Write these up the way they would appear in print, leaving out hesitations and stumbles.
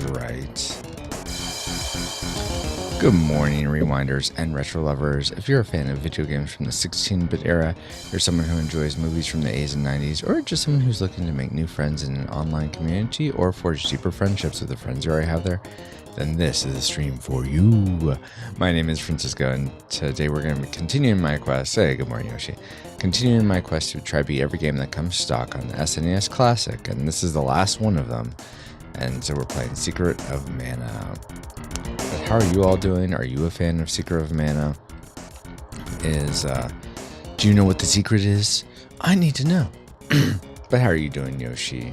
sounds right. Good morning, rewinders and retro lovers. If you're a fan of video games from the 16-bit era, you're someone who enjoys movies from the 80s and 90s, or just someone who's looking to make new friends in an online community or forge deeper friendships with the friends you already have there, then this is a stream for you. My name is Francisco, and today we're going to be continuing my quest. Hey, good morning, Yoshi. Continuing my quest to try beat every game that comes stock on the SNES Classic, and this is the last one of them. And so we're playing Secret of Mana. But how are you all doing? Are you a fan of Secret of Mana? Do you know what the secret is? I need to know. But how are you doing, Yoshi?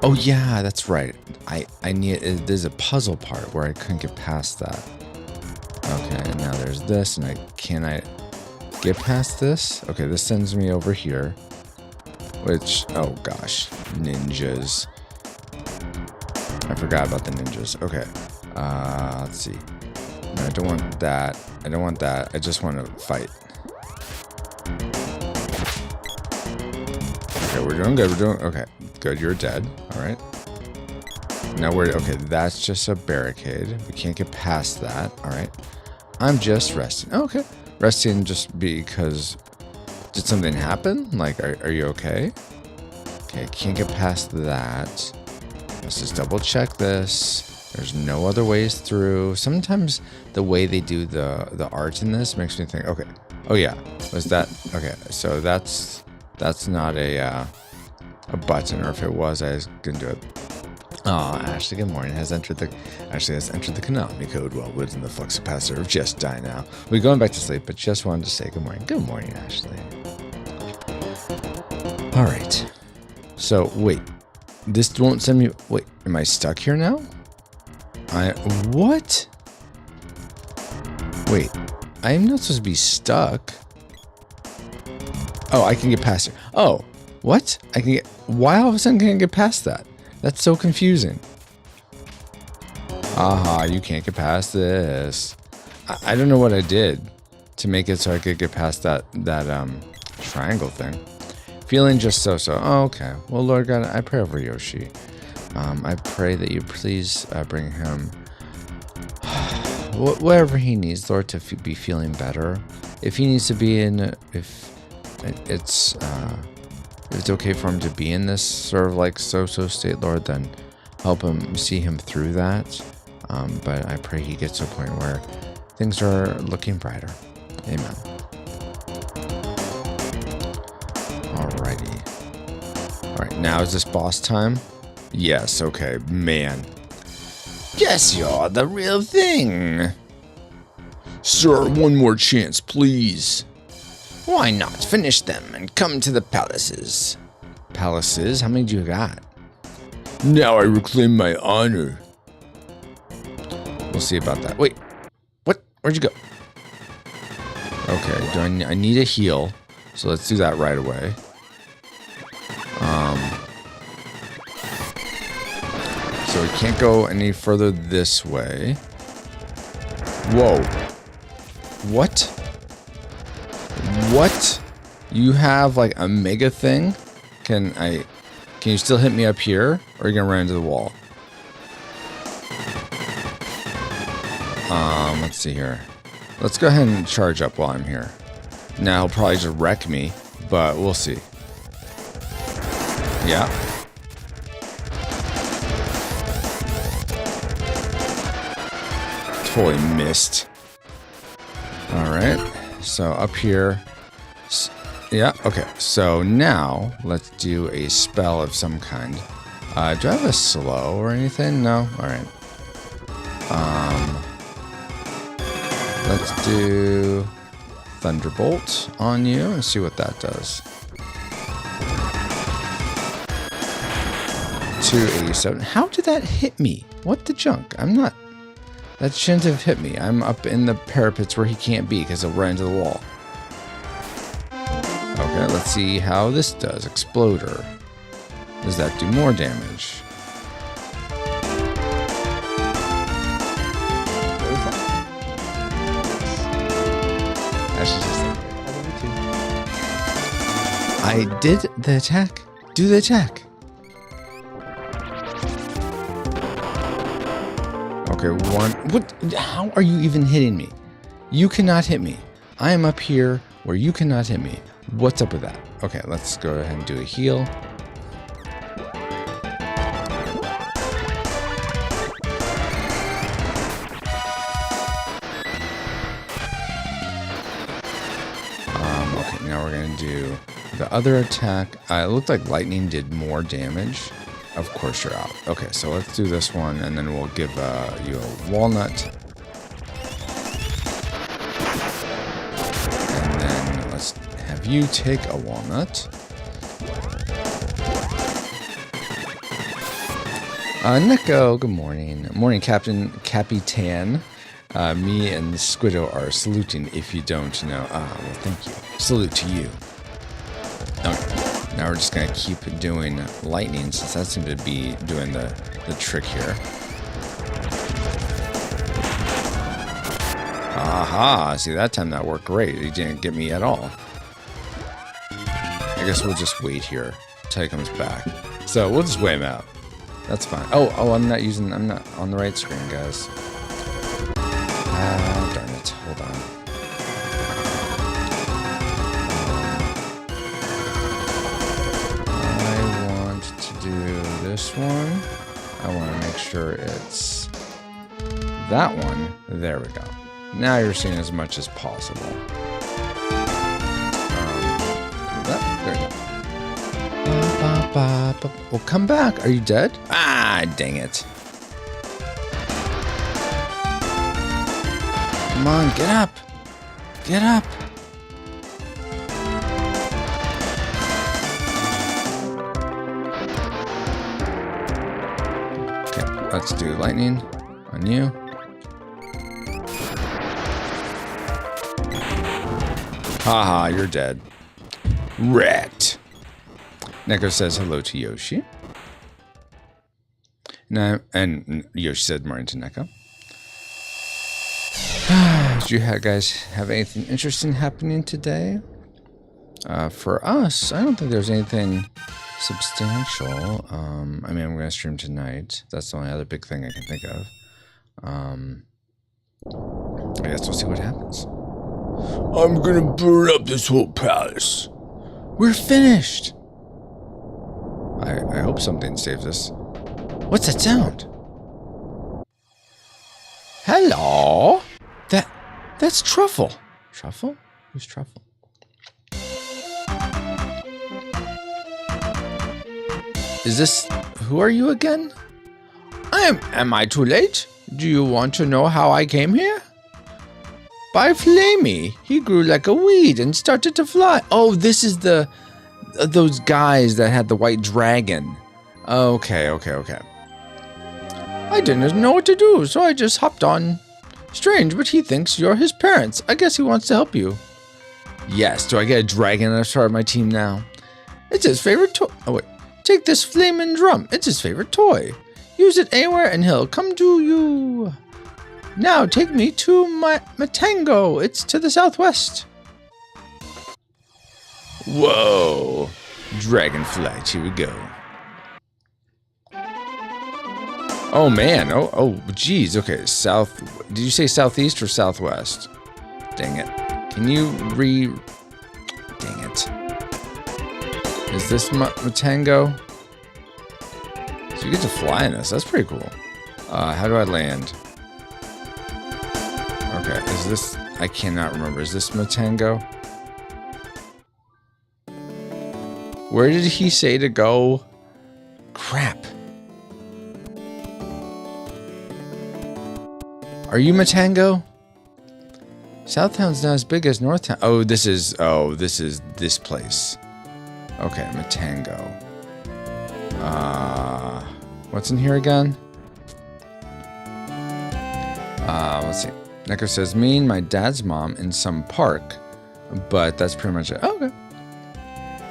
Oh yeah, that's right. There's a puzzle part where I couldn't get past that. Okay, and now there's this, and can I get past this? Okay, this sends me over here. Which, oh gosh, ninjas. I forgot about the ninjas. Okay, let's see. No, I don't want that. I don't want that. I just want to fight. Okay, we're doing good. Okay, good. You're dead. All right. Now okay, that's just a barricade. We can't get past that. All right. I'm just resting. Okay. Resting just because, did something happen? Like, are you okay? Okay, can't get past that. Let's just double check this. There's no other ways through. Sometimes the way they do the art in this makes me think, okay. Oh yeah. Was that, okay, so that's not a button, or if it was, I was gonna do it. Oh, Ashley, good morning. Ashley has entered the Konami code while within the flux capacitor of Just Die Now. We're going back to sleep, but just wanted to say good morning. Good morning, Ashley. All right. So, wait. This won't send me... Wait, am I stuck here now? What? Wait. I am not supposed to be stuck. Oh, I can get past it. Oh, what? I can get... Why all of a sudden can I get past that? That's so confusing. Aha, you can't get past this. I don't know what I did to make it so I could get past that triangle thing. Feeling just so. Oh, okay. Well, Lord God, I pray over Yoshi. I pray that you please bring him whatever he needs, Lord, to be feeling better. If he needs to be in, if it's okay for him to be in this sort of like so state, Lord, then help him see him through that. But I pray he gets to a point where things are looking brighter. Amen. Alrighty. Alright, now is this boss time? Yes, okay, man. Guess you're the real thing. Sir, one more chance, please. Why not finish them and come to the palaces? Palaces? How many do you got? Now I reclaim my honor. We'll see about that. Wait, what? Where'd you go? Okay, I need a heal, so let's do that right away. So we can't go any further this way. Whoa. What? What? You have like a mega thing? Can you still hit me up here? Or are you gonna run into the wall? Let's see here. Let's go ahead and charge up while I'm here. Now he'll probably just wreck me, but we'll see. Yeah. Totally missed. Alright. So up here. Yeah, okay. So now let's do a spell of some kind. Do I have a slow or anything? No? Alright. Let's do Thunderbolt on you and see what that does. 287. How did that hit me? What the junk? I'm not... That shouldn't have hit me. I'm up in the parapets where he can't be because he'll run into the wall. Okay, let's see how this does. Exploder. Does that do more damage? Ashley's just like, I love you too. I did the attack. Do the attack. Okay, one. What? How are you even hitting me? You cannot hit me. I am up here where you cannot hit me. What's up with that? Okay, let's go ahead and do a heal. Okay, now we're going to do the other attack. It looked like lightning did more damage. Of course you're out. Okay, so let's do this one, and then we'll give you a walnut. And then let's have you take a walnut. Neko, good morning. Morning, Capitan. Me and Squiddo are saluting if you don't know. Well, thank you. Salute to you. Okay. Now we're just going to keep doing lightning since that seemed to be doing the trick here. Aha! See, that time that worked great. He didn't get me at all. I guess we'll just wait here until he comes back. So we'll just wait him out. That's fine. Oh, I'm not on the right screen, guys. Darn it. Hold on. This one. I want to make sure it's that one. There we go. Now you're seeing as much as possible. There you go. Well, come back. Are you dead? Ah, dang it. Come on, get up. Get up. Let's do lightning on you. Haha, you're dead. Wrecked. Neko says hello to Yoshi. And Yoshi said morning to Neko. Did you guys have anything interesting happening today? For us, I don't think there's anything substantial. I mean, I'm going to stream tonight. That's the only other big thing I can think of. I guess we'll see what happens. I'm going to burn up this whole palace. We're finished. I hope something saves us. What's that sound? Hello? That's Truffle. Truffle? Who's Truffle? Is this... Who are you again? Am I too late? Do you want to know how I came here? By Flamey. He grew like a weed and started to fly. Oh, this is those guys that had the white dragon. Okay. I didn't know what to do, so I just hopped on. Strange, but he thinks you're his parents. I guess he wants to help you. Yes, do I get a dragon as part of my team now? It's his favorite toy. Oh, wait. Take this flaming drum. It's his favorite toy. Use it anywhere and he'll come to you. Now take me to my Matango. It's to the southwest. Whoa. Dragonflight. Here we go. Oh, man. Oh, geez. Okay, south. Did you say southeast or southwest? Dang it. Can you Dang it. Is this Matango? So you get to fly in this. That's pretty cool. How do I land? Okay, is this... I cannot remember. Is this Matango? Where did he say to go? Crap. Are you Matango? Southtown's not as big as Northtown. Oh, this is this place. Okay, Matango. What's in here again? Let's see. Neko says, me and my dad's mom in some park, but that's pretty much it. Okay.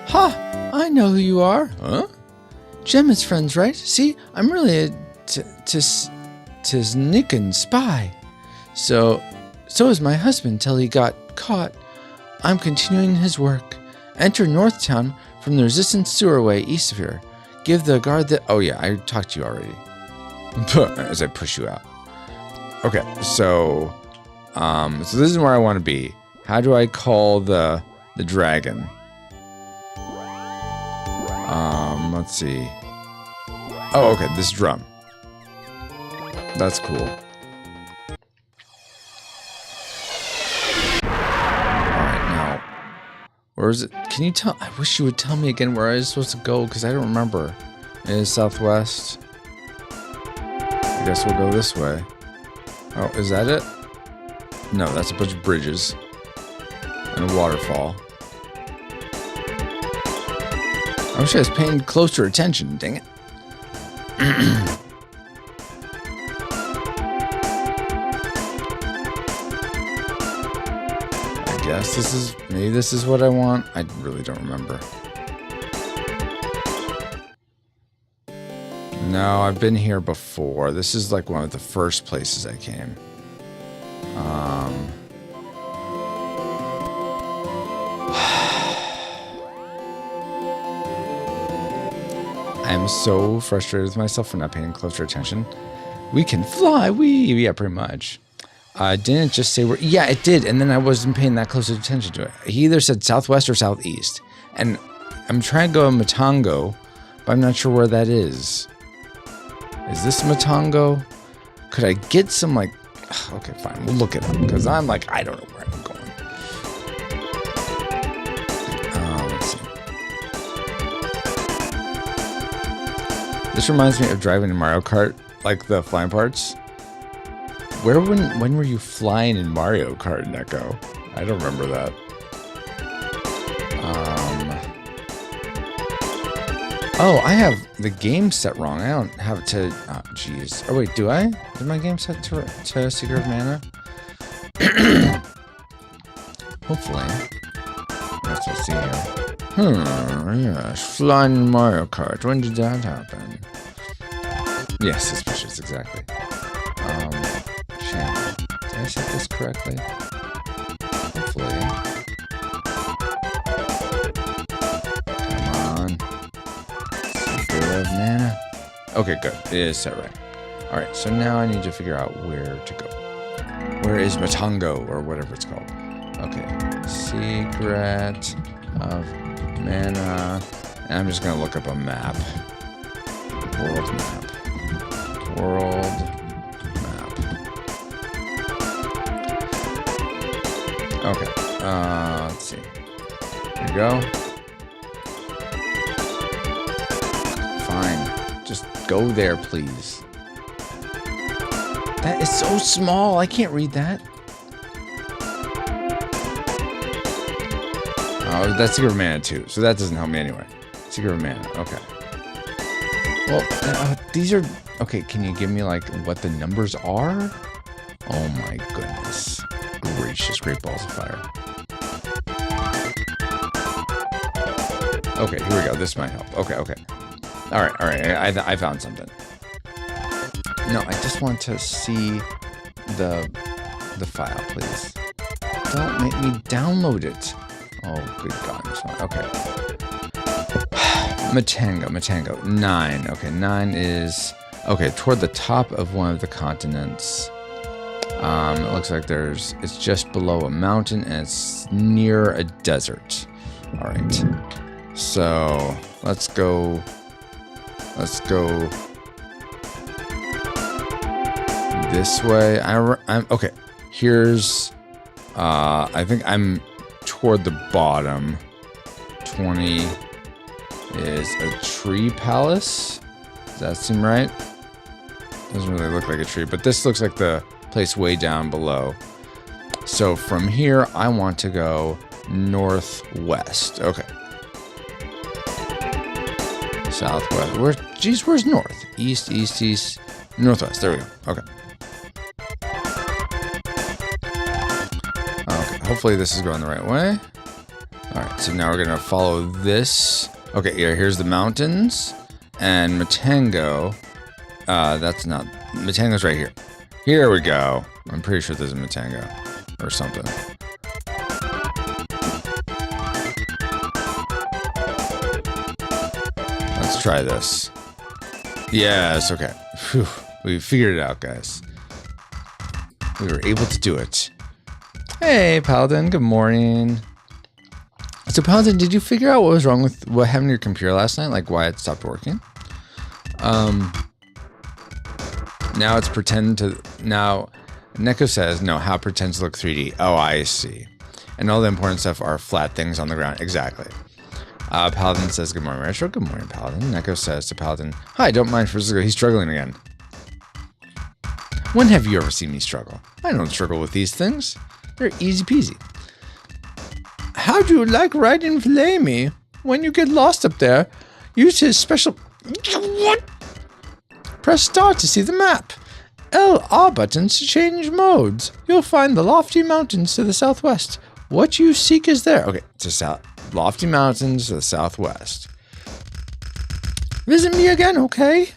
Ha! I know who you are. Huh? Gemma's friends, right? See, I'm really a Tiznikan spy. So is my husband till he got caught. I'm continuing his work. Enter Northtown from the Resistance Sewerway east of here. Give the guard the... Oh yeah, I talked to you already. As I push you out. Okay, so so this is where I want to be. How do I call the dragon? Let's see. Oh, okay, this drum. That's cool. Alright, now. Where is it? Can you tell? I wish you would tell me again where I was supposed to go, because I don't remember. It is southwest. I guess we'll go this way. Oh, is that it? No, that's a bunch of bridges. And a waterfall. I wish I was paying closer attention, dang it. I guess maybe this is what I want. I really don't remember. No, I've been here before. This is like one of the first places I came. I'm so frustrated with myself for not paying closer attention. We can fly, yeah, pretty much. Didn't it just say where? Yeah, it did, and then I wasn't paying that close attention to it. He either said southwest or southeast, and I'm trying to go to Matango, but I'm not sure where that is. Is this Matango? Could I get some, like... Okay, fine, we'll look it up, because I'm like, I don't know where I'm going. Let's see. This reminds me of driving in Mario Kart, like the flying parts. When were you flying in Mario Kart, Neko? I don't remember that. Oh, I have the game set wrong. I don't have it to... Oh, jeez. Oh, wait, do I? Is my game set to Secret of Mana? Hopefully. Let's just see here. Yes. Flying in Mario Kart. When did that happen? Yes, suspicious, exactly. Channel. Did I set this correctly? Hopefully. Come on. Of mana. Okay, good. It is set right. Alright, so now I need to figure out where to go. Where is Matango, or whatever it's called? Okay. Secret of Mana. And I'm just going to look up a map. World map. World map. Okay. Let's see. There we go. Fine. Just go there, please. That is so small. I can't read that. Oh, that's Secret of Mana too, so that doesn't help me anyway. Secret of Mana. Okay. Well, these are... Okay, can you give me, like, what the numbers are? Oh my goodness. Gracious, great balls of fire. Okay, here we go. This might help. Okay, okay. Alright, alright. I found something. No, I just want to see the file, please. Don't make me download it. Oh, good God. Okay. Matango. 9. Okay, 9 is... Okay, toward the top of one of the continents. It looks like it's just below a mountain and it's near a desert. All right. So let's go this way. I'm okay. Here's, I think I'm toward the bottom. 20 is a tree palace. Does that seem right? Doesn't really look like a tree, but this looks like the place way down below. So from here, I want to go northwest. Okay. Southwest. Where's north? East, northwest. There we go. Okay. Okay. Hopefully this is going the right way. All right. So now we're gonna follow this. Okay. Here's the mountains and Matango. That's not Matango's right here. Here we go. I'm pretty sure there's a Matango or something. Let's try this. Yes, okay. Whew. We figured it out, guys. We were able to do it. Hey, Paladin. Good morning. So, Paladin, did you figure out what was wrong with what happened to your computer last night? Like, why it stopped working? Now it's pretend to... Now, Neko says, no, how pretends look 3D. Oh, I see. And all the important stuff are flat things on the ground. Exactly. Paladin says, good morning, Retro. Good morning, Paladin. Neko says to Paladin, hi, don't mind Frisco. He's struggling again. When have you ever seen me struggle? I don't struggle with these things. They're easy peasy. How do you like riding Flamey? When you get lost up there, use his special... What? Press start to see the map. L-R buttons to change modes. You'll find the lofty mountains to the southwest. What you seek is there. Okay, to lofty mountains to the southwest. Visit me again, okay?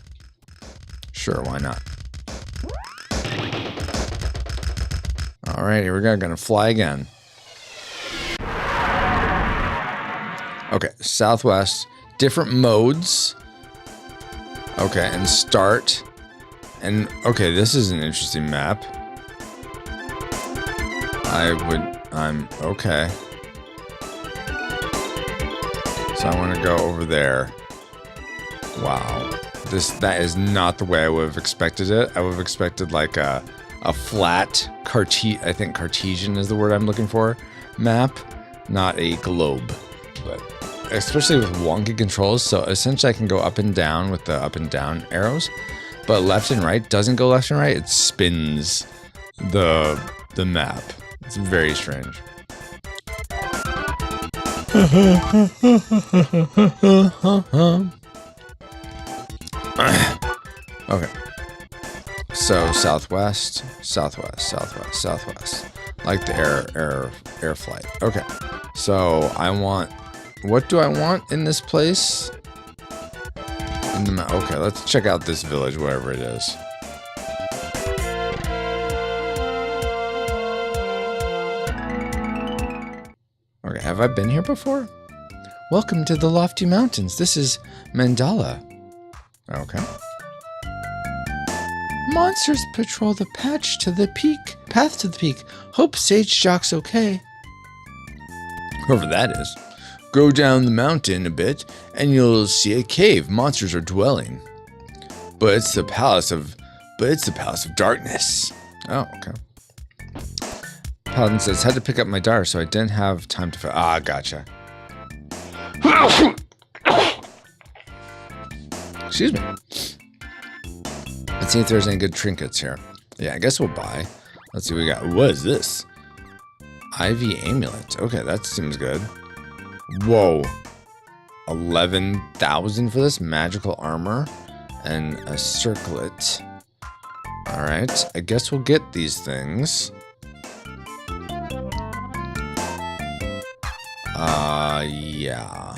Sure, why not? All right, here we go. Gonna fly again. Okay, southwest, different modes. Okay, and start. And okay, this is an interesting map. I'm okay. So I want to go over there. Wow, that is not the way I would have expected it. I would have expected like a flat I think Cartesian is the word I'm looking for, map, not a globe. But especially with wonky controls, so essentially I can go up and down with the up and down arrows, but left and right doesn't go left and right. It spins the map. It's very strange. Okay. So southwest, southwest, southwest, southwest, like the air flight. Okay. So I want. What do I want in this place? Okay, let's check out this village, wherever it is. Okay, have I been here before? Welcome to the lofty mountains. This is Mandala. Okay. Monsters patrol the path to the peak. Hope Sage Jock's okay. Whoever that is. Go down the mountain a bit, and you'll see a cave monsters are dwelling. But it's the palace of darkness. Oh, okay. Paladin says, had to pick up my daughter, so I didn't have time to... Ah, gotcha. Excuse me. Let's see if there's any good trinkets here. Yeah, I guess we'll buy. Let's see what we got. What is this? Ivy amulet. Okay, that seems good. Whoa. 11,000 for this magical armor and a circlet. All right, I guess we'll get these things. Yeah.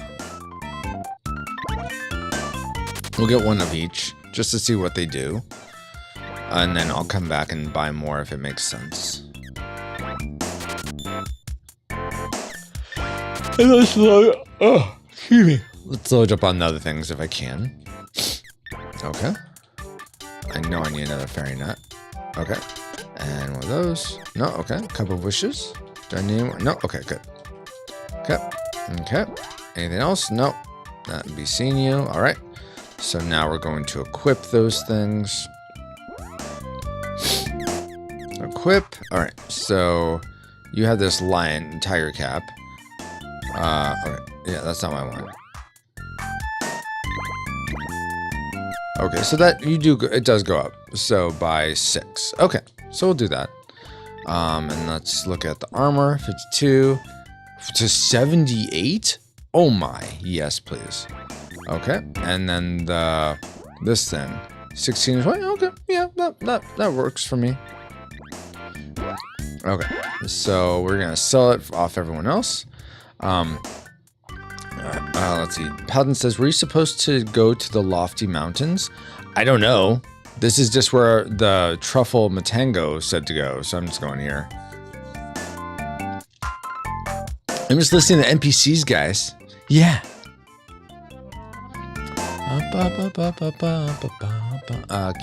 We'll get one of each just to see what they do. And then I'll come back and buy more if it makes sense. And let's load. Oh, excuse me. Let's load up on the other things if I can. Okay. I know I need another fairy nut. Okay. And one of those. No, okay. Cup of wishes. Do I need one? No, okay, good. Okay. Okay. Anything else? No. That would be seeing you. All right. So now we're going to equip those things. Equip. All right. So you have this lion tiger cap. Okay. Yeah, that's not what I want. Okay, so that it does go up. So by 6. Okay, so we'll do that. And let's look at the armor. 52 to 78. Oh my, yes, please. Okay, and then this thing, 16 to 20. Okay, yeah, that works for me. Okay, so we're gonna sell it off everyone else. Let's see. Paladin says, were you supposed to go to the lofty mountains? I don't know. This is just where the truffle Matango said to go, so I'm just going here. I'm just listening to NPCs, guys. Yeah.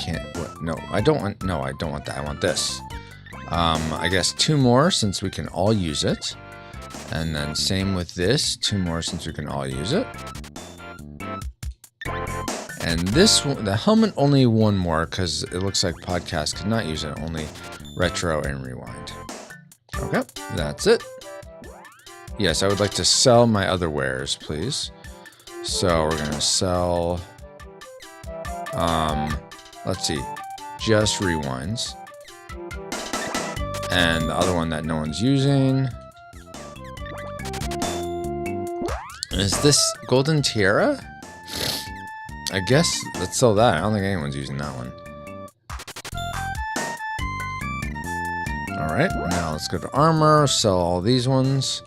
Can't. What? No, I don't want. No, I don't want that. I want this. I guess 2 more since we can all use it. And then same with this, 2 more since we can all use it. And this one, the helmet, only 1 more because it looks like podcast could not use it, only retro and rewind. Okay, that's it. Yes, I would like to sell my other wares, please. So we're gonna sell, let's see, just rewinds. And the other one that no one's using is this golden tiara? I guess let's sell that. I don't think anyone's using that one. Alright, now let's go to armor, sell all these ones.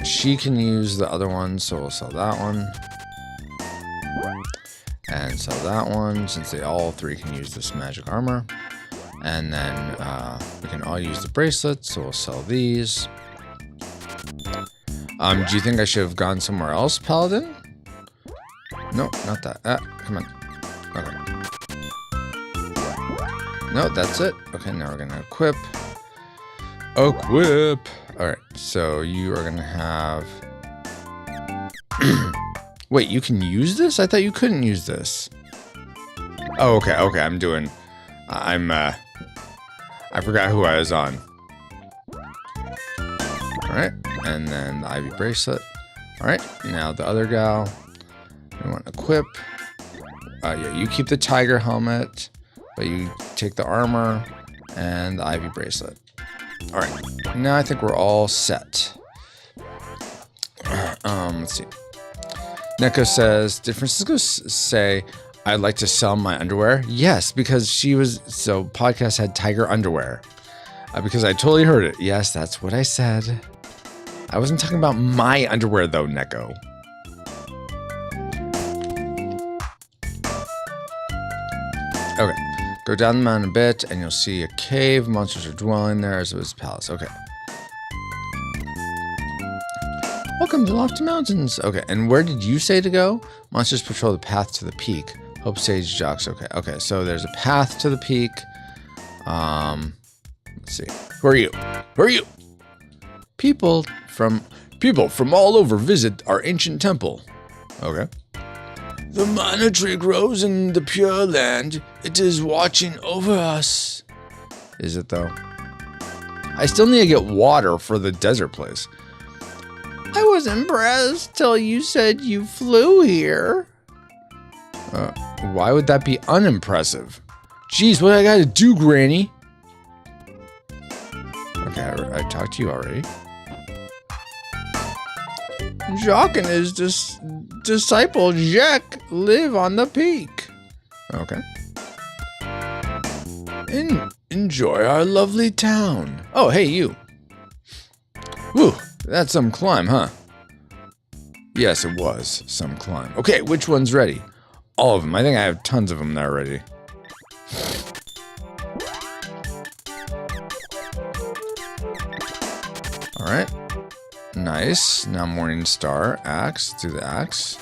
She can use the other one, so we'll sell that one. And sell that one, since they all 3 can use this magic armor. And then we can all use the bracelets, so we'll sell these. Do you think I should have gone somewhere else, Paladin? No, not that. Come on. Okay. No, that's it. Okay, now we're gonna equip. Equip! Alright, so you are gonna have... Wait, you can use this? I thought you couldn't use this. Oh, okay, I forgot who I was on. Alright, and then the Ivy bracelet. Alright, now the other gal. We want to equip. Yeah, you keep the tiger helmet, but you take the armor and the Ivy bracelet. Alright, now I think we're all set. Let's see. Neko says, did Francisco say, I'd like to sell my underwear? Yes, because so podcast had tiger underwear. Because I totally heard it. Yes, that's what I said. I wasn't talking about my underwear though, Neko. Okay, go down the mountain a bit and you'll see a cave. Monsters are dwelling there as it was a palace. Okay. Welcome to Lofty Mountains. Okay, and where did you say to go? Monsters patrol the path to the peak. Hope Sage jocks. Okay, so there's a path to the peak. Let's see. Who are you? Who are you? People from all over visit our ancient temple. Okay. The mana tree grows in the pure land. It is watching over us. Is it though? I still need to get water for the desert place. I was impressed till you said you flew here. Why would that be unimpressive? Jeez, what I gotta do, Granny? Okay, I talked to you already. Jacques and his disciple Jack live on the peak. Okay. Enjoy our lovely town. Oh, hey, you. Whew, that's some climb, huh? Yes, it was some climb. Okay, which one's ready? All of them. I think I have tons of them that are ready. All right. Nice. Now Morning Star. Axe. Let's do the axe.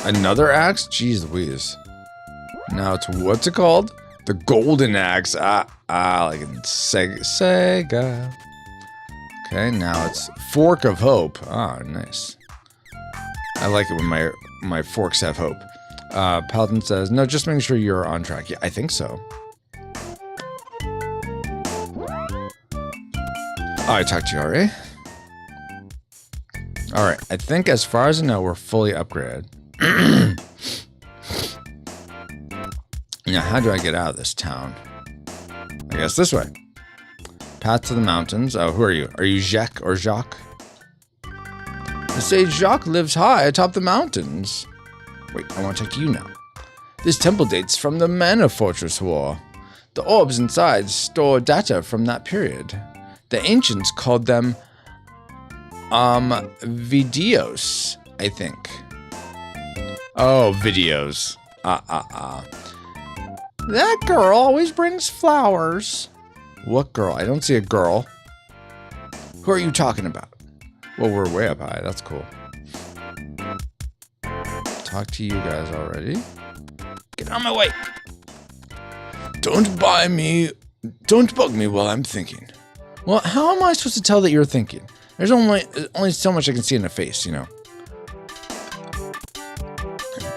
Another axe? Jeez Louise. Now it's, what's it called? The golden axe. Like in Sega. Okay, now it's Fork of Hope. Ah, nice. I like it when my forks have hope. Paladin says, no, just making sure you're on track. Yeah, I think so. Oh, I talked to you already. Alright, I think as far as I know, we're fully upgraded. Now, how do I get out of this town? I guess this way. Path to the mountains. Oh, who are you? Are you Jacques or Jacques? The sage Jacques lives high atop the mountains. Wait, I want to talk to you now. This temple dates from the Mana Fortress War. The orbs inside store data from that period. The ancients called them videos, I think. Oh, videos. That girl always brings flowers. What girl? I don't see a girl. Who are you talking about? Well, we're way up high. That's cool. Talk to you guys already. Get on my way. Don't buy me. Don't bug me while I'm thinking. Well, how am I supposed to tell that you're thinking? There's only so much I can see in the face, you know.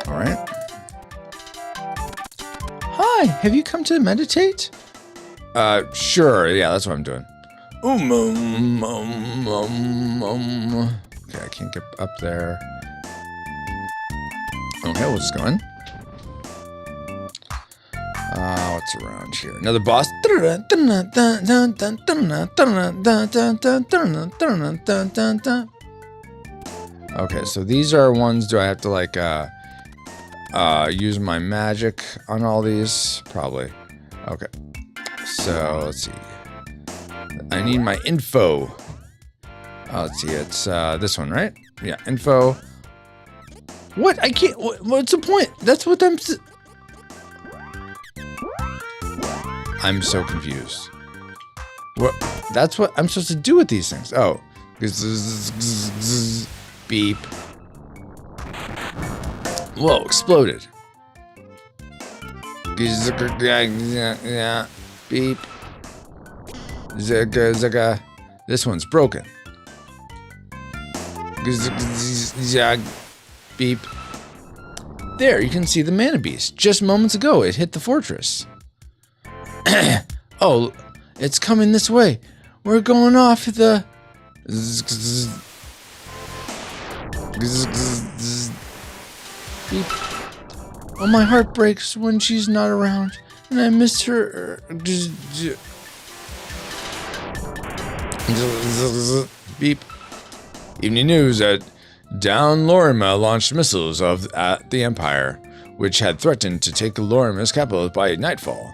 All right. Hi, have you come to meditate? Sure. Yeah, that's what I'm doing. Okay, I can't get up there. Okay, we'll just go in. What's around here? Another boss. Okay, so these are ones. Do I have to like use my magic on all these? Probably. Okay. So let's see. I need my info. Let's see. It's this one, right? Yeah, info. What? I can't. What's the point? That's what I'm so confused. What? That's what I'm supposed to do with these things. Oh. Beep. Whoa, exploded. Beep. Zaga. This one's broken. Beep. There, you can see the mana beast. Just moments ago, it hit the fortress. Oh, it's coming this way. We're going off the... Beep. Oh, my heart breaks when she's not around. And I miss her. Beep. Evening news at Down Lorima launched missiles at the Empire, which had threatened to take Lorima's capital by nightfall.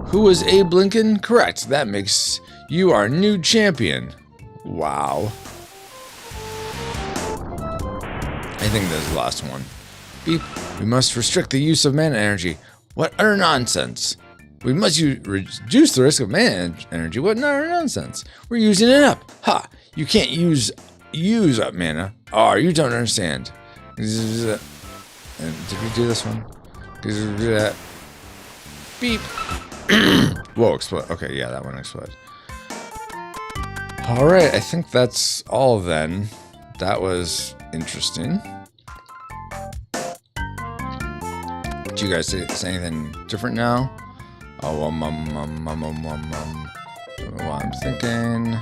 Who was Abe Lincoln? Correct. That makes you our new champion. Wow. I think that's the last one. Beep. We must restrict the use of mana energy. What utter nonsense. We must reduce the risk of mana energy. What utter nonsense. We're using it up. Ha! You can't use up mana. Oh, you don't understand. Did we do this one? Beep. Whoa, explode. Okay, yeah, that one exploded. Alright, I think that's all then. That was interesting. Do you guys say anything different now? Oh, well, well, I'm thinking.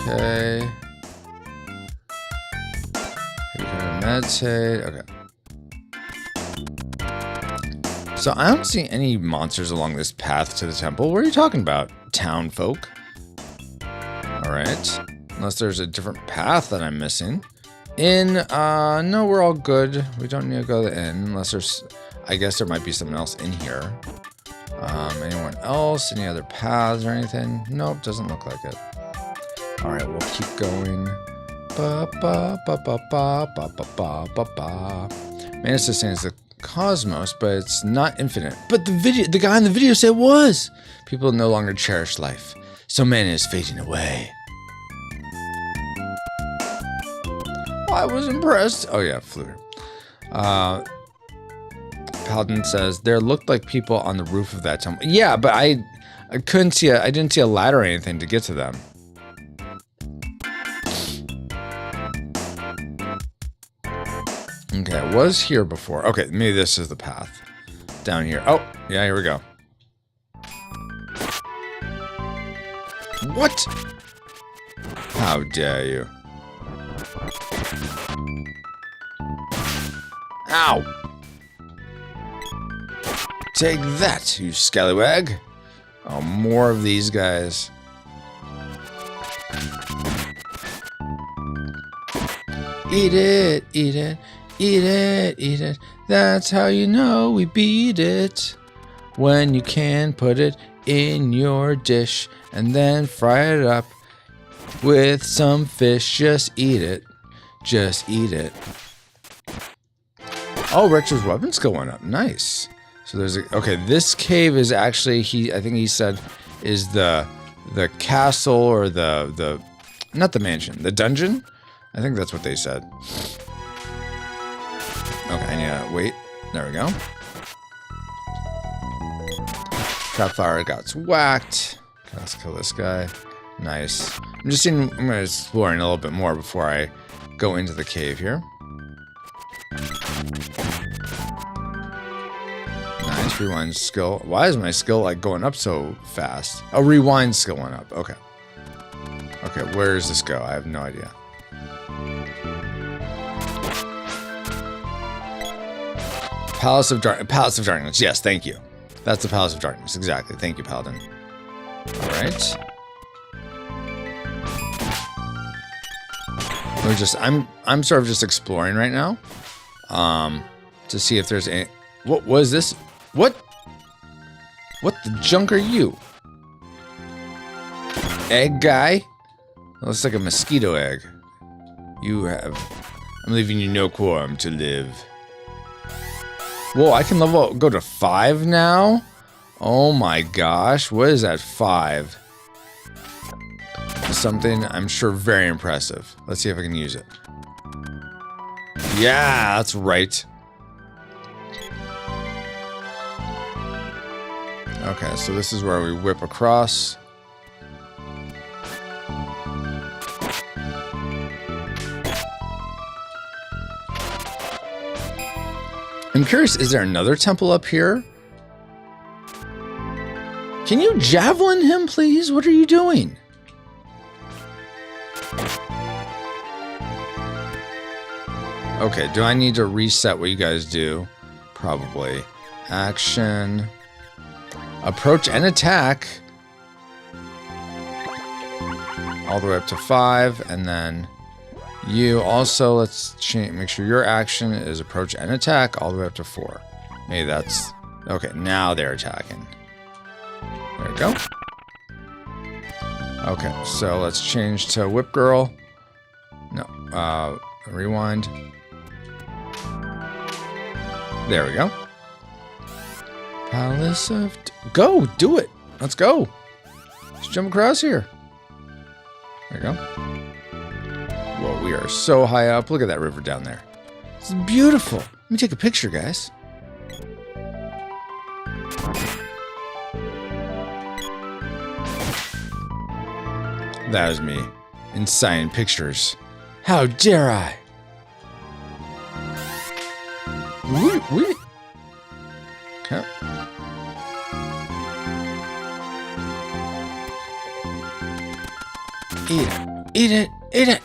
Okay. Meditate. Okay. So I don't see any monsters along this path to the temple. What are you talking about, town folk? Alright. Unless there's a different path that I'm missing. Inn, no, we're all good. We don't need to go to the inn unless there's, I guess there might be something else in here. Anyone else? Any other paths or anything? Nope, doesn't look like it. Alright, we'll keep going. Mana sustain is the cosmos, but it's not infinite. But the guy in the video said it was. People no longer cherish life, so mana is fading away. I was impressed. Oh yeah, Fluter. Paladin says there looked like people on the roof of that temple. Yeah, but I couldn't see I didn't see a ladder or anything to get to them. Okay, I was here before. Okay, maybe this is the path. Down here. Oh, yeah, here we go. What? How dare you? Ow! Take that, you scallywag. Oh, more of these guys. Eat it, eat it, eat it, eat it. That's how you know we beat it. When you can put it in your dish and then fry it up with some fish. Just eat it. Just eat it. Oh, Retro's weapon skill went up. Nice. So there's a... Okay, this cave is actually... I think he said is the castle or the... Not the mansion. The dungeon? I think that's what they said. you wait. There we go. Trap flower got whacked. Okay, let's kill this guy. Nice. I'm exploring a little bit more before I go into the cave here. Nice. Rewind skill. Why is my skill like going up so fast? Oh, rewind skill went up. Okay. Okay, where does this go? I have no idea. Palace of Darkness. Yes, thank you. That's the Palace of Darkness. Exactly. Thank you, Paladin. All right. I'm sort of just exploring right now, to see if there's any. What was this? What the junk are you? Egg guy? Looks like a mosquito egg. I'm leaving you no quorum to live. Whoa, I can go to 5 now? Oh my gosh, what is that 5? Something I'm sure very impressive. Let's see if I can use it. Yeah, that's right. Okay, so this is where we whip across. I'm curious, is there another temple up here? Can you javelin him, please? What are you doing? Okay, do I need to reset what you guys do? Probably. Action. Approach and attack. All the way up to 5, and then you also, let's make sure your action is approach and attack all the way up to 4. Maybe that's, okay, now they're attacking. There we go. Okay, so let's change to Whip Girl. No, rewind. There we go. Palace of... Go! Do it! Let's go! Let's jump across here. There we go. Whoa, we are so high up. Look at that river down there. It's beautiful. Let me take a picture, guys. That was me. Insane pictures. How dare I? We. Okay. Eat it. Eat it. Eat it.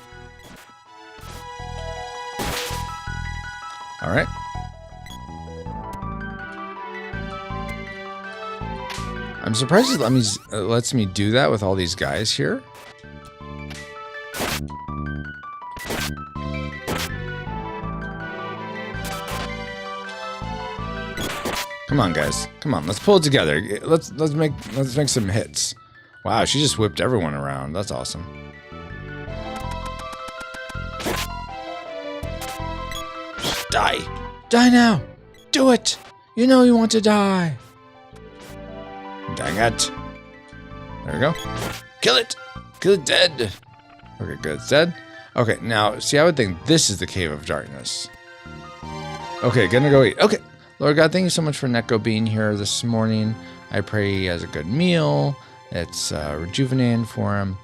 All right. I'm surprised it lets me do that with all these guys here. Come on, guys. Come on, let's pull it together. Let's make some hits. Wow, she just whipped everyone around. That's awesome. Just die. Die now. Do it. You know you want to die. Dang it. There we go. Kill it. Kill it dead. Okay, good. It's dead. Okay, now, see, I would think this is the Cave of Darkness. Okay, gonna go eat. Okay. Lord God, thank you so much for Neko being here this morning. I pray he has a good meal. It's rejuvenating for him.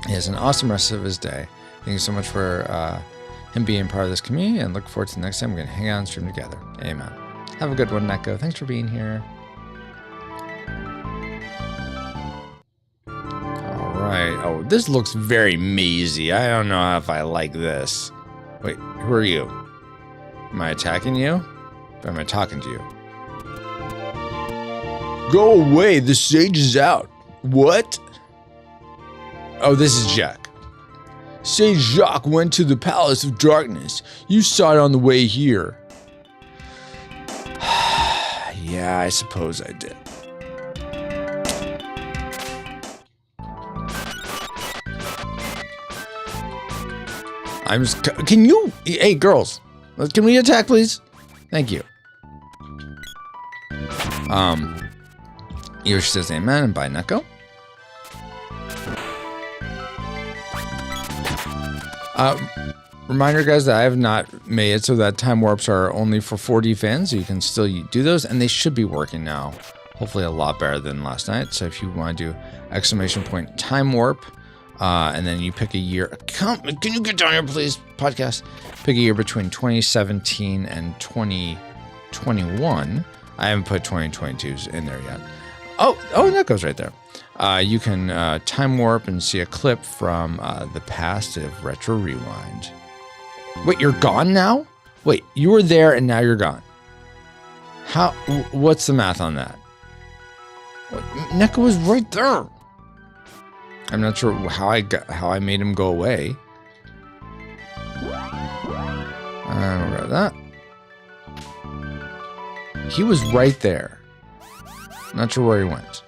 He has an awesome rest of his day. Thank you so much for him being part of this community, and look forward to the next time we're going to hang out and stream together. Amen. Have a good one, Neko. Thanks for being here. All right. Oh, this looks very mazy. I don't know if I like this. Wait, who are you? Am I attacking you? Or am I talking to you? Go away, the sage is out. What? Oh, this is Jack. Sage Jacques went to the Palace of Darkness. You saw it on the way here. Yeah, I suppose I did. Can you... Hey, girls. Can we attack, please? Thank you. Yoshi says amen and bye, Neko. Reminder, guys, that I have not made it so that time warps are only for 4D fans. So you can still do those, and they should be working now. Hopefully a lot better than last night. So if you want to do exclamation point time warp, and then you pick a year. Can you get down here, please, podcast? Pick a year between 2017 and 2021. I haven't put 2022s in there yet. Oh, that goes right there. You can time warp and see a clip from the past of Retro Rewind. Wait, you're gone now? Wait, you were there and now you're gone. How? What's the math on that? What, NECA was right there. I'm not sure how I made him go away. I don't know that. He was right there. Not sure where he went.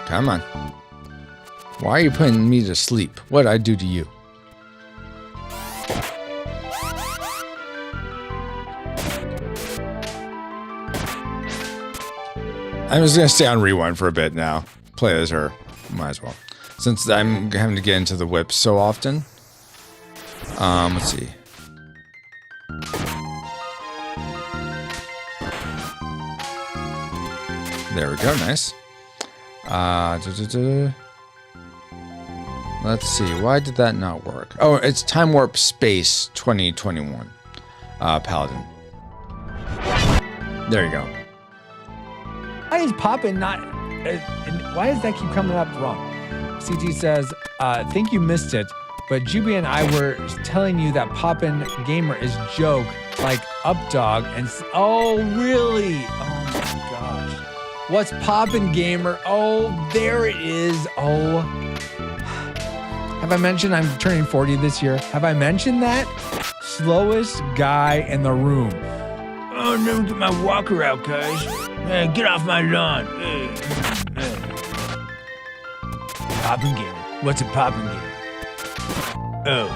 Come on. Why are you putting me to sleep? What'd I do to you? I'm just going to stay on rewind for a bit now. Play as her. Might as well. Since I'm having to get into the whip so often. Let's see. There we go. Nice. Let's see. Why did that not work? Oh, it's Time Warp Space 2021. Paladin. There you go. Why is Poppin not... why does that keep coming up wrong? CG says, think you missed it, but Juby and I were telling you that Poppin Gamer is joke, like Updog, and... Oh, really? Oh, my gosh. What's Poppin Gamer? Oh, there it is. Oh. Have I mentioned I'm turning 40 this year? Have I mentioned that? Slowest guy in the room. Oh, let me get my walker out, guys. Get off my lawn. Poppin' Gamer. What's a Poppin' Gamer? Oh.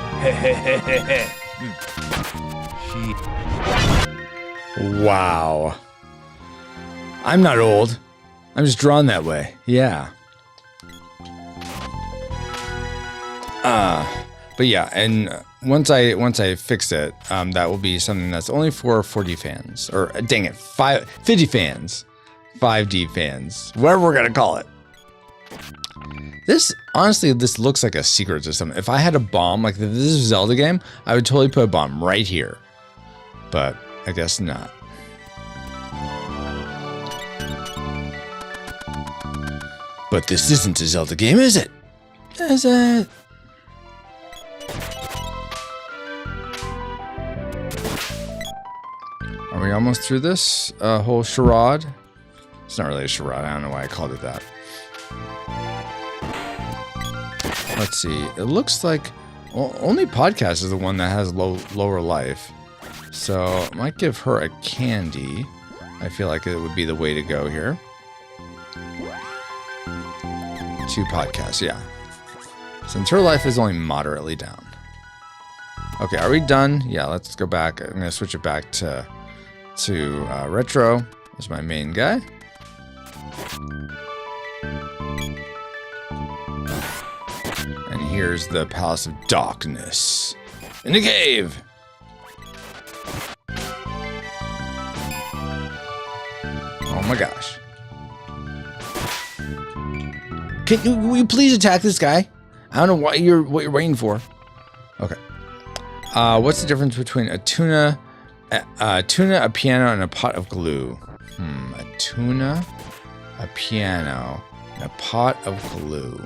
Wow. I'm not old. I'm just drawn that way. Yeah. But yeah, and once I fix it, that will be something that's only for 4D fans, or dang it, 5D fans, 5D fans, whatever we're gonna call it. This honestly, this looks like a secret system. If I had a bomb, like if this is a Zelda game, I would totally put a bomb right here, but I guess not. But this isn't a Zelda game, is it? Is it? Are we almost through this whole charade? It's not really a charade. I don't know why I called it that. Let's see. It looks like only podcast is the one that has lower life. So I might give her a candy. I feel like it would be the way to go here. 2 podcasts, yeah. Since her life is only moderately down. Okay, are we done? Yeah, let's go back. I'm gonna switch it back to Retro as my main guy. And here's the Palace of Darkness in the cave. Oh my gosh. Will you please attack this guy? I don't know what you're waiting for. Okay. What's the difference between a tuna, a piano, and a pot of glue? A tuna, a piano, and a pot of glue.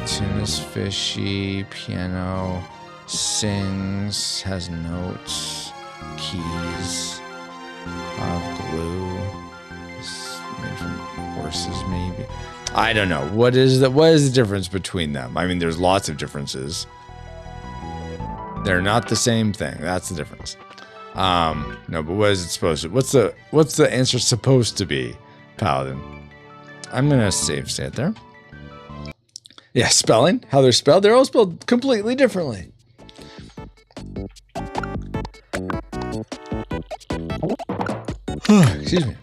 Tuna's fishy, piano sings, has notes, keys, pot of glue. It's made from horses, maybe. I don't know. What is the difference between them? I mean, there's lots of differences. They're not the same thing. That's the difference. No, but what is it supposed to? What's the answer supposed to be, Paladin? I'm gonna say it there. Yeah, spelling. How they're spelled. They're all spelled completely differently. Excuse me.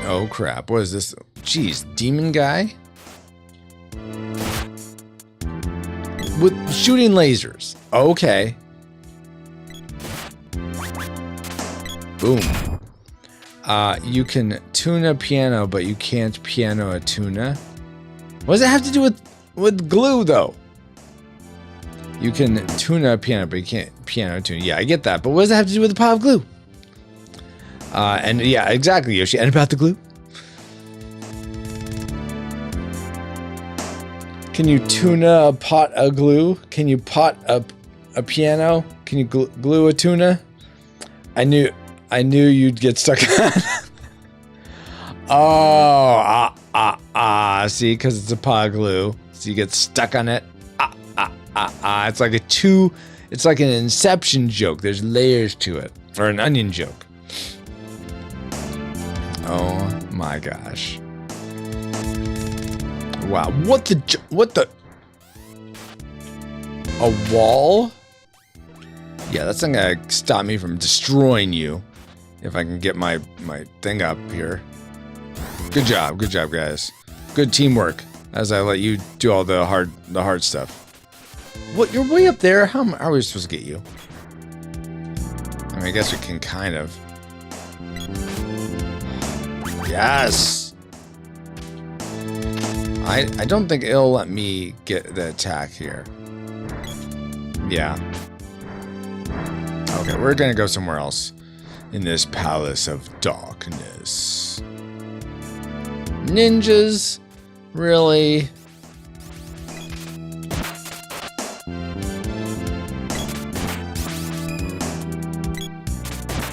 Oh crap, what is this? Jeez, demon guy? With shooting lasers. Okay. Boom. You can tune a piano, but you can't piano a tuna. What does it have to do with glue, though? You can tune a piano, but you can't piano tune. Yeah, I get that. But what does it have to do with the pot of glue? And yeah, exactly, Yoshi. And about the glue? Can you tune a pot of glue? Can you pot a piano? Can you glue a tuna? I knew you'd get stuck on. See, because it's a pot of glue, so you get stuck on it. It's like it's like an Inception joke. There's layers to it, or an onion joke. Oh my gosh! Wow, what the? A wall? Yeah, that's not gonna stop me from destroying you. If I can get my thing up here. Good job, guys. Good teamwork. As I let you do all the hard stuff. What? You're way up there. How are we supposed to get you? I mean, I guess we can kind of. Yes. I don't think it'll let me get the attack here. Yeah. Okay, we're gonna go somewhere else. In this palace of darkness. Ninjas? Really?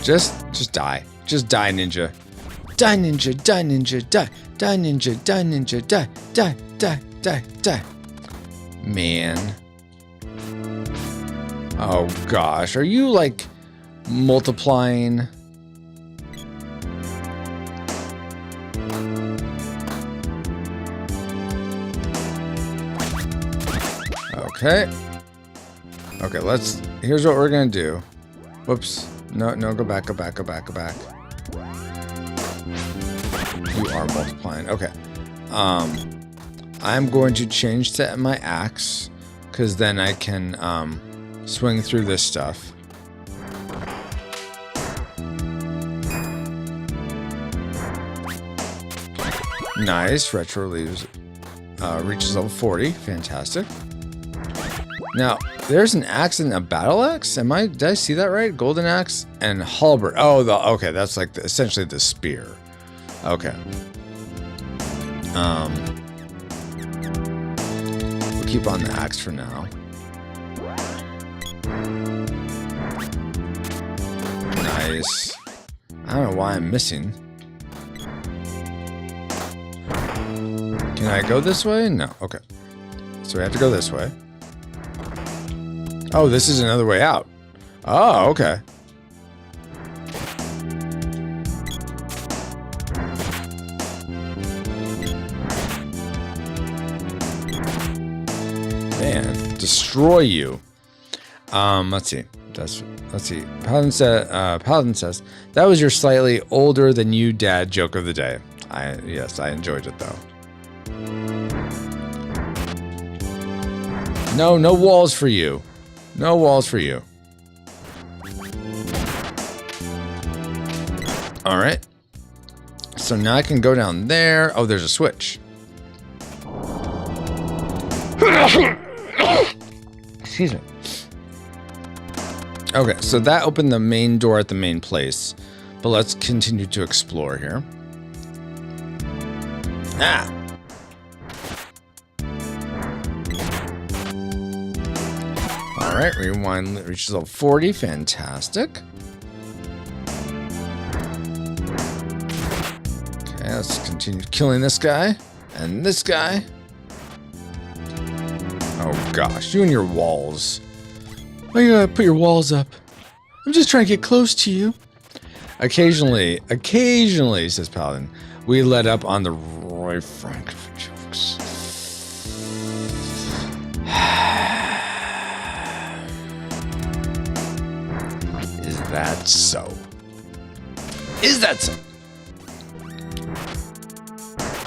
Just die. Just die, ninja. Die, ninja, die, ninja, die. Die, ninja, die, ninja, die. Die, die, die, die. Man. Oh gosh, are you like multiplying? Okay. Okay, here's what we're gonna do. Whoops. No, go back. You are multiplying. Okay. I'm going to change to my axe, because then I can swing through this stuff. Nice. Retro leaves reaches level 40. Fantastic. Now, there's an axe and a battle axe. Did I see that right? Golden axe and halberd. Oh, okay. That's like essentially the spear. Okay. We'll keep on the axe for now. Nice. I don't know why I'm missing. Can I go this way? No. Okay. So we have to go this way. Oh, this is another way out. Oh, okay. Man, destroy you. Let's see. Let's see. Paladin says that was your slightly older than you dad joke of the day. Yes, I enjoyed it though. No walls for you. No walls for you. All right. So now I can go down there. Oh, there's a switch. Excuse me. Okay, so that opened the main door at the main place. But let's continue to explore here. Ah! Alright, rewind reaches level 40. Fantastic. Okay, let's continue killing this guy. And this guy. Oh gosh, you and your walls. Why you gotta put your walls up? I'm just trying to get close to you. Occasionally, says Paladin, we let up on the Roy Frank jokes. Is that so? Is that so?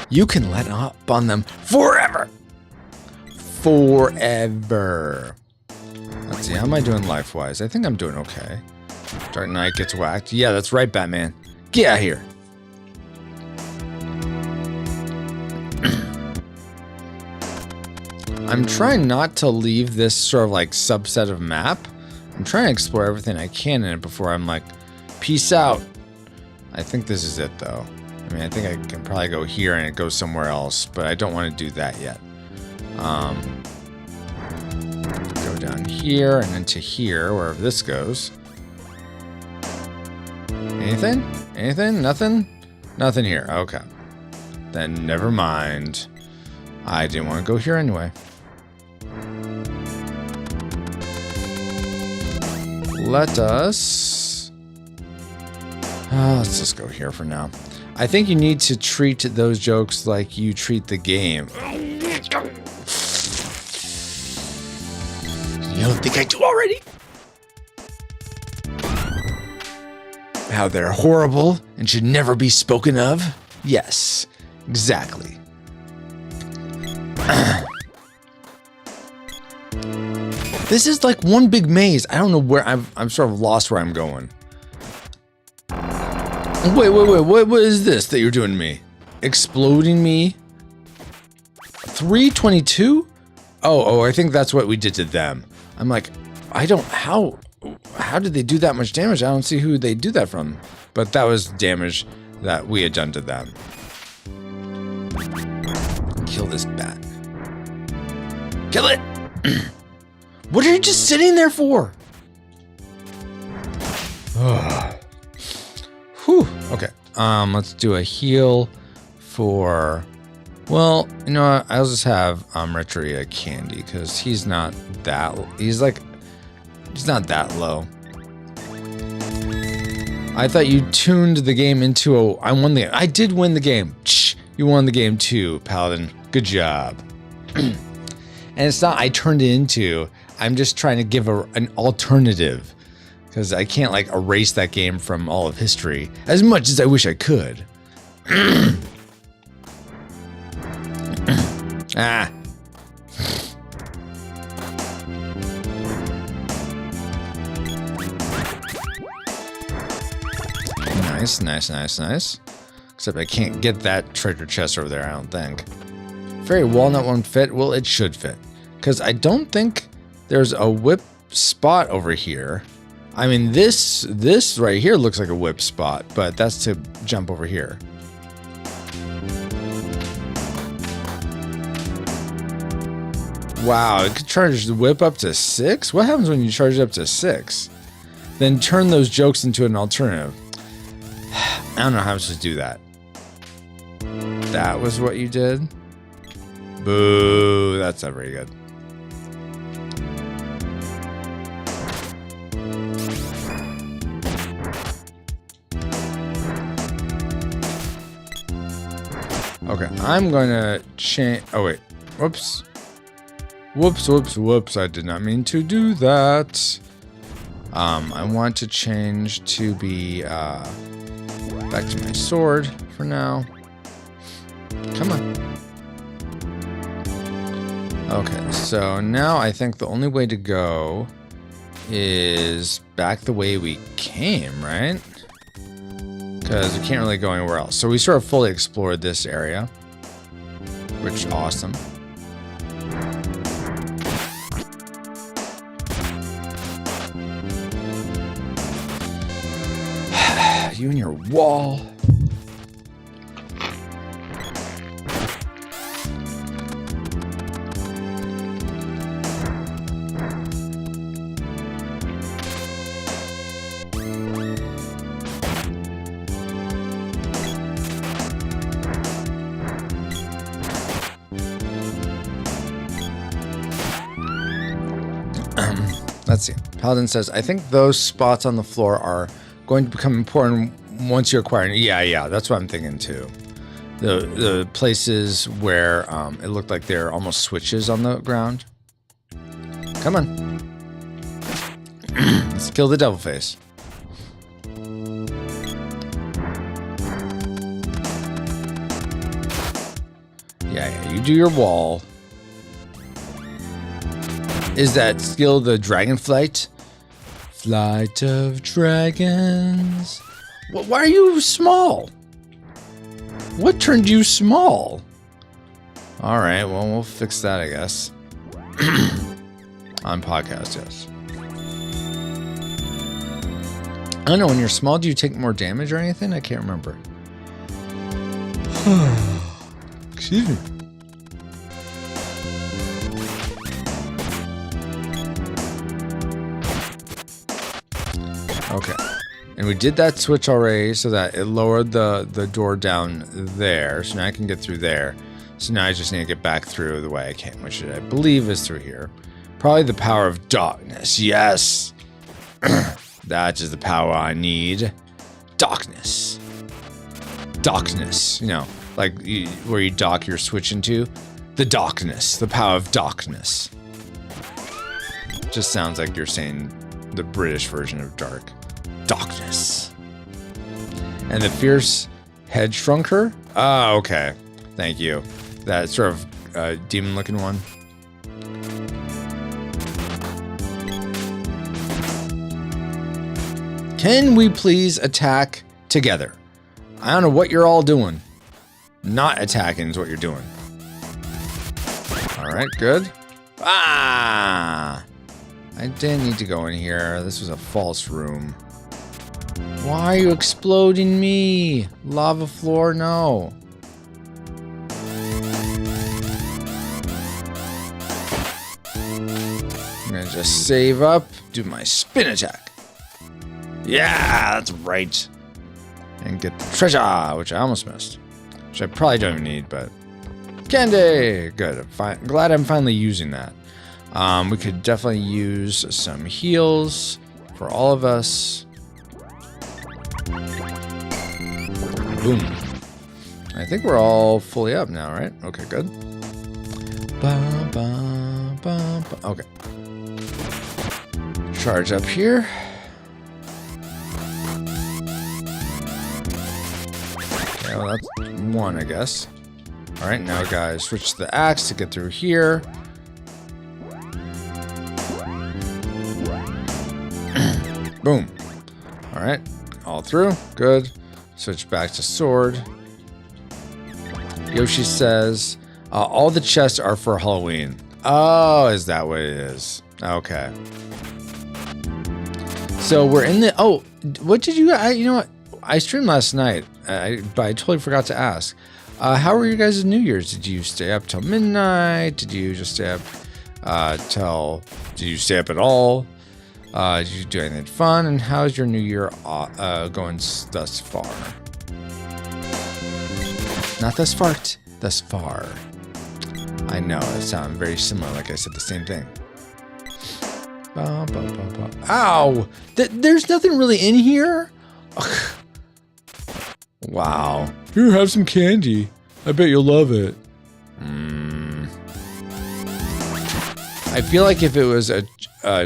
You can let up on them forever. Forever. Let's see, how am I doing life-wise? I think I'm doing okay. Dark Knight gets whacked. Yeah, that's right, Batman. Get out of here. I'm trying not to leave this sort of like subset of map. I'm trying to explore everything I can in it before I'm like, peace out. I think this is it though. I mean, I think I can probably go here and it goes somewhere else, but I don't want to do that yet. Go down here and into here, wherever this goes. Anything? Anything? Nothing? Nothing here. Okay. Then never mind. I didn't want to go here anyway. Let us... let's just go here for now. I think you need to treat those jokes like you treat the game. You don't think I do already? How they're horrible and should never be spoken of? Yes, exactly. This is like one big maze. I don't know where I'm sort of lost where I'm going. Wait, what is this that you're doing to me? Exploding me? 322? Oh, I think that's what we did to them. I'm like, how did they do that much damage? I don't see who they do that from. But that was damage that we had done to them. Kill this bat. Kill it! What are you just sitting there for? Whew. Okay. Let's do a heal for... Well, you know what? I'll just have Retria Candy because he's not that... He's not that low. I thought you tuned the game into a... I won the game. I did win the game. Shh, you won the game too, Paladin. Good job. And it's not I turned it into... I'm just trying to give an alternative. Because I can't like erase that game from all of history. As much as I wish I could. Ah. Nice. Except I can't get that treasure chest over there, I don't think. Fairy walnut won't fit. Well, it should fit. Because I don't think there's a whip spot over here. I mean, this right here looks like a whip spot, but that's to jump over here. Wow, it could charge the whip up to 6? What happens when you charge it up to 6? Then turn those jokes into an alternative. I don't know how I'm supposed to do that. That was what you did? Boo, that's not very good. Okay, I'm going to change... Oh, wait. Whoops. Whoops. I did not mean to do that. I want to change to be back to my sword for now. Come on. Okay, so now I think the only way to go is back the way we came, right? Because we can't really go anywhere else. So we sort of fully explored this area, which is awesome. You and your wall. Let's see. Paladin says, I think those spots on the floor are going to become important once you acquire. Yeah, that's what I'm thinking too. The places where it looked like they're almost switches on the ground. Come on. Let's kill the devil face. Yeah, you do your wall. Is that skill the dragon flight? Flight of dragons. Why are you small? What turned you small? All right, well, we'll fix that, I guess. On podcast, yes. I don't know, when you're small, do you take more damage or anything? I can't remember. Excuse me. Okay. And we did that switch already so that it lowered the door down there. So now I can get through there. So now I just need to get back through the way I came, which I believe is through here. Probably the power of darkness. Yes. That is the power I need. Darkness. Darkness. You know, like where you dock your switch into. The darkness. The power of darkness. Just sounds like you're saying the British version of dark. Darkness. And the fierce head shrunk her? Ah, okay. Thank you. That sort of demon-looking one. Can we please attack together? I don't know what you're all doing. Not attacking is what you're doing. All right, good. Ah! I didn't need to go in here. This was a false room. Why are you exploding me? Lava floor, no. I'm gonna just save up, do my spin attack. Yeah, that's right. And get the treasure, which I almost missed. Which I probably don't even need, but... Candy! Good, glad I'm finally using that. We could definitely use some heals for all of us. Boom. I think we're all fully up now, right? Okay, good. Okay. Charge up here. Okay, well, that's one, I guess. All right, now, guys, switch to the axe to get through here. Boom. All right, all through. Good. Switch back to sword. Yoshi says, all the chests are for Halloween. Oh, is that what it is? Okay. So we're in the... Oh, what did you... you know what? I streamed last night, but I totally forgot to ask. How were your guys' New Year's? Did you stay up till midnight? Did you just stay up till... Did you stay up at all? Did you do anything fun? And how's your New Year going thus far? Not thus far. Thus far. I know, it sounds very similar, like I said the same thing. Ow! There's nothing really in here? Ugh. Wow. Here, have some candy. I bet you'll love it. I feel like if it was a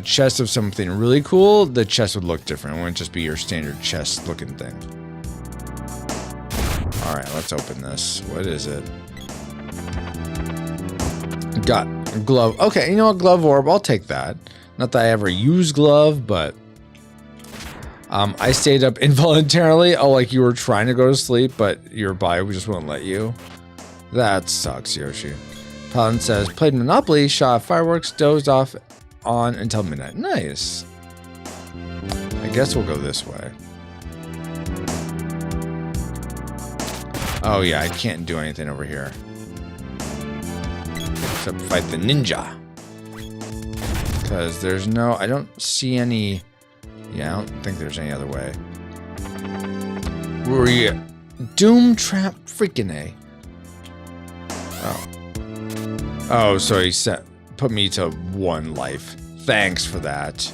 chest of something really cool, the chest would look different. It wouldn't just be your standard chest looking thing. All right, let's open this. What is it? Got a glove. Okay, you know what? Glove orb. I'll take that. Not that I ever use glove, but I stayed up involuntarily. Oh, like you were trying to go to sleep, but your body just won't let you. That sucks, Yoshi. Paladin says, played Monopoly, shot fireworks, dozed off on until midnight. Nice. I guess we'll go this way. Oh yeah, I can't do anything over here. Except fight the ninja. Because there's no... I don't see any... Yeah, I don't think there's any other way. Where are you? Doom trap freaking A. Oh. Oh, so he put me to 1 life. Thanks for that.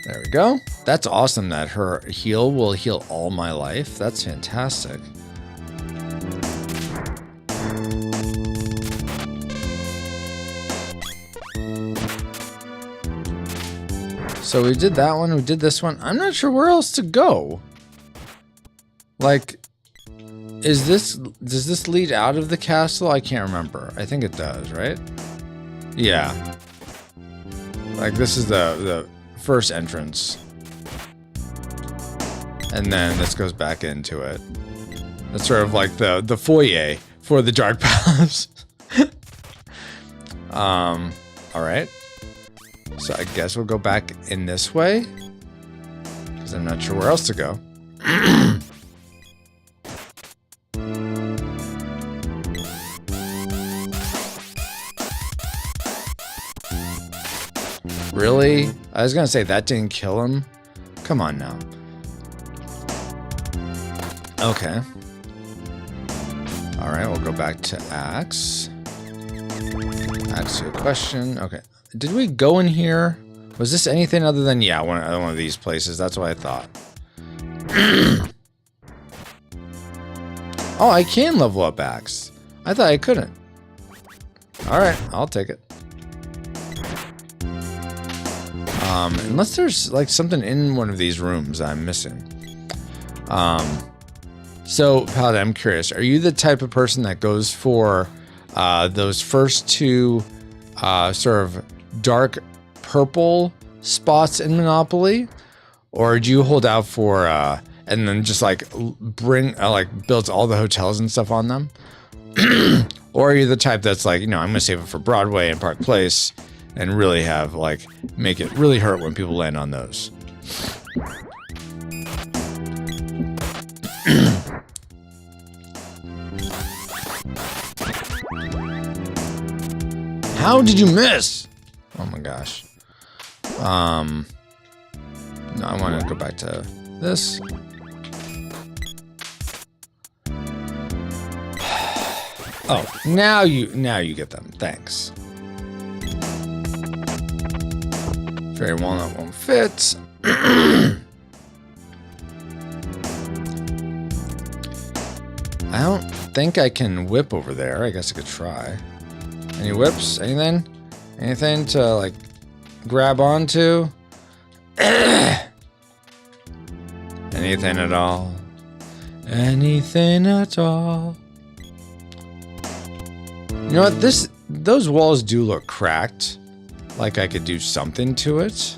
There we go. That's awesome that her heal will heal all my life. That's fantastic. So we did that one, we did this one. I'm not sure where else to go. Like, does this lead out of the castle? I can't remember. I think it does, right? Yeah. Like, this is the first entrance. And then this goes back into it. That's sort of like the foyer for the Dark Palace. Alright. So I guess we'll go back in this way. Because I'm not sure where else to go. Really? I was gonna say that didn't kill him. Come on now. Okay. Alright, we'll go back to Axe. Axe to a question. Okay. Did we go in here? Was this anything other than, yeah, one of these places? That's what I thought. Oh, I can level up Axe. I thought I couldn't. Alright, I'll take it. Unless there's like something in one of these rooms I'm missing. So, Paladin, I'm curious. Are you the type of person that goes for those first two sort of dark purple spots in Monopoly? Or do you hold out for and then just like bring builds all the hotels and stuff on them? Or are you the type that's like, you know, I'm gonna save it for Broadway and Park Place and really have like make it really hurt when people land on those? How did you miss? Oh my gosh. No, I want to go back to this. Oh, now you get them. Thanks. Fairy walnut won't fit. I don't think I can whip over there. I guess I could try. Any whips? Anything? Anything to like grab onto? Anything at all? Anything at all? You know what? Those walls do look cracked. Like I could do something to it.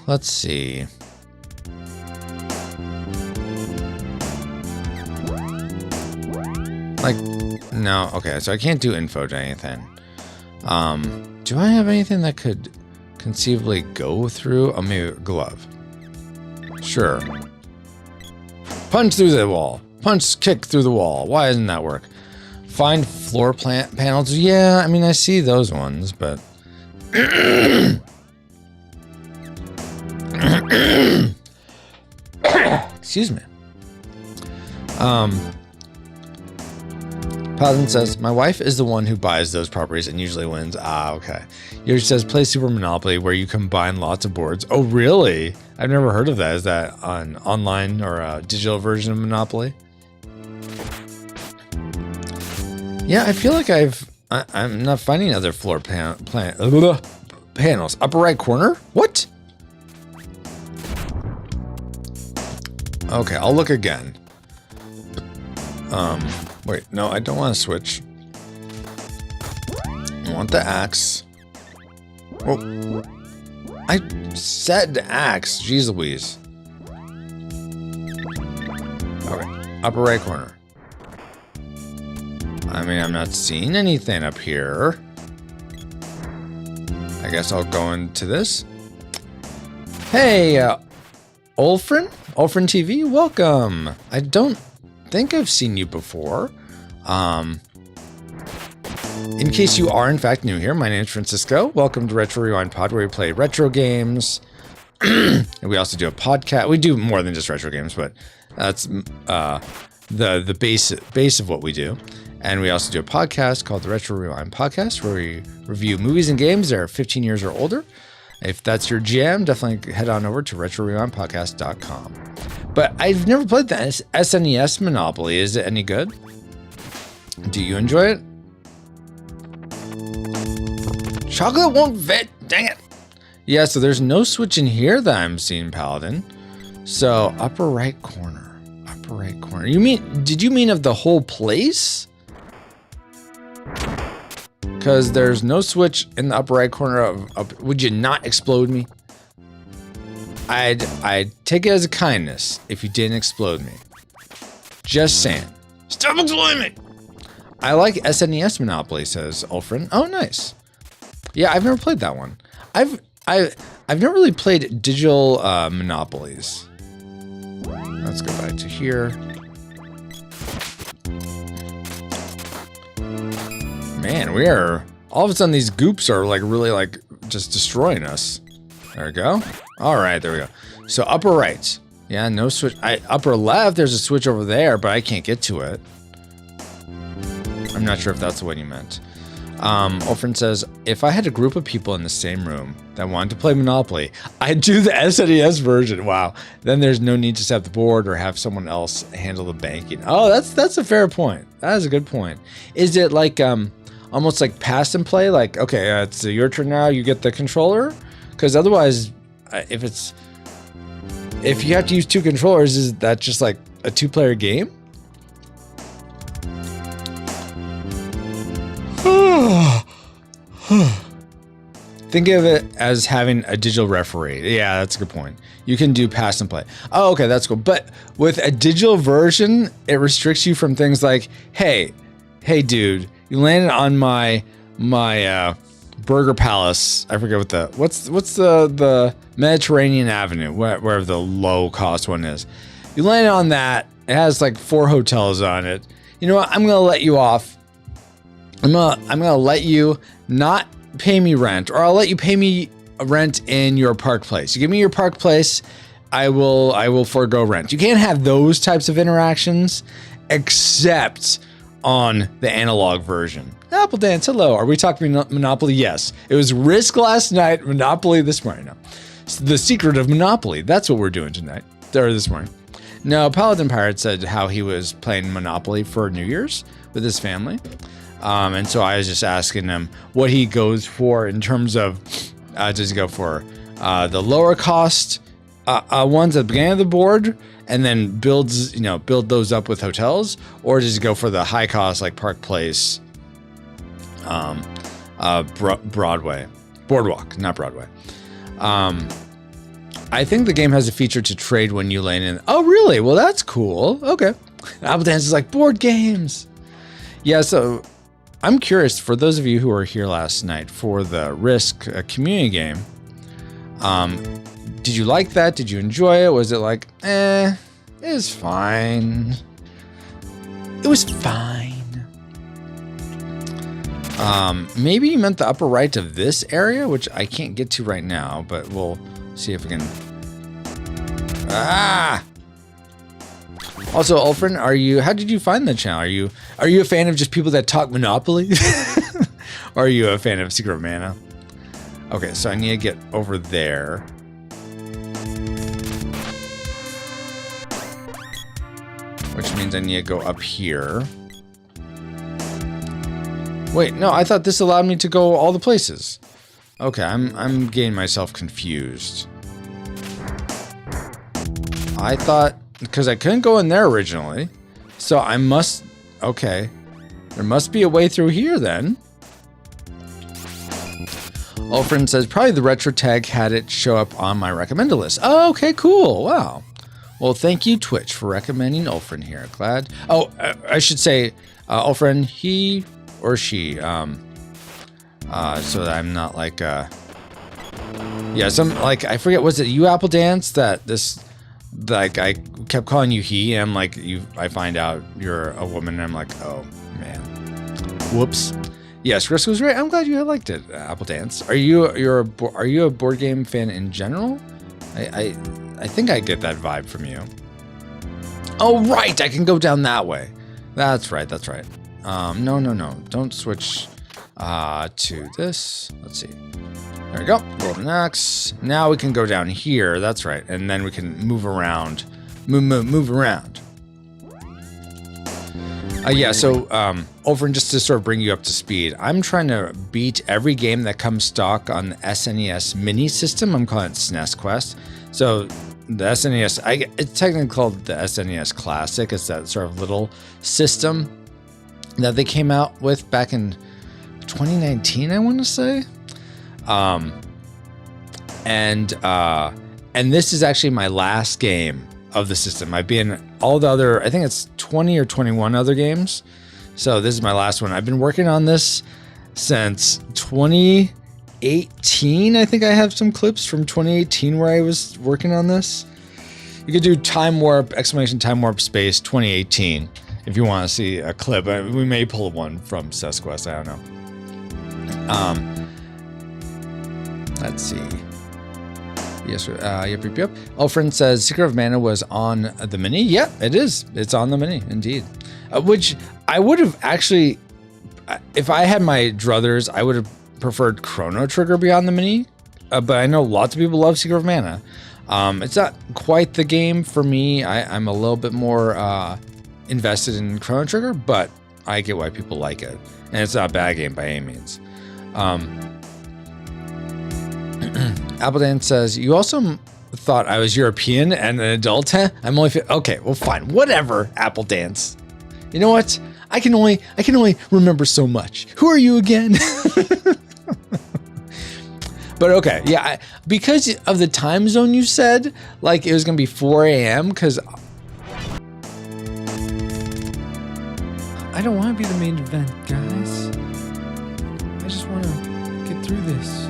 Let's see. Like, no, okay, so I can't do info to anything. Do I have anything that could conceivably go through? Oh, maybe a glove. Sure. Punch through the wall. Punch, kick through the wall. Why doesn't that work? Find floor panels. Yeah, I mean, I see those ones, but... Excuse me. Paladin says, my wife is the one who buys those properties and usually wins. Ah, okay. Yoshi says, play Super Monopoly where you combine lots of boards. Oh, really? I've never heard of that. Is that an online or a digital version of Monopoly? Yeah, I feel like I'm not finding other floor panels. Upper right corner? What? Okay, I'll look again. Wait, no, I don't want to switch. I want the axe. Oh, I said axe. Jeez Louise. Okay, upper right corner. I mean, I'm not seeing anything up here. I guess I'll go into this. Hey, Olfrin? Olfrin TV, welcome. I don't think I've seen you before. In case you are in fact new here, my name is Francisco. Welcome to Retro Rewind Pod, where we play retro games. And we also do a podcast. We do more than just retro games, but that's the base of what we do. And we also do a podcast called the Retro Rewind Podcast, where we review movies and games that are 15 years or older. If that's your jam, definitely head on over to retrorewindpodcast.com. But I've never played the SNES Monopoly. Is it any good? Do you enjoy it? Chocolate won't fit. Dang it. Yeah, so there's no switch in here that I'm seeing, Paladin. So upper right corner. Upper right corner. Did you mean of the whole place? Because there's no switch in the upper right corner of would you not explode me? I'd take it as a kindness if you didn't explode me. Just saying. Stop exploding me! I like SNES Monopoly, says Ulfrin. Oh, nice. Yeah, I've never played that one. I've never really played digital Monopolies. Let's go back to here. Man, we are all of a sudden these goops are like really like just destroying us. There we go. All right, there we go. So upper right. Yeah, no switch. Upper left, there's a switch over there, but I can't get to it. I'm not sure if that's what you meant. Ulfrin says, if I had a group of people in the same room that wanted to play Monopoly, I'd do the SNES version. Wow. Then there's no need to set up the board or have someone else handle the banking. Oh, that's a fair point. That is a good point. Is it like almost like pass and play? Like, okay, it's your turn now, you get the controller? Because otherwise, if you have to use two controllers, is that just like a two-player game? Think of it as having a digital referee. Yeah, that's a good point. You can do pass and play. Oh, okay, that's cool. But with a digital version, it restricts you from things like, hey, dude, you landed on my Burger Palace. I forget what's the Mediterranean Avenue, wherever the low cost one is. You landed on that. It has like 4 hotels on it. You know what? I'm gonna let you off. I'm gonna let you not pay me rent, or I'll let you pay me rent in your park place. You give me your park place, I will forego rent. You can't have those types of interactions except on the analog version. Apple Dance, hello. Are we talking Monopoly? Yes. It was Risk last night, Monopoly this morning. No. The secret of Monopoly. That's what we're doing tonight, or this morning. No, Paladin Pirate said how he was playing Monopoly for New Year's with his family. And so I was just asking him what he goes for in terms of, does he go for the lower cost ones at the beginning of the board and then build those up with hotels, or does he go for the high cost like Park Place, Boardwalk, not Broadway. I think the game has a feature to trade when you land in. Oh, really? Well, that's cool. Okay. Apple Dance is like board games. Yeah, so I'm curious, for those of you who were here last night for the Risk community game, did you like that? Did you enjoy it? Was it like, it was fine. It was fine. Maybe you meant the upper right of this area, which I can't get to right now, but we'll see if we can. Also, Ulfrin, how did you find the channel? Are you a fan of just people that talk Monopoly? Or are you a fan of Secret of Mana? Okay, so I need to get over there. Which means I need to go up here. Wait, no, I thought this allowed me to go all the places. Okay, I'm getting myself confused. I thought, because I couldn't go in there originally, so I must, okay. There must be a way through here then. Ulfrin says, probably the retro tag had it show up on my recommended list. Oh, okay, cool, wow. Well, thank you, Twitch, for recommending Ulfrin here. Glad. Oh, I should say, Ulfrin, he or she, so that I'm not like, yeah, I forget, was it you, Apple Dance, that this, like, I kept calling you he, and I'm like, I find out you're a woman, and I'm like, oh, man. Whoops. Yes, Risk was right. I'm glad you liked it, Apple Dance. Are you a board game fan in general? I think I get that vibe from you. Oh, right, I can go down that way. That's right. No. Don't switch to this. Let's see. There we go. Roll the next. Now we can go down here. That's right. And then we can move around. Move around. Yeah, so over just to sort of bring you up to speed, I'm trying to beat every game that comes stock on the SNES mini system. I'm calling it SNES Quest. So the SNES, it's technically called the SNES Classic. It's that sort of little system that they came out with back in 2019, I want to say. And this is actually my last game of the system. I've been all the other, I think it's 20 or 21 other games. So this is my last one. I've been working on this since 2018. I think I have some clips from 2018 where I was working on this. You could do time warp, exclamation time warp space 2018 if you want to see a clip. We may pull one from SNES Quest. I don't know. Let's see. Yes, yep. Elfrin says Secret of Mana was on the mini. Yeah, it is. It's on the mini, indeed. Which I would have actually, if I had my druthers, I would have preferred Chrono Trigger be on the mini. But I know lots of people love Secret of Mana. It's not quite the game for me. I'm a little bit more invested in Chrono Trigger, but I get why people like it. And it's not a bad game by any means. Appledan says, you also thought I was European and an adult, huh? I'm only, okay, well, fine, whatever, Apple Dance. You know what? I can only remember so much. Who are you again? But okay, yeah, because of the time zone you said, like it was gonna be 4 a.m. because I don't want to be the main event, guys. I just want to get through this.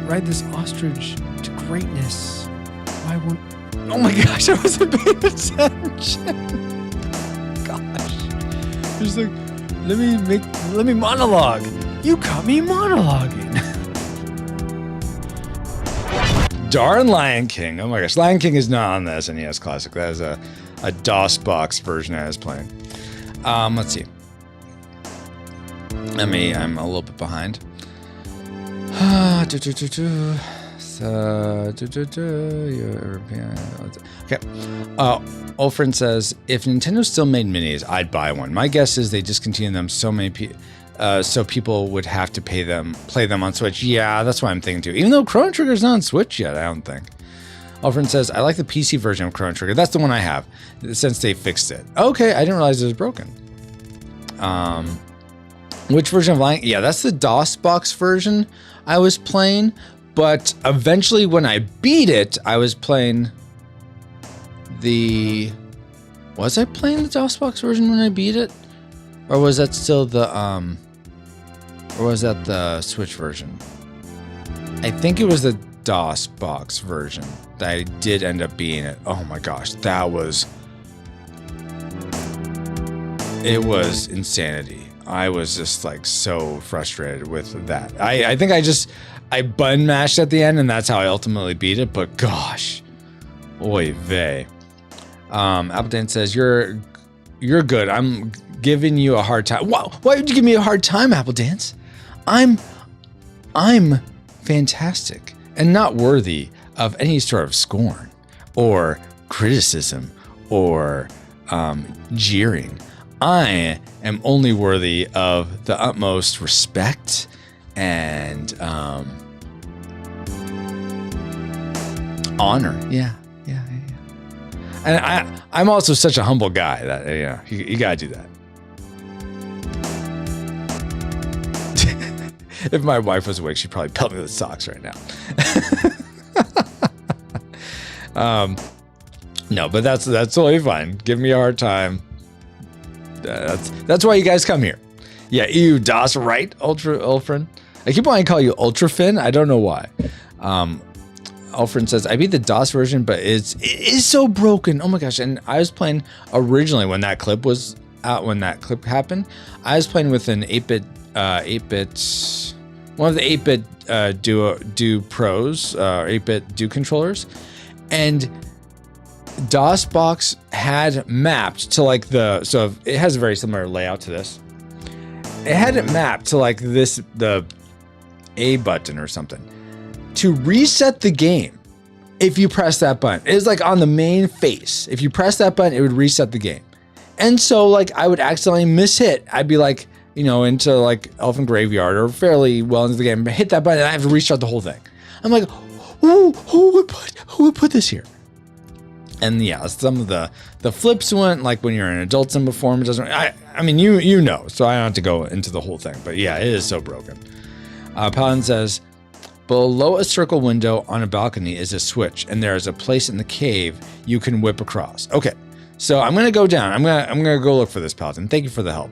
Ride this ostrich to greatness. Why won't... Oh my gosh, I wasn't paying attention. Gosh. Just like, let me monologue. You caught me monologuing. Darn Lion King. Oh my gosh, Lion King is not on the SNES Classic. That is a DOS box version I was playing. Let's see. I'm a little bit behind. Okay. Olfrin says, if Nintendo still made minis, I'd buy one. My guess is they discontinued them so people would have to play them on Switch. Yeah, that's what I'm thinking too. Even though Chrono Trigger's not on Switch yet, I don't think. Olfrin says, I like the PC version of Chrono Trigger. That's the one I have since they fixed it. Okay, I didn't realize it was broken. Which version of Lion? Yeah, that's the DOS box version I was playing. But eventually when I beat it, I was playing the... Was I playing the DOS box version when I beat it? Or was that still the... Or was that the Switch version? I think it was the DOS box version that I did end up beating it. Oh my gosh, that was... It was insanity. I was just like so frustrated with that. I think I button mashed at the end and that's how I ultimately beat it, but gosh. Oy vey. Appleton says, you're good. I'm giving you a hard time. Wow, why would you give me a hard time, Apple Dance? I'm fantastic and not worthy of any sort of scorn or criticism or jeering. I am only worthy of the utmost respect and honor. Yeah. And I'm also such a humble guy that you gotta do that. If my wife was awake, she'd probably pelt me with socks right now. No, but that's totally fine. Give me a hard time. That's why you guys come here. Yeah, EU DOS, right? Ulfrin. I keep wanting to call you Ultrafin. I don't know why. Ulfrin says, I beat the DOS version, but it is so broken. Oh my gosh. And I was playing originally when that clip was out, when that clip happened. I was playing with an 8-bit, one of the 8-bit Do Pros, 8-bit Do controllers. And DOSBox had mapped to like so it has a very similar layout to this. It had it mapped to like the A button or something to reset the game. If you press that button, it was like on the main face. If you press that button, it would reset the game. And so like I would accidentally miss-hit. I'd be like, you know, into like Elephant Graveyard or fairly well into the game, hit that button and I have to restart the whole thing. I'm like, who would put this here? And yeah, some of the flips went like when you're an adult sim form. It doesn't. I mean, you know, so I don't have to go into the whole thing. But yeah, it is so broken. Paladin says, below a circle window on a balcony is a switch, and there is a place in the cave you can whip across. Okay, so I'm gonna go down. I'm gonna go look for this, Paladin. Thank you for the help.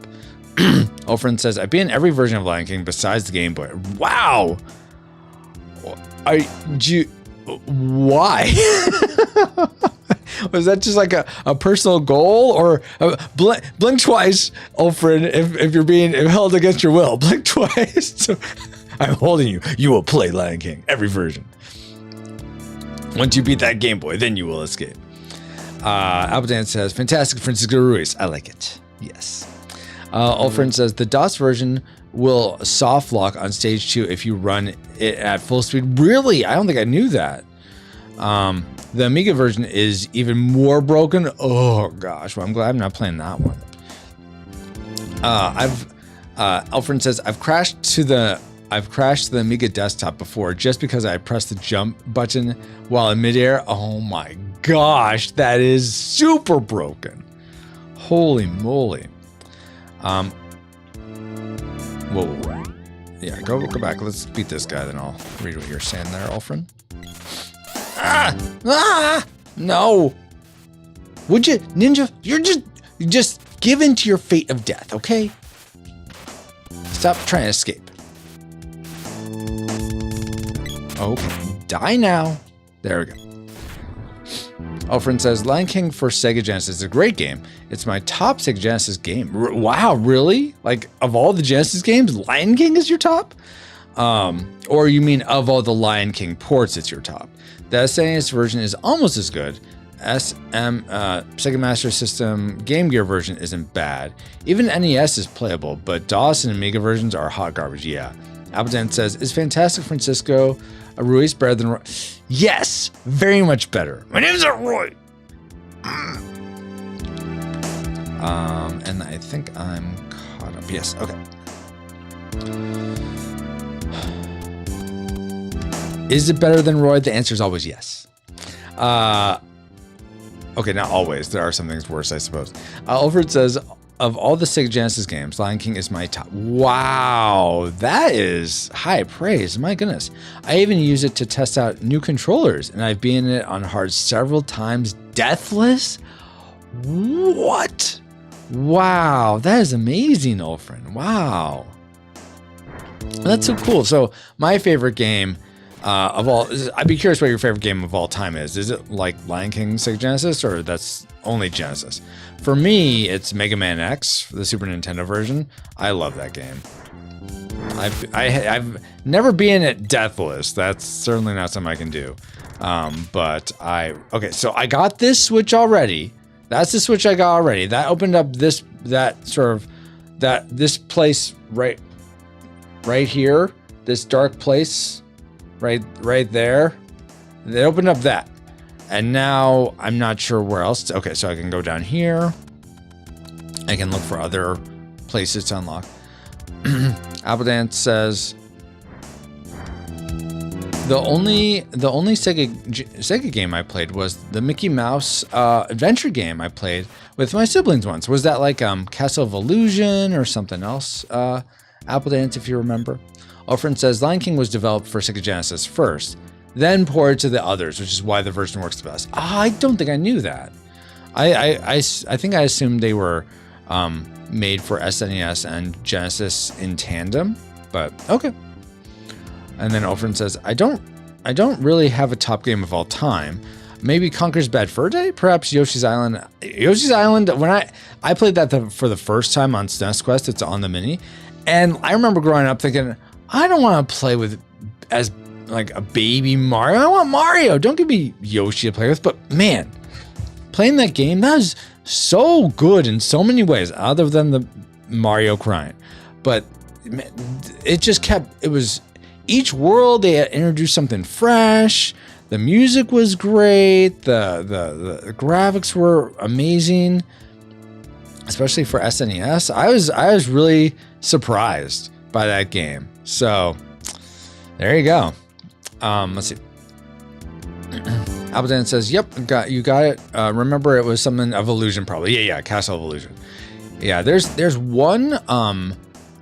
Ulfrin says, I've been in every version of Lion King besides the Game Boy. Wow. Why? Was that just like a personal goal, or blink twice, Ulfrin, if you're being held against your will? Blink twice. So, I'm holding you. You will play Lion King, every version. Once you beat that Game Boy, then you will escape. Appledan says, fantastic Francisco Ruiz. I like it. Yes. Ulfrin says, the DOS version will soft lock on stage 2 if you run it at full speed. Really? I don't think I knew that. The Amiga version is even more broken. Oh gosh, well I'm glad I'm not playing that one. Ulfrin says, I've crashed to the Amiga desktop before just because I pressed the jump button while in midair. Oh my gosh, that is super broken. Holy moly. Whoa. Yeah, go back. Let's beat this guy, then I'll read what you're saying there, Ulfrin. No. Would you, Ninja? You're just give in to your fate of death, okay? Stop trying to escape. Okay, die now. There we go. Ulfrin says, Lion King for Sega Genesis is a great game. It's my top Sega Genesis game. Wow, really? Like, of all the Genesis games, Lion King is your top? Or you mean of all the Lion King ports, it's your top? The SNES version is almost as good. Sega Master System Game Gear version isn't bad. Even NES is playable, but DOS and Amiga versions are hot garbage, yeah. Appleton says, is Fantastic Francisco Ruiz better than Roy? Yes, very much better. My name's not Roy. And I think I'm caught up. Yes, okay. Is it better than Roy? The answer is always yes. Okay, not always. There are some things worse, I suppose. Alfred says, of all the Sega Genesis games, Lion King is my top. Wow, that is high praise. My goodness. I even use it to test out new controllers, and I've been in it on hard several times. Deathless? What? Wow, that is amazing, Ulfrin. Wow. That's so cool. So my favorite game of all, I'd be curious what your favorite game of all time is. Is it like Lion King Sega Genesis, or that's only Genesis? For me, it's Mega Man X, the Super Nintendo version. I love that game. I've never been at Deathless. That's certainly not something I can do. Okay, so I got this Switch already. That's the Switch I got already. That opened up this place right here, this dark place, right there. They opened up that. And now I'm not sure where else. Okay, so I can go down here. I can look for other places to unlock. Appledance says the only Sega game I played was the Mickey Mouse adventure game I played with my siblings once. Was that like Castle of Illusion or something else? Appledance, if you remember. Ulfrin says Lion King was developed for Sega Genesis first, then ported to the others, which is why the version works the best. I don't think I knew that. I think I assumed they were made for SNES and Genesis in tandem, but okay. And then Ulfrin says, I don't really have a top game of all time. Maybe Conker's Bad Fur Day? Perhaps Yoshi's Island. Yoshi's Island, when I played that for the first time on SNES Quest, it's on the Mini, and I remember growing up thinking, I don't want to play with as like a baby Mario. I want Mario. Don't give me Yoshi to play with. But man, playing that game, that was so good in so many ways, other than the Mario crying. But it was each world they had introduced something fresh. The music was great. The graphics were amazing. especially for SNES. I was really surprised by that game. So there you go. Let's see. Appleton says, "Yep, you got it. Remember, it was something of Illusion, probably. Yeah, Castle of Illusion. Yeah, there's one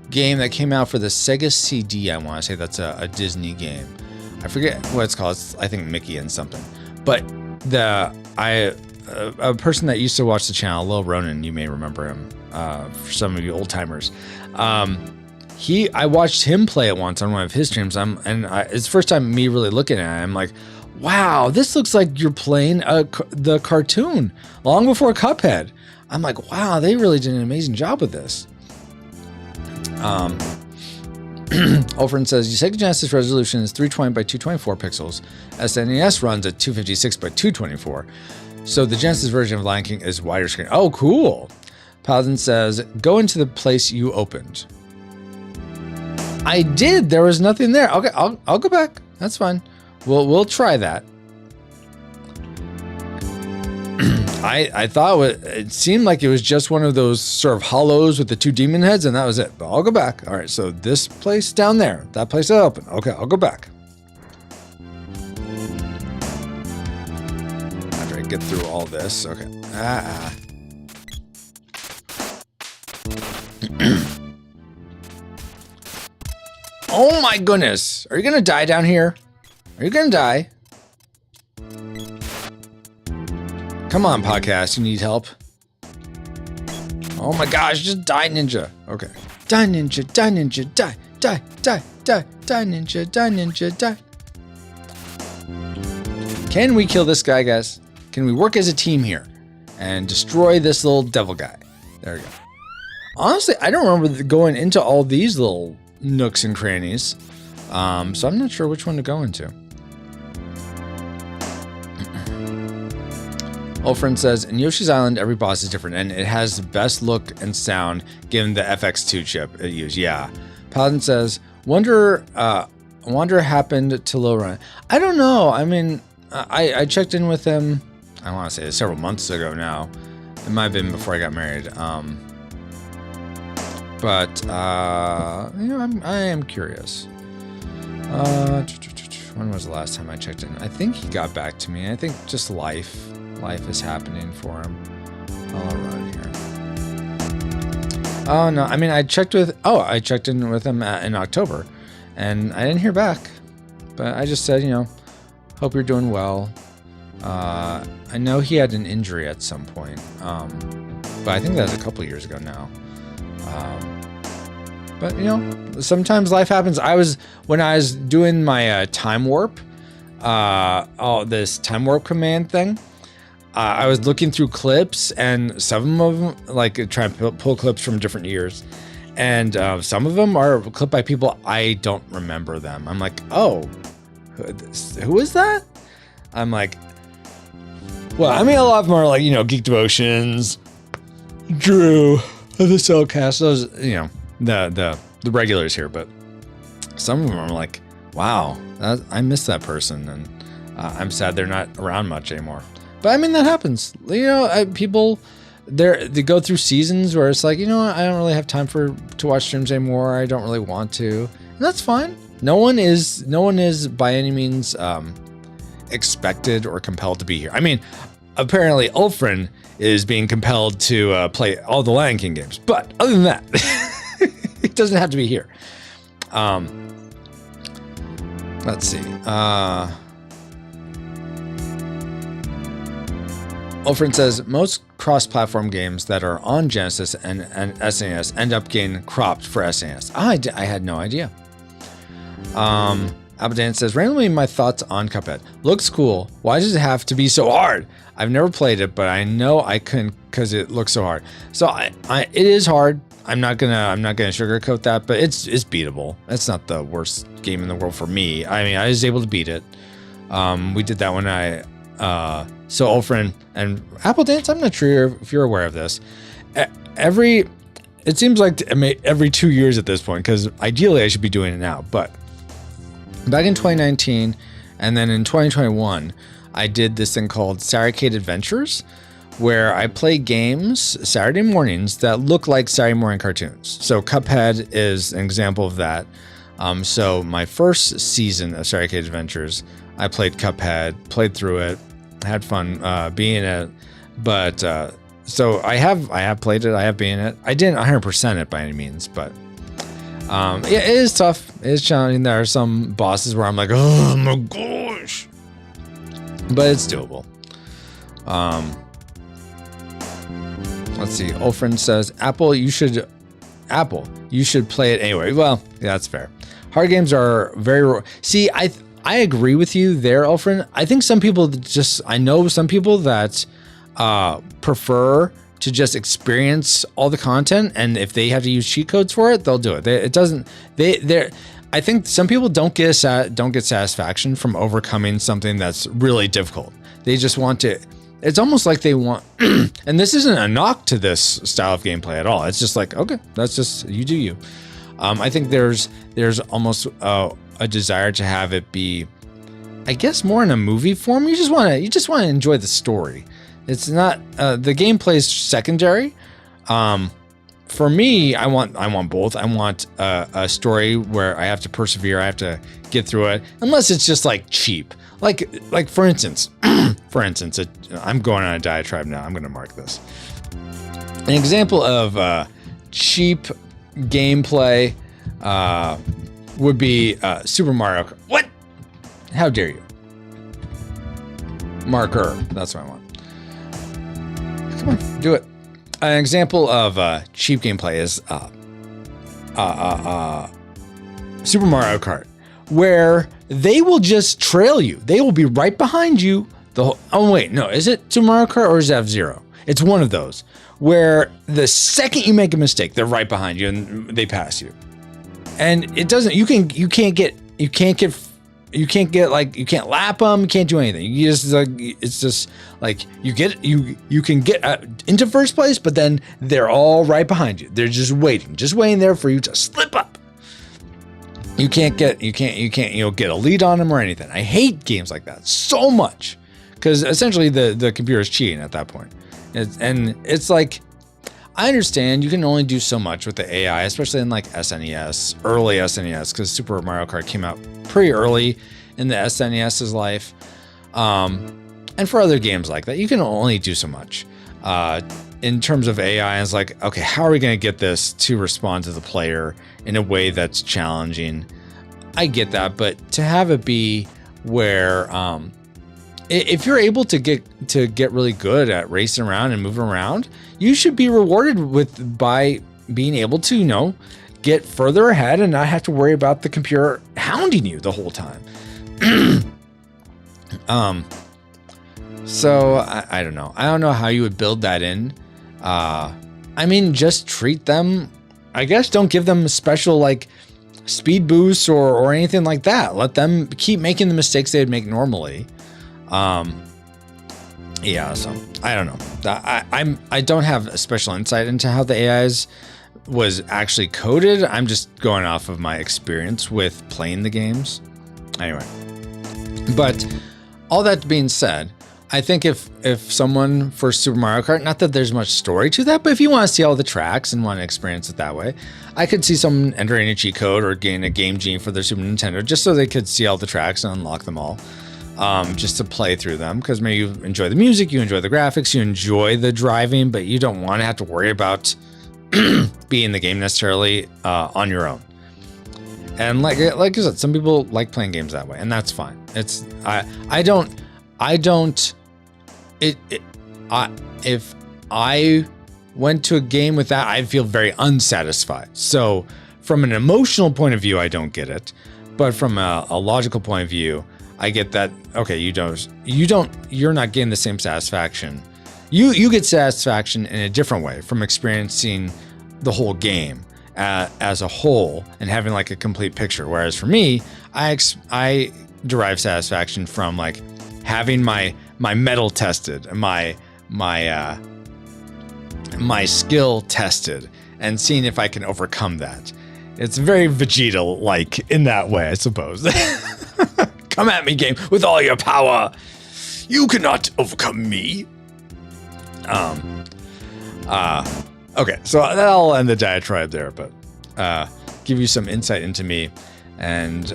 game that came out for the Sega CD. I want to say that's a Disney game. I forget what it's called. I think Mickey and something. But a person that used to watch the channel, Lil Ronan, you may remember him. For some of you old timers, I watched him play it once on one of his streams. It's the first time me really looking at it. I'm like, wow, this looks like you're playing the cartoon long before Cuphead. I'm like, wow, they really did an amazing job with this. Olfrin says, your Sega Genesis resolution is 320 by 224 pixels. SNES runs at 256 by 224. So the Genesis version of Lion King is wider screen. Oh, cool. Paladin says, go into the place you opened. I did. There was nothing there. Okay, I'll go back. That's fine. We'll try that. I thought it seemed like it was just one of those sort of hollows with the two demon heads, and that was it. But I'll go back. All right, so this place down there, that place that opened. Okay, I'll go back. After I get through all this, okay. Oh my goodness! Are you gonna die down here? Are you gonna die? Come on, podcast, you need help. Oh my gosh, just die, ninja. Okay. Die, ninja, die, ninja, die, die, die, die, die, ninja, die, ninja, die. Can we kill this guy, guys? Can we work as a team here and destroy this little devil guy? There we go. Honestly, I don't remember going into all these little nooks and crannies. So I'm not sure which one to go into. Olfrin says, in Yoshi's Island, every boss is different, and it has the best look and sound given the FX2 chip it used. Yeah. Paladin says, wonder happened to Lil Run. I don't know. I mean, I checked in with him, I want to say several months ago now. It might have been before I got married. But you know, I am curious. When was the last time I checked in? I think he got back to me. I think just life is happening for him. I'll run here. Oh no, I mean I checked in with him in October, and I didn't hear back. But I just said, you know, hope you're doing well. I know he had an injury at some point, but I think that was a couple years ago now. But you know, sometimes life happens. When I was doing my time warp, this time warp command thing. I was looking through clips, and some of them, like trying to pull clips from different years, and some of them are clipped by people I don't remember them. I'm like, oh, who is that? I'm like, well, I mean, a lot of them are like, you know, Geek Devotions, Drew, the Cellcast, those, you know, the regulars here, but some of them are like, wow, I miss that person, and I'm sad they're not around much anymore. But I mean, that happens. You know, people they go through seasons where it's like, you know, I don't really have time to watch streams anymore. I don't really want to, and that's fine. No one is by any means expected or compelled to be here. I mean, apparently Ulfrin is being compelled to play all the Lion King games, but other than that, it doesn't have to be here. Let's see. Ulfrin says, most cross-platform games that are on Genesis and SNES end up getting cropped for SNES. I had no idea. Abadan says, randomly my thoughts on Cuphead. Looks cool. Why does it have to be so hard? I've never played it, but I know I couldn't because it looks so hard. So it is hard. I'm not gonna sugarcoat that, but it's beatable. It's not the worst game in the world for me. I mean, I was able to beat it. We did that when so Ulfrin and Apple Dance, I'm not sure if you're aware of this. It seems like every 2 years at this point, because ideally I should be doing it now. But back in 2019, and then in 2021, I did this thing called Saricade Adventures, where I play games Saturday mornings that look like Saturday morning cartoons. So Cuphead is an example of that. So my first season of Saturday Cage Adventures, I played Cuphead, played through it, had fun being in it. But so I have played it, I have been in it. I didn't 100% it by any means, but it is tough. It is challenging. There are some bosses where I'm like, oh my gosh, but it's doable. Let's see. Olfrin says, Apple, you should play it anyway. Well, yeah, that's fair. Hard games are very. See, I agree with you there, Olfrin. I think some people I know some people that prefer to just experience all the content, and if they have to use cheat codes for it, they'll do it. I think some people don't get satisfaction from overcoming something that's really difficult. They just want to. It's almost like they want, and this isn't a knock to this style of gameplay at all. It's just like, okay, that's just, you do you. I think there's almost a desire to have it be, I guess, more in a movie form. You just want to enjoy the story. It's not the gameplay is secondary. For me, I want both. I want a story where I have to persevere. I have to get through it, unless it's just like cheap. Like for instance, I'm going on a diatribe now. I'm going to mark this. An example of cheap gameplay would be Super Mario Kart. What? How dare you? Marker. That's what I want. Come on, do it. An example of cheap gameplay is Super Mario Kart, where they will just trail you. They will be right behind you. Oh wait, no, is it Super Mario Kart or is it F-Zero? It's one of those where the second you make a mistake, they're right behind you and they pass you. And it doesn't. You can't lap them. You can't do anything. You just it's just like you can get into first place, but then they're all right behind you. They're just waiting there for you to slip up. You can't get a lead on them or anything. I hate games like that so much because essentially the computer is cheating at that point. It's like, I understand you can only do so much with the AI, especially in like SNES, early SNES, because Super Mario Kart came out pretty early in the SNES's life. And for other games like that, you can only do so much. In terms of AI, it's like, okay, how are we going to get this to respond to the player in a way that's challenging? I get that, but to have it be where if you're able to get really good at racing around and moving around, you should be rewarded by being able to, get further ahead and not have to worry about the computer hounding you the whole time. So I don't know. I don't know how you would build that in. I mean, just treat them, I guess, don't give them special like speed boosts or anything like that. Let them keep making the mistakes they would make normally. Yeah, so I don't know. I don't have a special insight into how the AIs was actually coded. I'm just going off of my experience with playing the games. Anyway, but all that being said, I think if someone for Super Mario Kart, not that there's much story to that, but if you want to see all the tracks and want to experience it that way, I could see someone entering a cheat code or getting a Game Genie for their Super Nintendo just so they could see all the tracks and unlock them all, just to play through them. Because maybe you enjoy the music, you enjoy the graphics, you enjoy the driving, but you don't want to have to worry about being in the game necessarily on your own. And like I said, some people like playing games that way, and that's fine. It's if I went to a game with that, I'd feel very unsatisfied. So from an emotional point of view, I don't get it. But from a logical point of view, I get that, okay, you're not getting the same satisfaction. You get satisfaction in a different way from experiencing the whole game as a whole and having like a complete picture. Whereas for me, I derive satisfaction from like having my metal tested, my skill tested, and seeing if I can overcome that. It's very Vegeta-like in that way, I suppose. Come at me, game, with all your power. You cannot overcome me. Okay, so that'll end the diatribe there, but give you some insight into me. And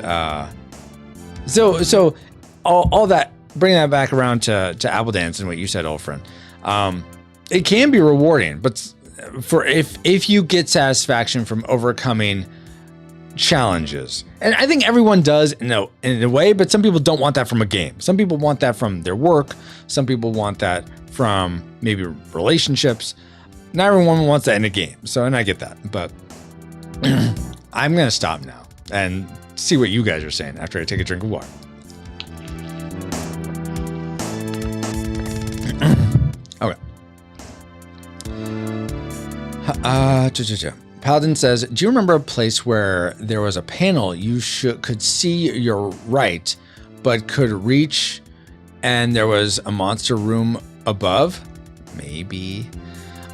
so all that, bring that back around to Apple Dance and what you said, old friend. It can be rewarding, but for if you get satisfaction from overcoming challenges, and I think everyone does in a way, but some people don't want that from a game. Some people want that from their work. Some people want that from maybe relationships. Not everyone wants that in a game. So, and I get that, but I'm going to stop now and see what you guys are saying after I take a drink of water. Okay. Paladin says, do you remember a place where there was a panel you could see your right, but could reach, and there was a monster room above? Maybe.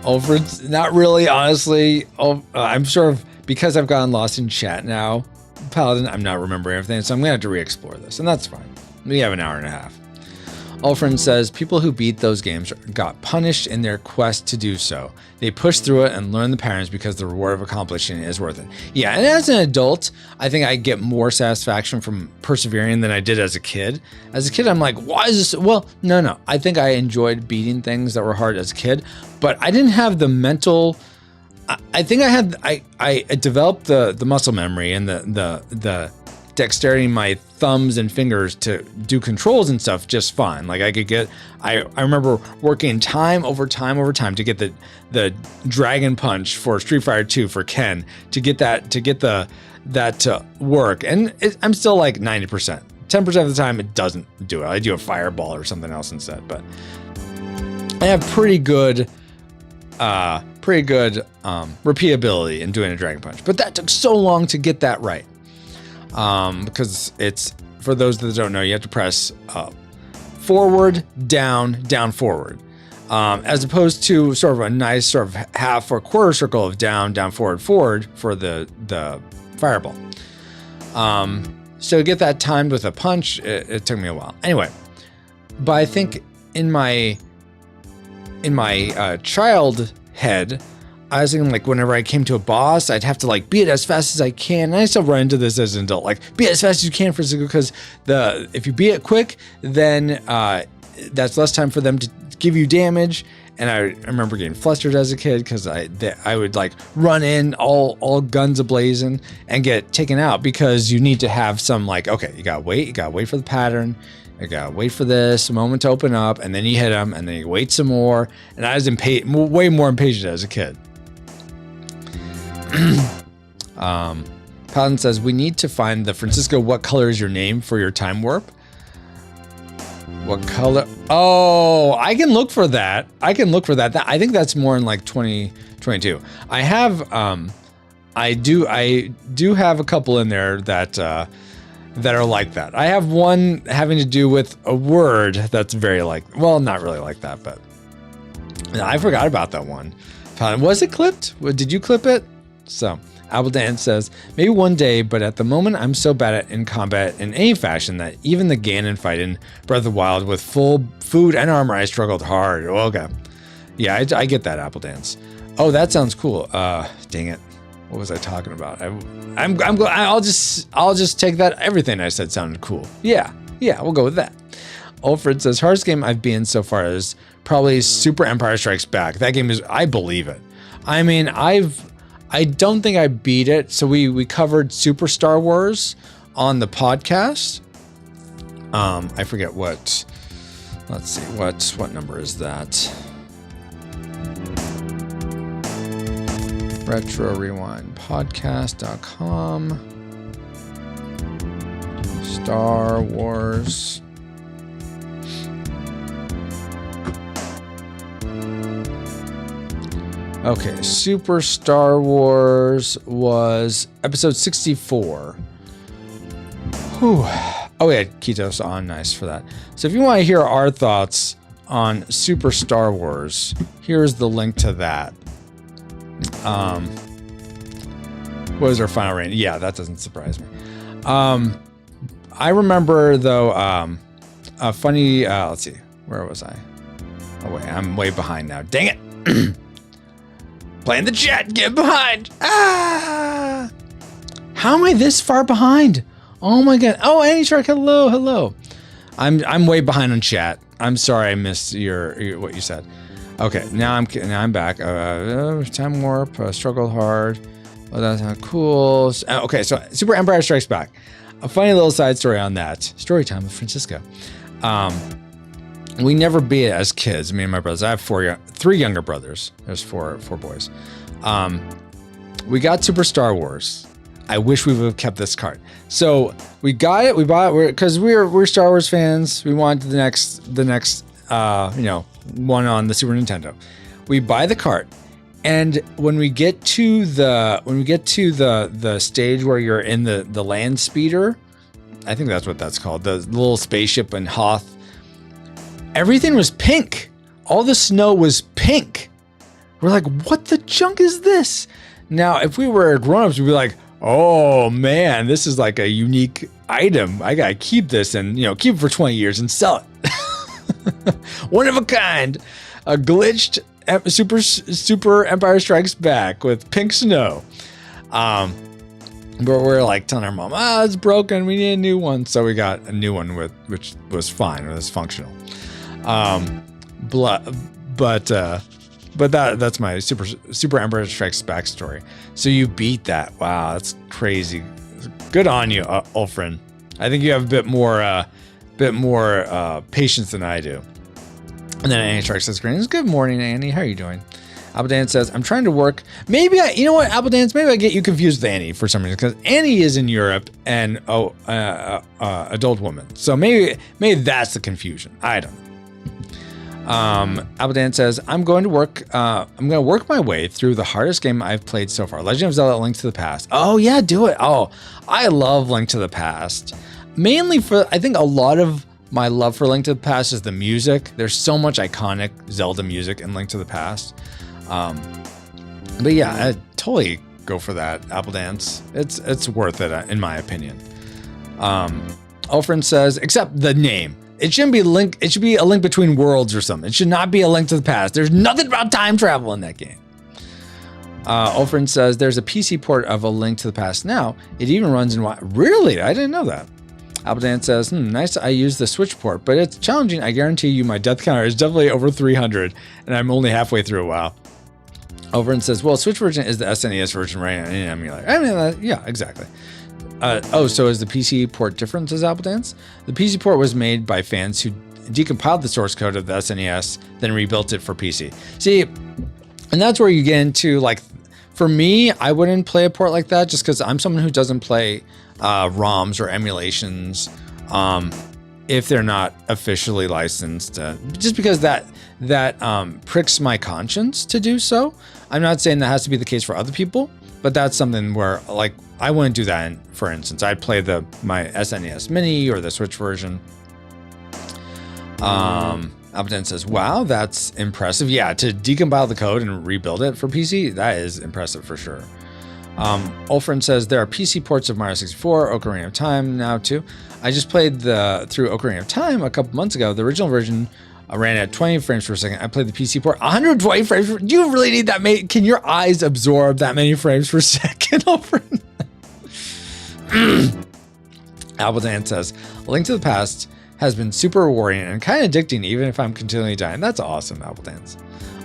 Alfred's not really, honestly. I'm sort of, because I've gotten lost in chat now, Paladin, I'm not remembering everything, so I'm gonna have to re-explore this, and that's fine. We have an hour and a half. Alfred says, people who beat those games got punished in their quest to do so. They push through it and learn the patterns because the reward of accomplishing it is worth it. Yeah, and as an adult, I think I get more satisfaction from persevering than I did as a kid. As a kid, I'm like, why is this? Well, no. I think I enjoyed beating things that were hard as a kid, but I didn't have the mental. I think I developed the muscle memory and the dexterity in my thumbs and fingers to do controls and stuff just fine. Like I remember working time over time to get the dragon punch for Street Fighter 2 for Ken, to get that to work. And I'm still like 90%. 10% of the time it doesn't do it. I do a fireball or something else instead, but I have pretty good repeatability in doing a dragon punch. But that took so long to get that right. Because it's, for those that don't know, you have to press forward, down, down, forward, as opposed to sort of a nice sort of half or quarter circle of down, down, forward, forward for the fireball. So to get that timed with a punch, it took me a while. Anyway, but I think in my child head, I was thinking, like, whenever I came to a boss, I'd have to like beat it as fast as I can. And I still run into this as an adult, like beat it as fast as you can because if you beat it quick, then that's less time for them to give you damage. And I remember getting flustered as a kid because I would like run in all guns ablazing and get taken out because you need to have some like, okay, you gotta wait for the pattern. You gotta wait for this moment to open up, and then you hit them, and then you wait some more. And I was way more impatient as a kid. Paladin says, we need to find the Francisco, what color is your name for your time warp? What color? Oh, I can look for that. I think that's more in like 2022. I have, I do have a couple in there that are like that. I have one having to do with a word that's very like, well, not really like that, but I forgot about that one. Was it clipped? Did you clip it? So Appledan says, maybe one day, but at the moment I'm so bad in combat in any fashion that even the Ganon fight in Breath of the Wild with full food and armor, I struggled hard. Oh, okay. Yeah, I get that, Apple Dance. Oh, that sounds cool. Dang it. What was I talking about? I'll just take that. Everything I said sounded cool. Yeah, we'll go with that. Alfred says, hardest game I've been so far is probably Super Empire Strikes Back. That game is, I believe it. I mean, I don't think I beat it. So we covered Super Star Wars on the podcast. I forget what, let's see, what number is that? Retro Rewind Podcast.com. Star Wars. Okay, Super Star Wars was episode 64. Whew. Oh, we had Kitos on. Nice for that. So if you want to hear our thoughts on Super Star Wars, here's the link to that. What was our final rating? Yeah, that doesn't surprise me. I remember though, a funny, let's see, where was I? Oh wait, I'm way behind now. Dang it! Playing the chat, get behind! Ah! How am I this far behind? Oh my god! Oh, Annie Shark, hello. I'm way behind on chat. I'm sorry I missed your what you said. Okay, now I'm back. Time warp, struggle hard. Oh, that's not cool. Okay, so Super Empire Strikes Back. A funny little side story on that. Story time with Francisco. We never beat it as kids, me and my brothers. I have three younger brothers. There's four boys. We got Super Star Wars. I wish we would have kept this card. So we got it. We bought it because we're Star Wars fans. We wanted the next one on the Super Nintendo. We buy the cart, and when we get to the stage where you're in the land speeder, I think that's what that's called, the little spaceship in Hoth. Everything was pink. All the snow was pink. We're like, what the junk is this? Now, if we were grown-ups, we'd be like, oh man, this is like a unique item. I gotta keep this and keep it for 20 years and sell it. One of a kind, a glitched Super Empire Strikes Back with pink snow. But we're like telling our mom, it's broken. We need a new one. So we got a new one which was fine. It was functional. But that's my Super Empire Strikes Back story. So you beat that. Wow, that's crazy. Good on you, Ulfrin. I think you have a bit more patience than I do. And then Annie Shark says, good morning, Annie. How are you doing? Abeldan says, I'm trying to work. Maybe Abeldan, maybe I get you confused with Annie for some reason, because Annie is in Europe and adult woman. So maybe that's the confusion. I don't know. Abeldan says, I'm going to work my way through the hardest game I've played so far. Legend of Zelda: Link to the Past. Oh yeah, do it. Oh, I love Link to the Past. Mainly I think a lot of my love for Link to the Past is the music. There's so much iconic Zelda music in Link to the Past. But yeah, I totally go for that, Abeldan. It's worth it, in my opinion. Ulfrin says, except the name. It shouldn't be a link. It should be a link between worlds or something. It should not be a Link to the Past. There's nothing about time travel in that game. Ulfrin says there's a PC port of A Link to the Past now. It even runs in Really? I didn't know that. Abeldan says, nice. I use the Switch port, but it's challenging. I guarantee you my death counter is definitely over 300, and I'm only halfway through. Wow. Ulfrin says, well, Switch version is the SNES version, right? And I'm like, yeah, exactly. So is the PC port different, says Abeldan? The PC port was made by fans who decompiled the source code of the SNES, then rebuilt it for PC. See, and that's where you get into, like, for me, I wouldn't play a port like that just because I'm someone who doesn't play ROMs or emulations if they're not officially licensed. Just because that pricks my conscience to do so. I'm not saying that has to be the case for other people, but that's something where, like, I wouldn't do that. For instance, I'd play my SNES Mini or the Switch version. Abeldan says, wow, that's impressive. Yeah, to decompile the code and rebuild it for PC, that is impressive for sure. Ulfrin says there are PC ports of Mario 64, Ocarina of Time now too. I just played through Ocarina of Time a couple months ago. The original version ran at 20 frames per second. I played the PC port 120 frames. Do you really need that many? Can your eyes absorb that many frames per second, Ulfrin? Abeldan says, A Link to the Past has been super rewarding and kind of addicting even if I'm continually dying. That's awesome, Abeldan.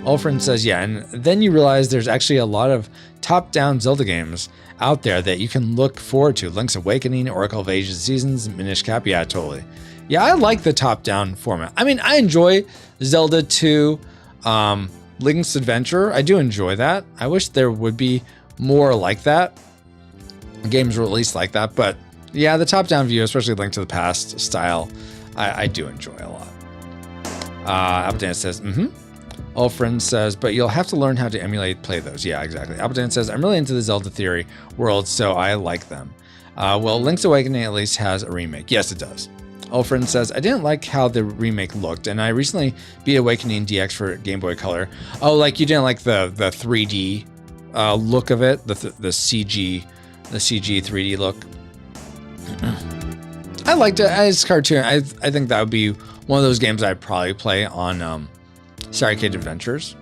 Ulfrin says, yeah, and then you realize there's actually a lot of top-down Zelda games out there that you can look forward to. Link's Awakening, Oracle of Ages Seasons, Minish Cap. Yeah, totally. Yeah, I like the top-down format. I mean, I enjoy Zelda 2, Link's Adventure. I do enjoy that. I wish there would be more like that. Games released like that. But yeah, the top-down view, especially Link to the Past style, I do enjoy a lot. Abeldan says, Ulfrin says, but you'll have to learn how to play those. Yeah, exactly. Abeldan says, I'm really into the Zelda theory world, so I like them. Well, Link's Awakening at least has a remake. Yes, it does. Ulfrin says, I didn't like how the remake looked, and I recently beat Awakening DX for Game Boy Color. Oh, like you didn't like the 3D look of it, the CG 3D look. I liked it as cartoon. I think that would be one of those games I'd probably play on Sorry, Kid Adventures.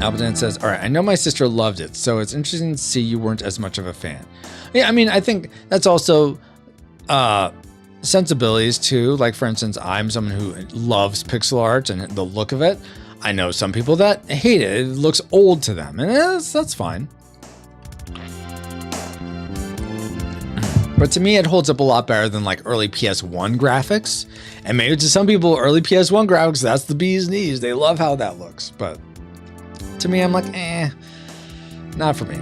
Albadan says, all right, I know my sister loved it, so it's interesting to see you weren't as much of a fan. Yeah, I mean, I think that's also sensibilities too. Like, for instance, I'm someone who loves pixel art and the look of it. I know some people that hate it. It looks old to them, and that's fine. But to me, it holds up a lot better than like early PS1 graphics. And maybe to some people, early PS1 graphics, that's the bee's knees. They love how that looks. But to me, I'm like, not for me.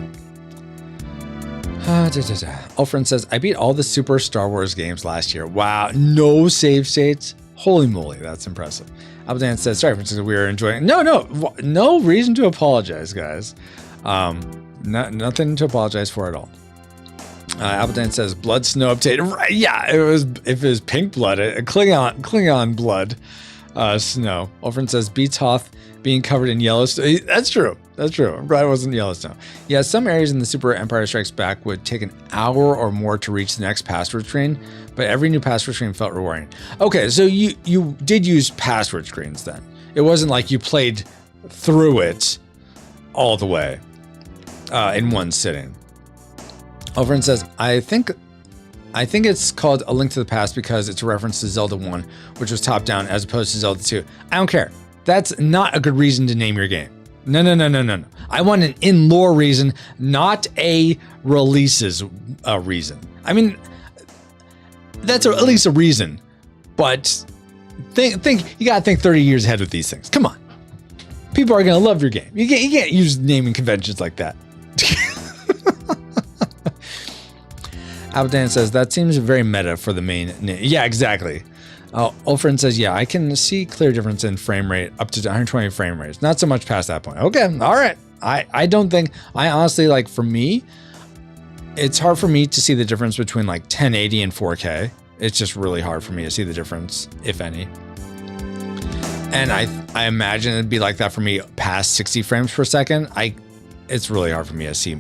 Alfred says, I beat all the Super Star Wars games last year. Wow, no save states. Holy moly, that's impressive. Albadan says, sorry, we were enjoying. No reason to apologize, guys. Nothing to apologize for at all. Albadan says, blood snow update. Right, yeah, if it was pink blood, Klingon blood, snow. Alfred says, beats Hoth being covered in yellow snow. That's true. I'm glad it wasn't Yellowstone. Yeah, some areas in the Super Empire Strikes Back would take an hour or more to reach the next password screen, but every new password screen felt rewarding. Okay, so you did use password screens then. It wasn't like you played through it all the way in one sitting. Alfred says, I think it's called A Link to the Past because it's a reference to Zelda 1, which was top-down as opposed to Zelda 2. I don't care. That's not a good reason to name your game. No. I want an in-lore reason, not a releases reason. I mean, that's at least a reason, but think you gotta think 30 years ahead with these things. Come on. People are gonna love your game. You can't use naming conventions like that. Albadan says, that seems very meta for the main name. Yeah, exactly. Ulfrin says, yeah, I can see clear difference in frame rate up to 120 frame rates. Not so much past that point. Okay, all right. I don't think, I honestly, like, for me, it's hard for me to see the difference between like 1080 and 4K. It's just really hard for me to see the difference, if any. And I imagine it'd be like that for me past 60 frames per second. It's really hard for me to see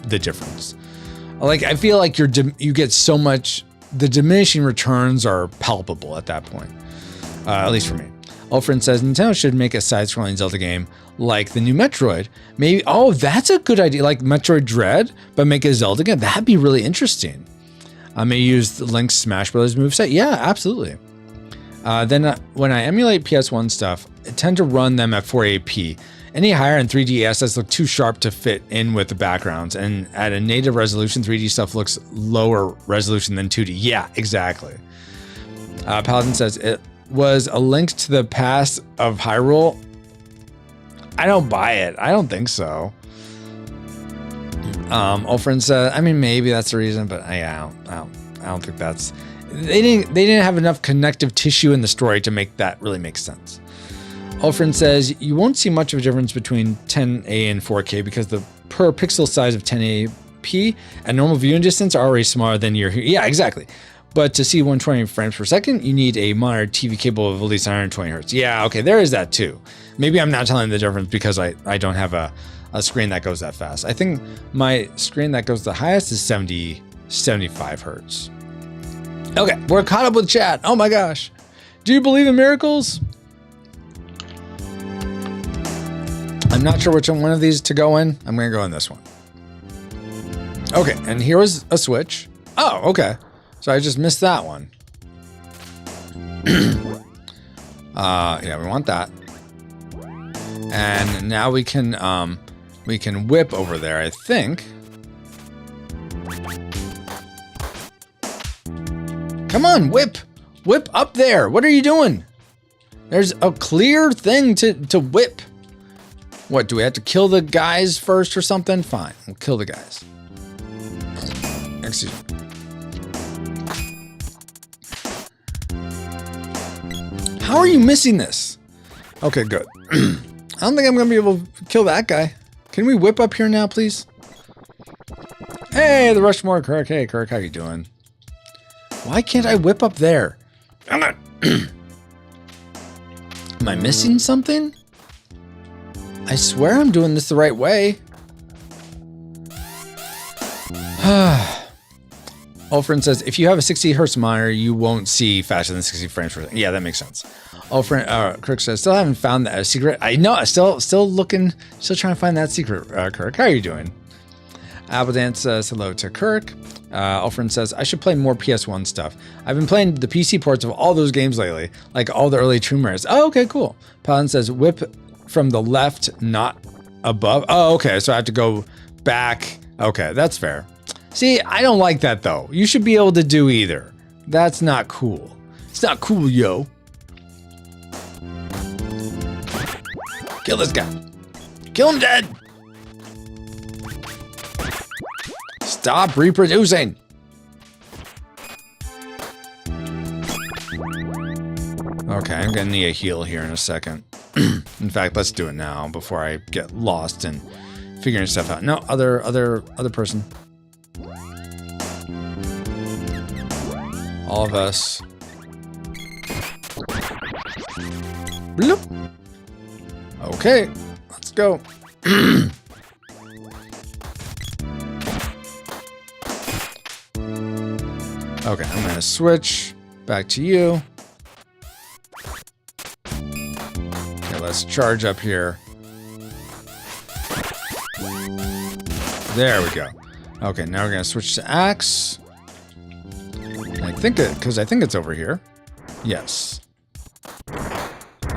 the difference. Like, I feel like you get so much, the diminishing returns are palpable at that point, at least for me. Alfred says, Nintendo should make a side-scrolling Zelda game like the new Metroid. Maybe, oh, that's a good idea, like Metroid Dread, but make a Zelda game. That'd be really interesting. May use the Link's Smash Brothers moveset. Yeah, absolutely. Then when I emulate PS1 stuff, I tend to run them at 480p. Any higher in 3D assets look too sharp to fit in with the backgrounds, and at a native resolution, 3D stuff looks lower resolution than 2D. Yeah, exactly. Paladin says, it was A Link to the Past of Hyrule. I don't buy it. I don't think so. Ulfrin said, I mean, maybe that's the reason, but I don't think that's. They didn't have enough connective tissue in the story to make that really make sense. Ulfrin says, you won't see much of a difference between 1080 and 4K because the per pixel size of 1080p and normal viewing distance are already smaller than your. Yeah, exactly. But to see 120 frames per second, you need a monitor TV capable of at least 120 hertz. Yeah, okay, there is that too. Maybe I'm not telling the difference because I don't have a screen that goes that fast. I think my screen that goes the highest is 75 hertz. Okay, we're caught up with chat. Oh my gosh. Do you believe in miracles? I'm not sure which one of these to go in. I'm going to go in this one. Okay, and here was a switch. Oh, okay. So I just missed that one. Yeah, we want that. And now we can whip over there, I think. Come on, whip. Whip up there. What are you doing? There's a clear thing to whip. What, do we have to kill the guys first or something? Fine, we'll kill the guys. Excuse me. How are you missing this? Okay, good. I don't think I'm gonna be able to kill that guy. Can we whip up here now, please? Hey, the Rushmore Kirk. Hey, Kirk, how you doing? Why can't I whip up there? I'm not. Am I missing something? I swear I'm doing this the right way. Ulfrin says, if you have a 60 hertz monitor, you won't see faster than 60 frames per second. Yeah, that makes sense. Kirk says, still haven't found that secret. I know, still looking, still trying to find that secret, Kirk. How are you doing? Appledance says hello to Kirk. Ulfrin says, I should play more PS1 stuff. I've been playing the PC ports of all those games lately, like all the early Tomb Raiders. Oh, okay, cool. Paladin says, whip from the left, not above. Oh, okay, so I have to go back. Okay, that's fair. See, I don't like that though. You should be able to do either. That's not cool. It's not cool, yo. Kill this guy. Kill him dead. Stop reproducing. Okay, I'm gonna need a heal here in a second. In fact, let's do it now before I get lost in figuring stuff out. No, other person. All of us. Bloop. Okay, let's go. Okay, I'm gonna switch back to you. Okay, let's charge up here. There we go. Okay, now we're gonna switch to axe. I think it's over here. Yes.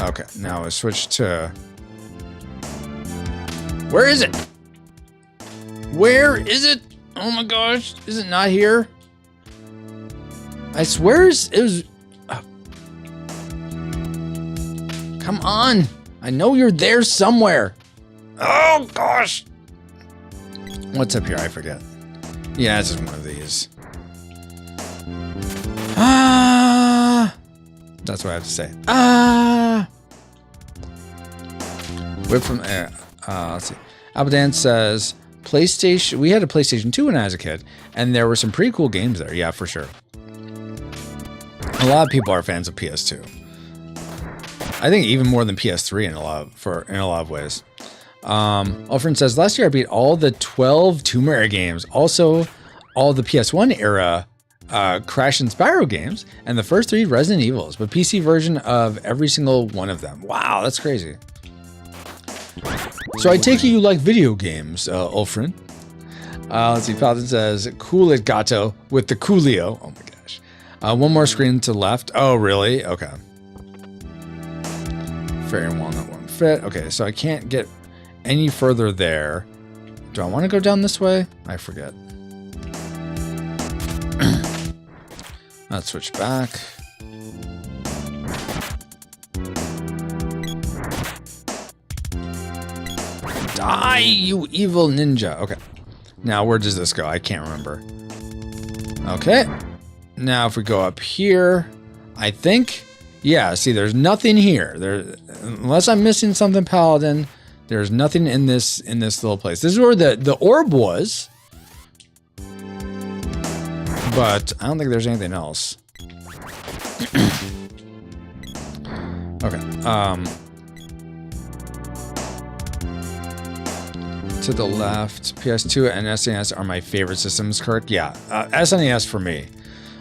Okay, now we switch to. Where is it? Where is it? Oh my gosh, is it not here? I swear it was. Come on, I know you're there somewhere. Oh gosh. What's up here? I forget. Yeah, it's just one of these. Ah! That's what I have to say. Ah! Whip from let's see. Abadan says PlayStation. We had a PlayStation 2 when I was a kid, and there were some pretty cool games there. Yeah, for sure. A lot of people are fans of PS2. I think even more than PS3 in a lot of ways. Ulfrin says last year I beat all the 12 Tomb Raider games, also all the PS1 era Crash and Spyro games, and the first 3 Resident Evils, but PC version of every single one of them. Wow, that's crazy. So I take it you like video games, Ulfrin. Let's see, Paladin says, cool it gato with the coolio. Oh my gosh. One more screen to left. Oh, really? Okay. Fairy and walnut won't fit. Okay, so I can't get any further there. Do I want to go down this way? I forget. Let's switch back. Die, you evil ninja. Okay. Now, where does this go? I can't remember. Okay. Now, if we go up here, I think, yeah, see, there's nothing here. Unless I'm missing something, Paladin, there's nothing in this little place. This is where the orb was. But I don't think there's anything else. Okay. To the left, PS2 and SNES are my favorite systems, Kirk. Yeah, SNES for me.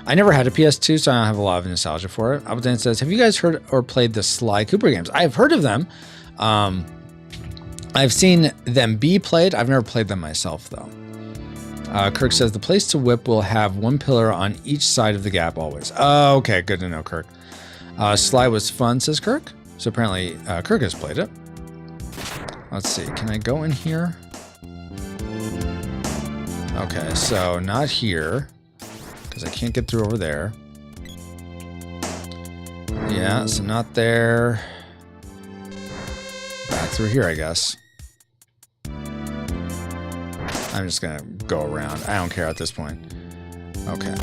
I never had a PS2, so I don't have a lot of nostalgia for it. Abadan says, have you guys heard or played the Sly Cooper games? I've heard of them. I've seen them be played. I've never played them myself, though. Kirk says, the place to whip will have one pillar on each side of the gap always. Oh, okay, good to know, Kirk. Sly was fun, says Kirk. So apparently, Kirk has played it. Let's see, can I go in here? Okay, so not here, because I can't get through over there. Yeah, so not there. Back through here, I guess. I'm just gonna go around. I don't care at this point. Okay.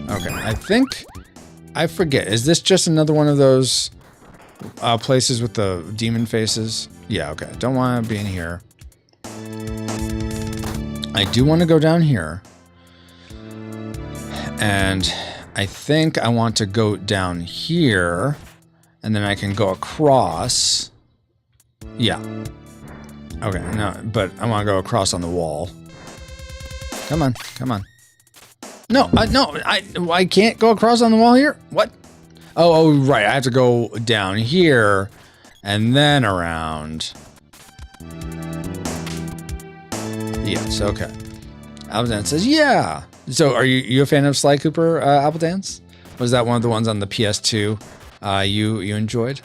Okay, I think... I forget. Is this just another one of those places with the demon faces? Yeah, okay. Don't want to be in here. I do want to go down here. And I think I want to go down here. And then I can go across. Yeah. Okay, no, but I want to go across on the wall. Come on, come on. No, I can't go across on the wall here. What? Oh, right. I have to go down here and then around. Yes, okay. Appledance says, yeah. So are you a fan of Sly Cooper, Appledance? Was that one of the ones on the PS2 you enjoyed?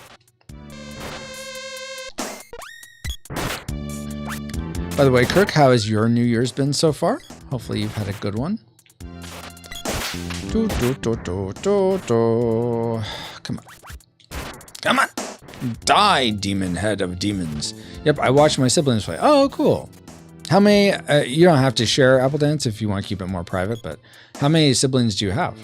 By the way, Kirk, how has your New Year's been so far? Hopefully you've had a good one. Come on. Come on. Die, demon head of demons. Yep, I watched my siblings play. Oh, cool. How many, you don't have to share Appledance if you want to keep it more private, but how many siblings do you have?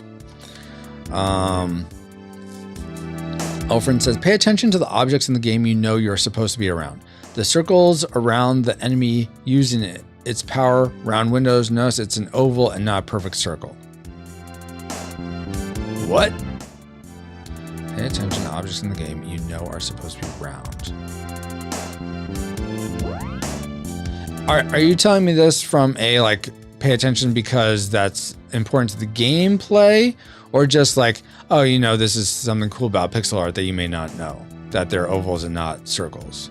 Alfred says, pay attention to the objects in the game you know you're supposed to be around. The circles around the enemy using its power, round windows, notice it's an oval and not a perfect circle. What? Pay attention to objects in the game you know are supposed to be round. Are you telling me this from a, like, pay attention because that's important to the gameplay? Or just like, oh, you know, this is something cool about pixel art that you may not know, that they're ovals and not circles.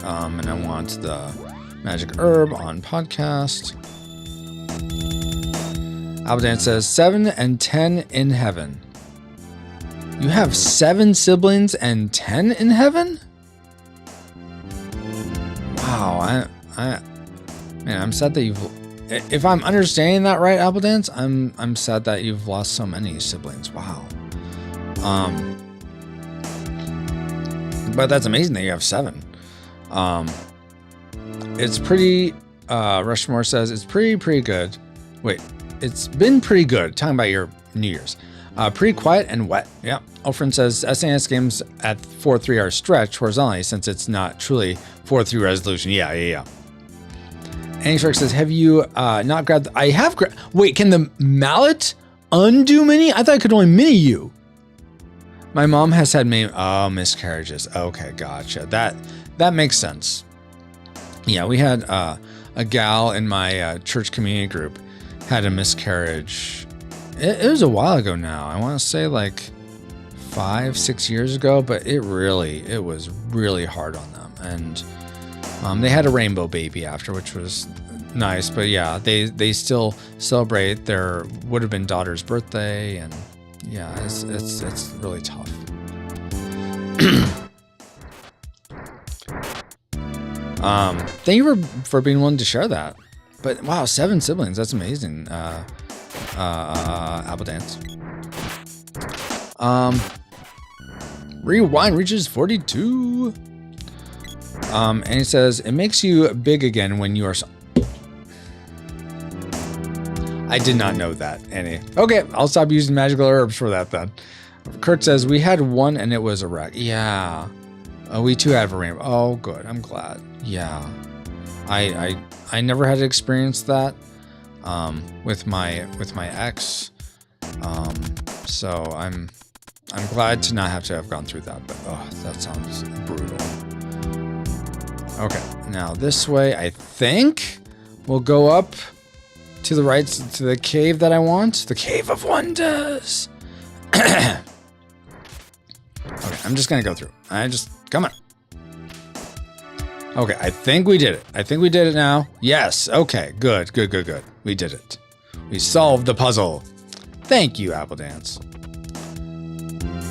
And I want the magic herb on podcast. Albadan says 7 and 10 in heaven. You have 7 siblings and 10 in heaven? Wow, man, I'm sad that you've. If I'm understanding that right, Appledance, I'm sad that you've lost so many siblings. Wow. But that's amazing that you have 7. It's pretty. Rushmore says it's pretty good. Wait, it's been pretty good. Talking about your New Year's. Pretty quiet and wet. Yeah. Alfred says SNES games at 4:3 are stretched horizontally since it's not truly 4:3 resolution. Yeah. Anxrix says, have you not grabbed... I have grabbed... Wait, can the mallet undo mini? I thought I could only mini you. My mom has had many... Oh, miscarriages. Okay, gotcha. That makes sense. Yeah, we had a gal in my church community group had a miscarriage. It was a while ago now. I want to say like 5-6 years ago, but it was really hard on them. And... they had a rainbow baby after, which was nice, but yeah, they still celebrate their would have been daughter's birthday, and yeah, it's really tough. Thank you for being willing to share that. But wow, 7 siblings, that's amazing. Appledance. Rewind reaches 42. And he says, it makes you big again when you are... I did not know that, Annie. Okay, I'll stop using magical herbs for that then. Kurt says, we had one and it was a wreck. Yeah. We too have a rainbow. Oh, good. I'm glad. Yeah. I never had to experience that with my ex. So I'm glad to not have to have gone through that, but oh, that sounds brutal. Okay, now this way, I think we'll go up to the right to the cave that I want. The Cave of Wonders. Okay, I'm just gonna go through. Come on. Okay, I think we did it. I think we did it now. Yes, okay, good. We did it. We solved the puzzle. Thank you, Appledance.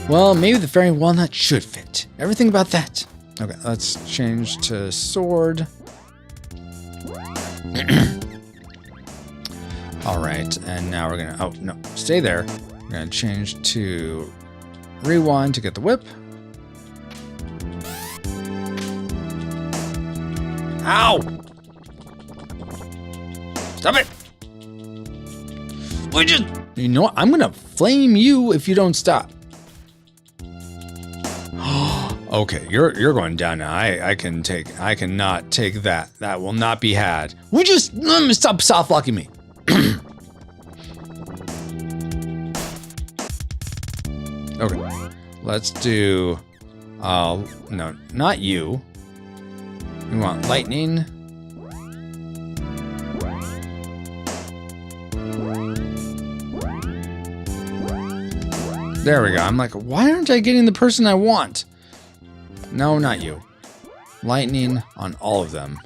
Well, maybe the fairy walnut should fit. Everything about that. Okay, let's change to sword. All right, and now we're gonna, oh no, stay there. We're gonna change to rewind to get the whip. Ow! Stop it! You know what? I'm gonna flame you if you don't stop. Okay, you're going down now. I cannot take that. That will not be had. Stop soft locking me. Okay, let's do. No, not you. We want lightning. There we go. I'm like, why aren't I getting the person I want? No, not you. Lightning on all of them.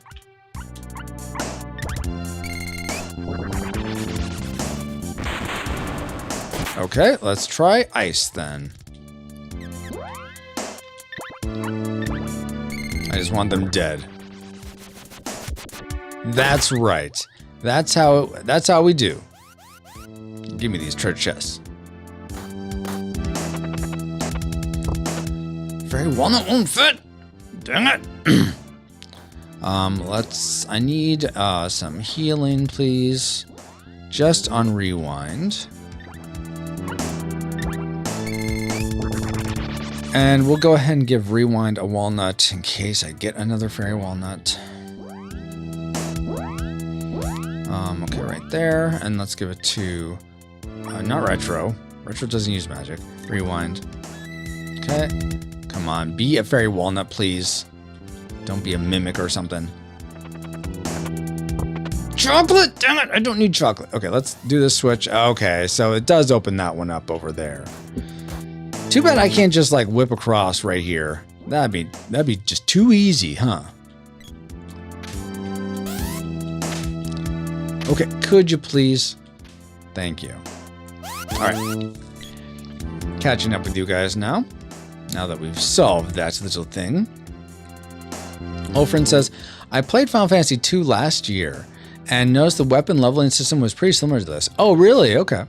Okay, let's try ice then. I just want them dead. That's right. That's how we do. Give me these treasure chests. Fairy walnut won't fit. Dang it. I need some healing, please. Just on rewind. And we'll go ahead and give rewind a walnut in case I get another fairy walnut. Okay, right there. And let's give it to not retro. Retro doesn't use magic. Rewind. Okay. Come on, be a fairy walnut, please. Don't be a mimic or something. Chocolate! Damn it, I don't need chocolate. Okay, let's do this switch. Okay, so it does open that one up over there. Too bad I can't just like whip across right here. That'd be just too easy, huh? Okay, could you please? Thank you. All right. Catching up with you guys now. Now that we've solved that little thing. Olfrin says, I played Final Fantasy II last year and noticed the weapon leveling system was pretty similar to this. Oh, really? Okay.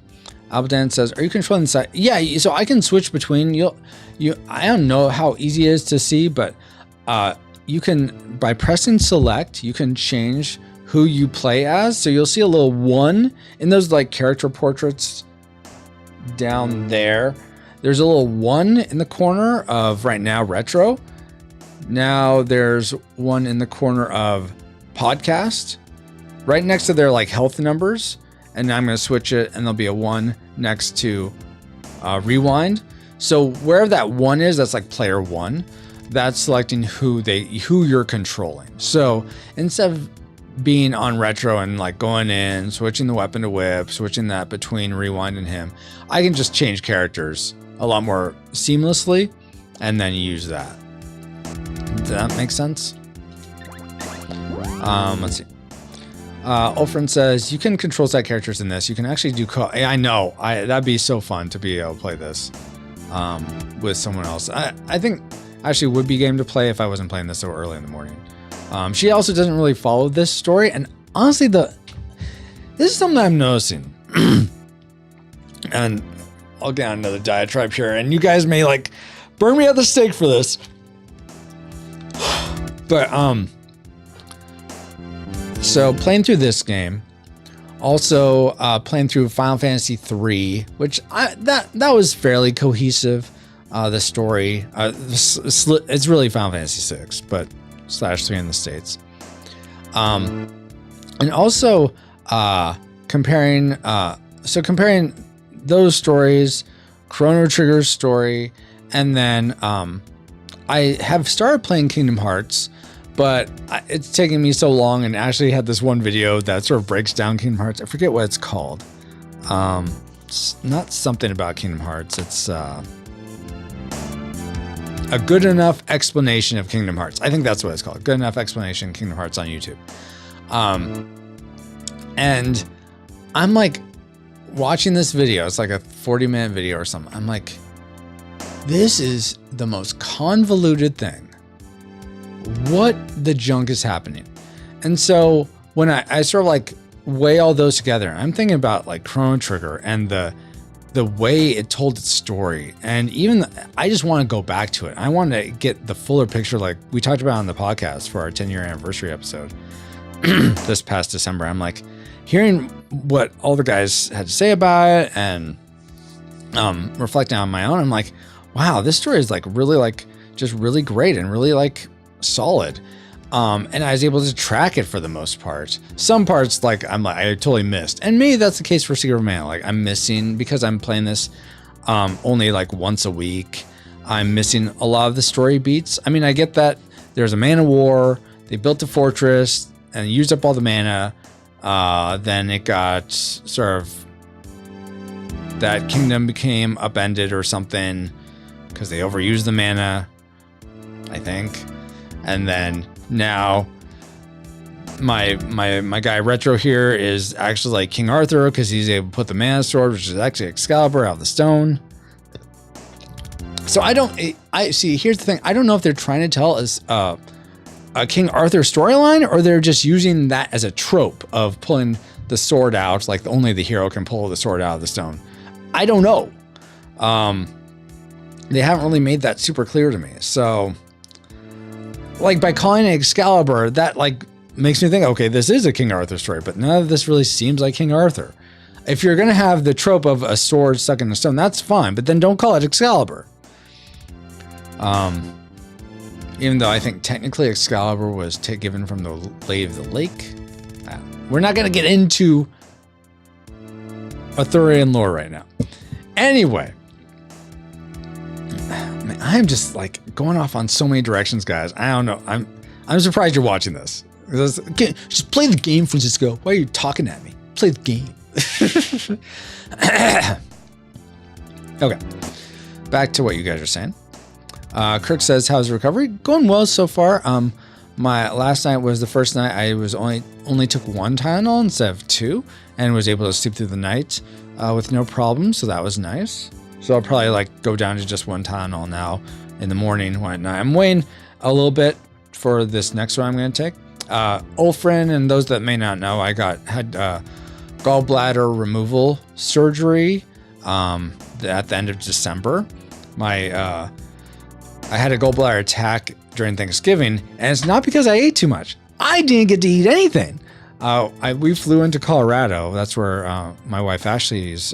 Albadan says, are you controlling the side? Yeah, so I can switch between I don't know how easy it is to see, but you can, by pressing select, you can change who you play as. So you'll see a little 1 in those like character portraits down there. There's a little 1 in the corner of right now retro. Now there's 1 in the corner of podcast. Right next to their like health numbers. And now I'm going to switch it and there'll be a 1 next to rewind. So wherever that 1 is, that's like player 1. That's selecting who you're controlling. So instead of being on retro and like going in, switching the weapon to whip, switching that between rewind and him, I can just change characters a lot more seamlessly and then use that. Does that make sense? Let's see. Olfrin says, you can control side characters in this. You can actually do I know. That'd be so fun to be able to play this with someone else. I think actually would be game to play if I wasn't playing this so early in the morning. She also doesn't really follow this story. And honestly, this is something I'm noticing. And I'll get on another diatribe here. And you guys may like burn me at the stake for this. But so playing through this game, also playing through Final Fantasy III, which that was fairly cohesive. The story, it's really Final Fantasy VI, but /3 in the States. And also comparing those stories, Chrono Trigger's story, and then I have started playing Kingdom Hearts. But it's taking me so long, and actually had this one video that sort of breaks down Kingdom Hearts. I forget what it's called. It's not something about Kingdom Hearts. It's a good enough explanation of Kingdom Hearts. I think that's what it's called. Good enough explanation Kingdom Hearts on YouTube. And I'm like watching this video. It's like a 40-minute video or something. I'm like, this is the most convoluted thing. What the junk is happening? And so when I sort of like weigh all those together, I'm thinking about like Chrono Trigger and the way it told its story. And even I just want to go back to it. I want to get the fuller picture like we talked about on the podcast for our 10-year anniversary episode this past December. I'm like hearing what all the guys had to say about it and reflecting on my own. I'm like, wow, this story is like really like just really great and really like solid. And I was able to track it for the most part. Some parts like I totally missed. And maybe that's the case for Secret of Mana. Like I'm missing because I'm playing this only like once a week. I'm missing a lot of the story beats. I mean, I get that there's a Man of War, they built the fortress and used up all the mana. Then it got sort of, that kingdom became upended or something because they overused the mana, I think. And then now my guy Retro here is actually like King Arthur because he's able to put the mana sword, which is actually Excalibur, out of the stone. So I see, here's the thing. I don't know if they're trying to tell us a King Arthur storyline, or they're just using that as a trope of pulling the sword out, like only the hero can pull the sword out of the stone. I don't know. They haven't really made that super clear to me. So, like, by calling it Excalibur, that like makes me think, okay, this is a King Arthur story, but none of this really seems like King Arthur. If you're gonna have the trope of a sword stuck in a stone, that's fine, but then don't call it Excalibur. Even though I think technically Excalibur was given from the Lady of the Lake. We're not going to get into Arthurian lore right now. Anyway, man, I'm just like going off on so many directions, guys. I don't know. I'm surprised you're watching this. Just play the game, Francisco. Why are you talking at me? Play the game. Okay, back to what you guys are saying. Kirk says, how's recovery? Going well so far. My last night was the first night I was only took one Tylenol instead of two, and was able to sleep through the night with no problem. So that was nice. So I'll probably like go down to just one Tylenol now in the morning. When I'm waiting a little bit for this next one I'm going to take. Ulfrin, and those that may not know, I had gallbladder removal surgery at the end of December. I had a gallbladder attack during Thanksgiving, and it's not because I ate too much. I didn't get to eat anything. We flew into Colorado. That's where my wife Ashley's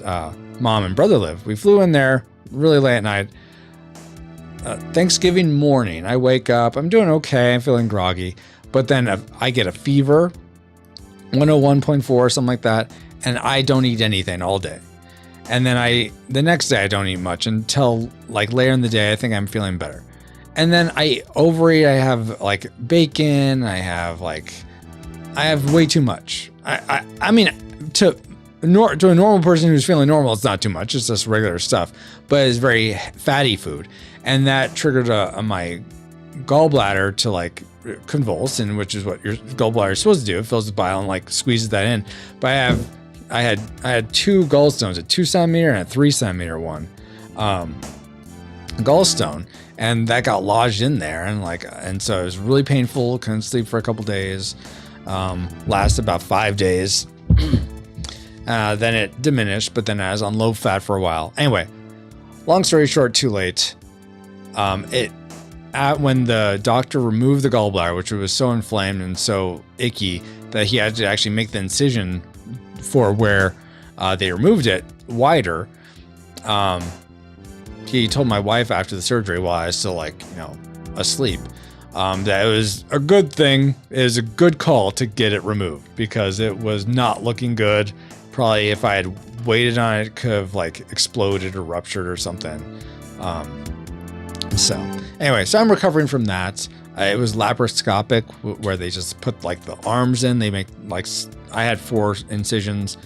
mom and brother live. We flew in there really late at night. Thanksgiving morning, I wake up. I'm doing okay. I'm feeling groggy. But then I get a fever, 101.4, something like that, and I don't eat anything all day. And then the next day I don't eat much until like later in the day. I think I'm feeling better. And then I overeat. I have like bacon. I have way too much. I mean, to a normal person who's feeling normal, it's not too much. It's just regular stuff, but it's very fatty food. And that triggered my gallbladder to like convulse, and which is what your gallbladder is supposed to do. It fills with bile and like squeezes that in. But I had two gallstones, a 2 centimeter and a 3 centimeter one, gallstone, and that got lodged in there, and so it was really painful. Couldn't sleep for a couple days. Lasted about 5 days. Then it diminished, but then I was on low fat for a while. Anyway, long story short, too late. When the doctor removed the gallbladder, which was so inflamed and so icky that he had to actually make the incision for where they removed it wider. He told my wife after the surgery, while I was still asleep, that it was a good thing. It was a good call to get it removed because it was not looking good. Probably if I had waited on it, could have exploded or ruptured or something. So I'm recovering from that. It was laparoscopic, where they just put the arms in. They make I had 4 incisions.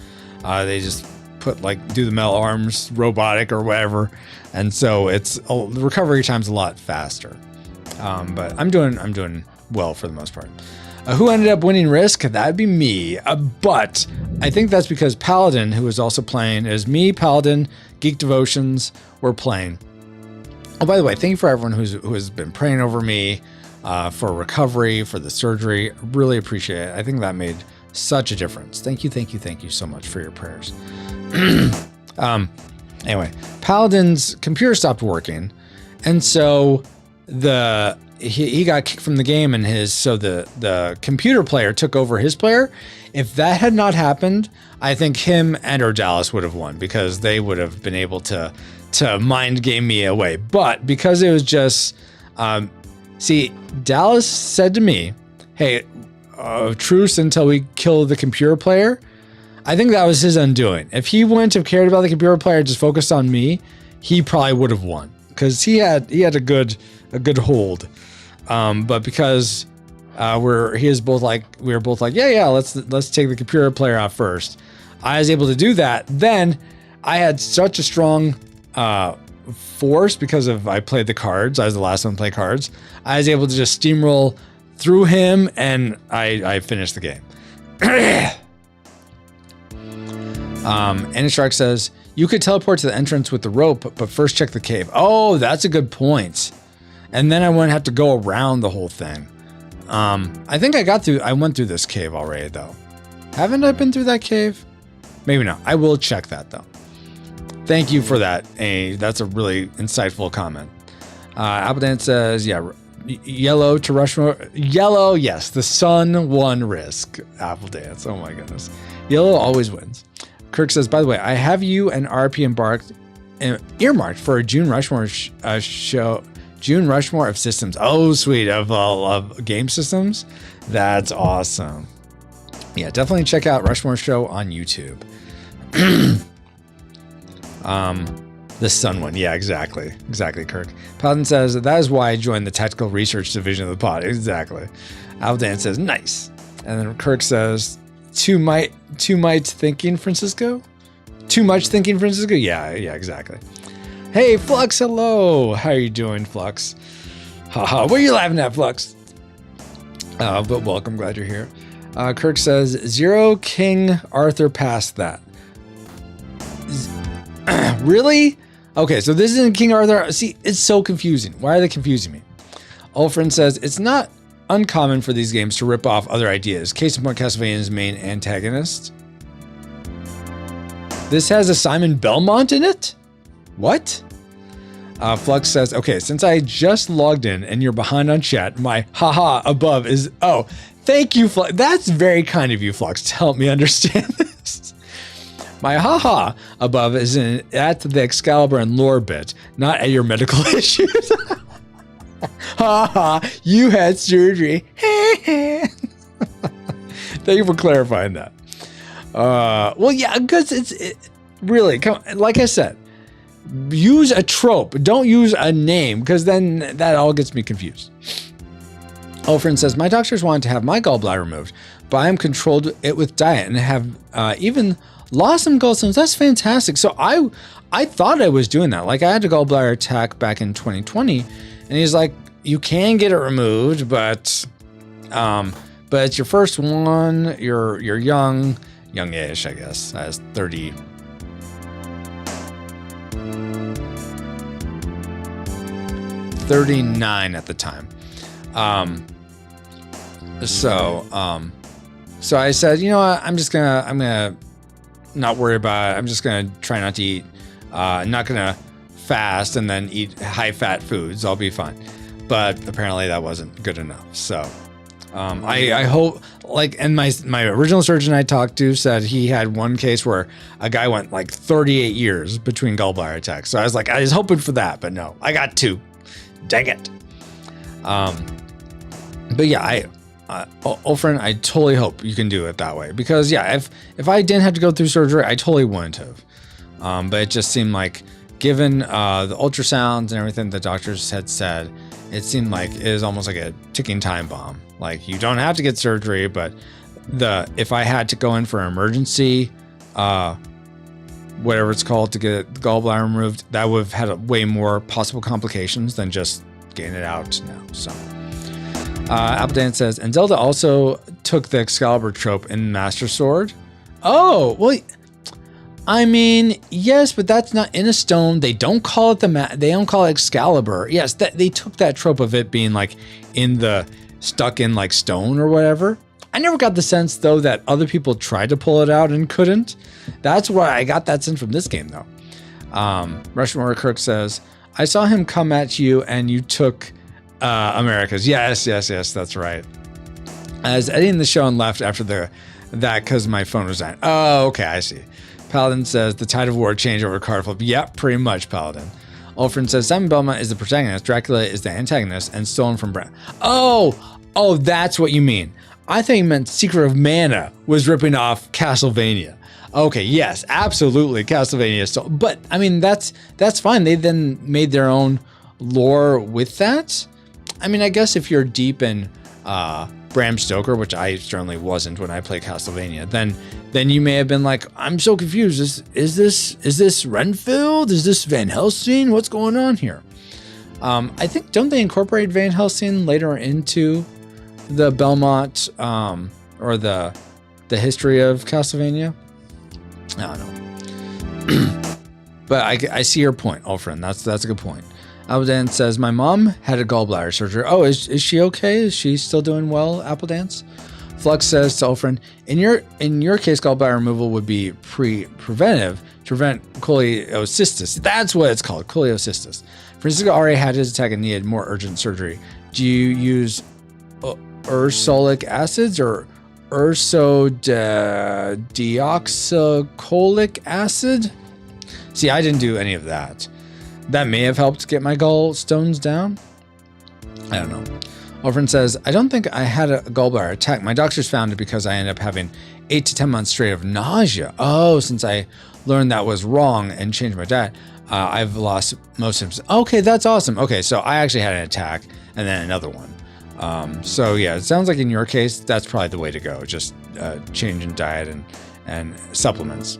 They just put do the metal arms, robotic or whatever, and so the recovery time's a lot faster. But I'm doing well for the most part. Who ended up winning Risk? That'd be me. But I think that's because Paladin, who was also playing, is me, Paladin, Geek Devotions were playing. Oh, by the way, thank you for everyone who has been praying over me for recovery, for the surgery. Really appreciate it. I think that made such a difference. Thank you so much for your prayers. Anyway, Paladin's computer stopped working, and so he got kicked from the game, and the computer player took over his player. If that had not happened, I think him and or Dallas would have won, because they would have been able to mind game me away. But because it was just Dallas said to me, hey, truce until we kill the computer player. I think that was his undoing. If he wouldn't have cared about the computer player, just focused on me, he probably would have won, because he had a good hold. But because we were both like, yeah, let's take the computer player out first. I was able to do that. Then I had such a strong force because I played the cards. I was the last one to play cards. I was able to just steamroll through him, and I finished the game. Shark says, you could teleport to the entrance with the rope, but first check the cave. Oh, that's a good point. And then I wouldn't have to go around the whole thing. I think I went through this cave already, though. Haven't I been through that cave? Maybe not. I will check that, though. Thank you for that. That's a really insightful comment. Appledan says, yeah, yellow to Rushmore. Yellow, yes, the sun won Risk. Apple Dance. Oh my goodness. Yellow always wins. Kirk says, by the way, I have you and RP earmarked for a June Rushmore show. June Rushmore of systems. Oh, sweet. Of game systems. That's awesome. Yeah, definitely check out Rushmore Show on YouTube. The sun one. Yeah, exactly. Exactly, Kirk. Paladin says, that is why I joined the technical research division of the pod. Exactly. Aldan says, nice. And then Kirk says, too much thinking, Francisco? Too much thinking, Francisco? Yeah, exactly. Hey, Flux, hello. How are you doing, Flux? Haha, what are you laughing at, Flux? But welcome, glad you're here. Kirk says, Zero King Arthur passed that. Really? Okay, so this isn't King Arthur. See, it's so confusing. Why are they confusing me? Ulfrin says, it's not uncommon for these games to rip off other ideas. Case in point, Castlevania's main antagonist. This has a Simon Belmont in it? What? Flux says, okay, since I just logged in and you're behind on chat, my haha above is, oh, thank you, Flux. That's very kind of you, Flux, to help me understand this. My haha above is at the Excalibur and lore bit, not at your medical issues. Haha, you had surgery. Thank you for clarifying that. Well, yeah, because really, like I said, use a trope. Don't use a name, because then that all gets me confused. Ulfrin says, my doctors wanted to have my gallbladder removed, but I am controlled it with diet and have even lost some gallstones. That's fantastic. So I thought I was doing that. Like, I had a gallbladder attack back in 2020, and he's like, you can get it removed, but it's your first one. You're youngish, I guess. I was 30. 39 at the time. So I said, you know what, I'm gonna not worry about it. I'm just gonna try not to eat, not gonna fast and then eat high fat foods. I'll be fine. But apparently that wasn't good enough. So I hope, like, and my original surgeon I talked to said he had one case where a guy went like 38 years between gallbladder attacks. So I was like, I was hoping for that, but no, I got 2. Dang it. But yeah, Ulfrin, I totally hope you can do it that way, because yeah, if I didn't have to go through surgery, I totally wouldn't have. But it just seemed like, given the ultrasounds and everything the doctors had said, it seemed like it was almost like a ticking time bomb. Like, you don't have to get surgery, but if I had to go in for an emergency, whatever it's called, to get the gallbladder removed, that would have had way more possible complications than just getting it out now. So Appledan says, and Zelda also took the Excalibur trope in Master Sword. Oh, well, I mean, yes, but that's not in a stone. They don't call it they don't call it Excalibur. Yes, they took that trope of it being like stuck in like stone or whatever. I never got the sense, though, that other people tried to pull it out and couldn't. That's why I got that sense from this game, though. Rushmore Kirk says, I saw him come at you and you took America's. Yes, that's right. I was editing the show and left after that because my phone was dying. Oh, okay, I see. Paladin says, the tide of war changed over card flip. Yep, pretty much, Paladin. Ulfrin says, Simon Belmont is the protagonist, Dracula is the antagonist, and stolen from Brent. Oh, that's what you mean. I think you meant Secret of Mana was ripping off Castlevania. Okay, yes, absolutely, Castlevania. But I mean, that's fine. They then made their own lore with that. I mean, I guess if you're deep in Bram Stoker, which I certainly wasn't when I played Castlevania, then you may have been like, I'm so confused. Is this Renfield? Is this Van Helsing? What's going on here? I think, don't they incorporate Van Helsing later into the Belmont or the history of Castlevania? I don't know. But I see your point, Ulfrin. That's a good point. Appledance says, my mom had a gallbladder surgery. Oh, is she okay? Is she still doing well, Appledance? Flux says to Ulfrin, in your case, gallbladder removal would be preventive to prevent cholecysttis. That's what it's called, cholecysttis. Francisco already had his attack and needed more urgent surgery. Do you use ursolic acids or ursodeoxycholic acid? See, I didn't do any of that. That may have helped get my gallstones down. I don't know. Ulfrin says, I don't think I had a gallbladder attack. My doctors found it because I ended up having 8 to 10 months straight of nausea. Oh, since I learned that was wrong and changed my diet, I've lost most symptoms. Okay, that's awesome. Okay, so I actually had an attack and then another one. So yeah, it sounds like in your case, that's probably the way to go. Just change in diet and supplements.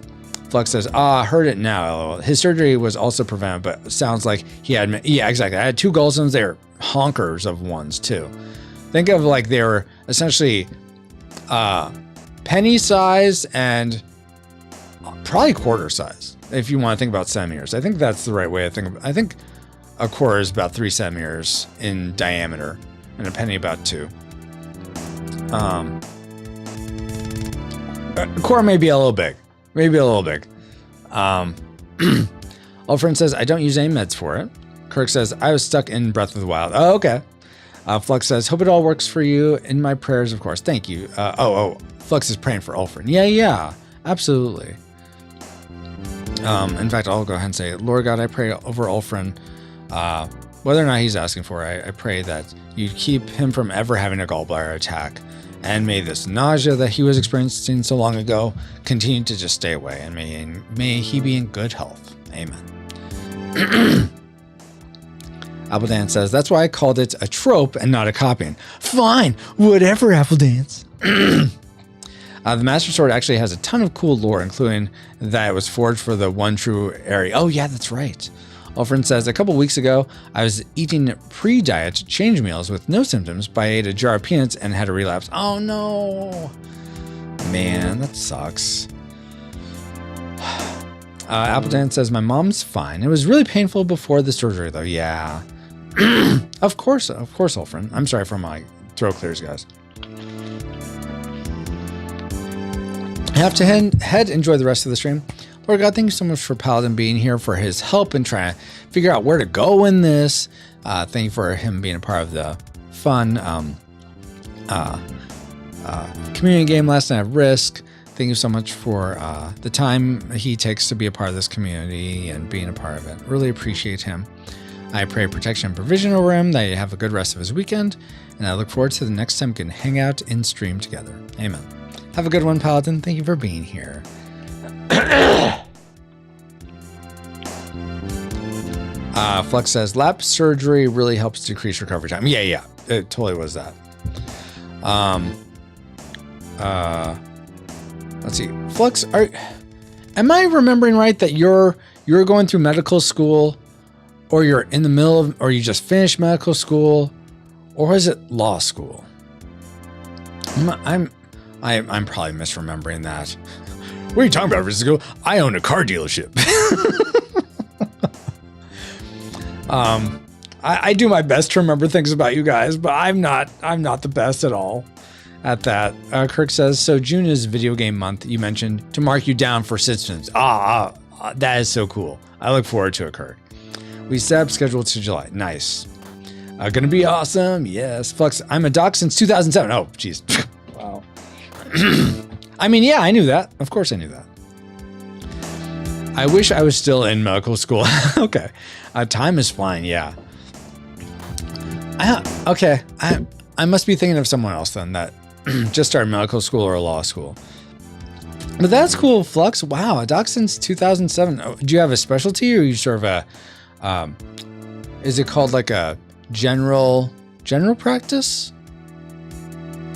Flux says, heard it now, LOL. His surgery was also preventive, but sounds like he had, yeah, exactly. I had 2 gallstones. They're honkers of ones too. Think of like they were essentially penny size and probably quarter size, if you want to think about centimeters. I think that's the right way to think of it. I think a quarter is about 3 centimeters in diameter and a penny about 2. A quarter may be a little big. Maybe a little big. Ulfrin says, I don't use any meds for it. Kirk says, I was stuck in Breath of the Wild. Oh, okay. Flux says, hope it all works for you. In my prayers, of course. Thank you. Flux is praying for Ulfrin. Yeah, absolutely. In fact, I'll go ahead and say, Lord God, I pray over Ulfrin, whether or not he's asking for it, I pray that you keep him from ever having a gallbladder attack. And may this nausea that he was experiencing so long ago continue to just stay away. And may he be in good health. Amen. Appledance says, that's why I called it a trope and not a copying. Fine, whatever, Appledance. The Master Sword actually has a ton of cool lore, including that it was forged for the one true area. Oh yeah, that's right. Ulfrin says, a couple weeks ago, I was eating pre-diet change meals with no symptoms, but I ate a jar of peanuts and had a relapse. Oh no. Man, that sucks. Appleton says, my mom's fine. It was really painful before the surgery though. Yeah. Of course, Ulfrin. I'm sorry for my throat clears, guys. I have to head enjoy the rest of the stream. Lord God, thank you so much for Paladin being here, for his help in trying to figure out where to go in this. Thank you for him being a part of the fun community game last night at Risk. Thank you so much for the time he takes to be a part of this community and being a part of it. Really appreciate him. I pray protection and provision over him, that you have a good rest of his weekend, and I look forward to the next time we can hang out in stream together. Amen. Have a good one, Paladin. Thank you for being here. Flux says, lap surgery really helps decrease recovery time. Yeah, it totally was that. Let's see. Flux, am I remembering right that you're going through medical school, or you're in the middle of, or you just finished medical school, or is it law school? I'm probably misremembering that. What are you talking about, Francisco? I own a car dealership. I do my best to remember things about you guys, but I'm not the best at all at that. Kirk says, so June is video game month. You mentioned to mark you down for citizens. That is so cool. I look forward to it, Kirk. We set up scheduled to July. Nice. Gonna be awesome. Yes. Flux, I'm a doc since 2007. Oh, jeez. Wow. I mean, yeah, I knew that. Of course I knew that. I wish I was still in medical school. Okay. Time is flying. Yeah. I must be thinking of someone else then that just started medical school or law school. But that's cool, Flux. Wow. A doc since 2007. Oh, do you have a specialty, or are you sort of a, is it called like a general practice?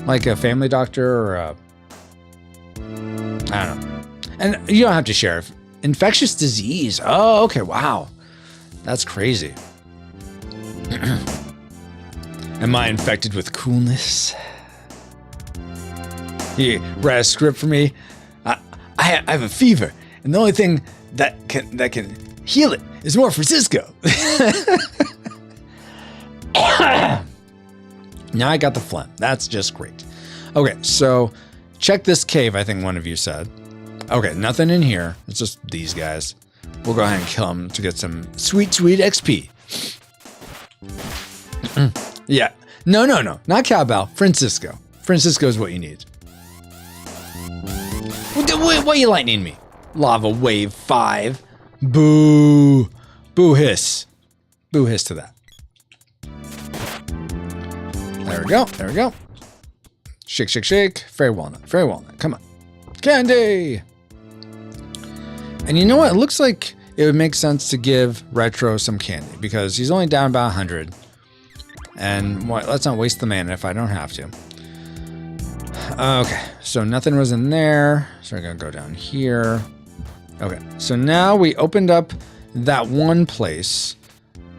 Like a family doctor or a, I don't know. And you don't have to share. Infectious disease. Oh, okay. Wow. That's crazy. Am I infected with coolness? You write a script for me. I have a fever, and the only thing that can heal it is more Francisco. Now I got the phlegm. That's just great. Okay, so check this cave, I think one of you said. Okay, nothing in here. It's just these guys. We'll go ahead and kill them to get some sweet, sweet XP. Yeah. No. Not cowbell. Francisco. Francisco is what you need. What are you lightning me? Lava wave 5. Boo. Boo hiss. Boo hiss to that. There we go. Shake, shake, shake. Fairy walnut. Come on. Candy. And you know what? It looks like it would make sense to give Retro some candy because he's only down about 100. And let's not waste the mana if I don't have to. Okay, so nothing was in there. So we're going to go down here. Okay, so now we opened up that one place.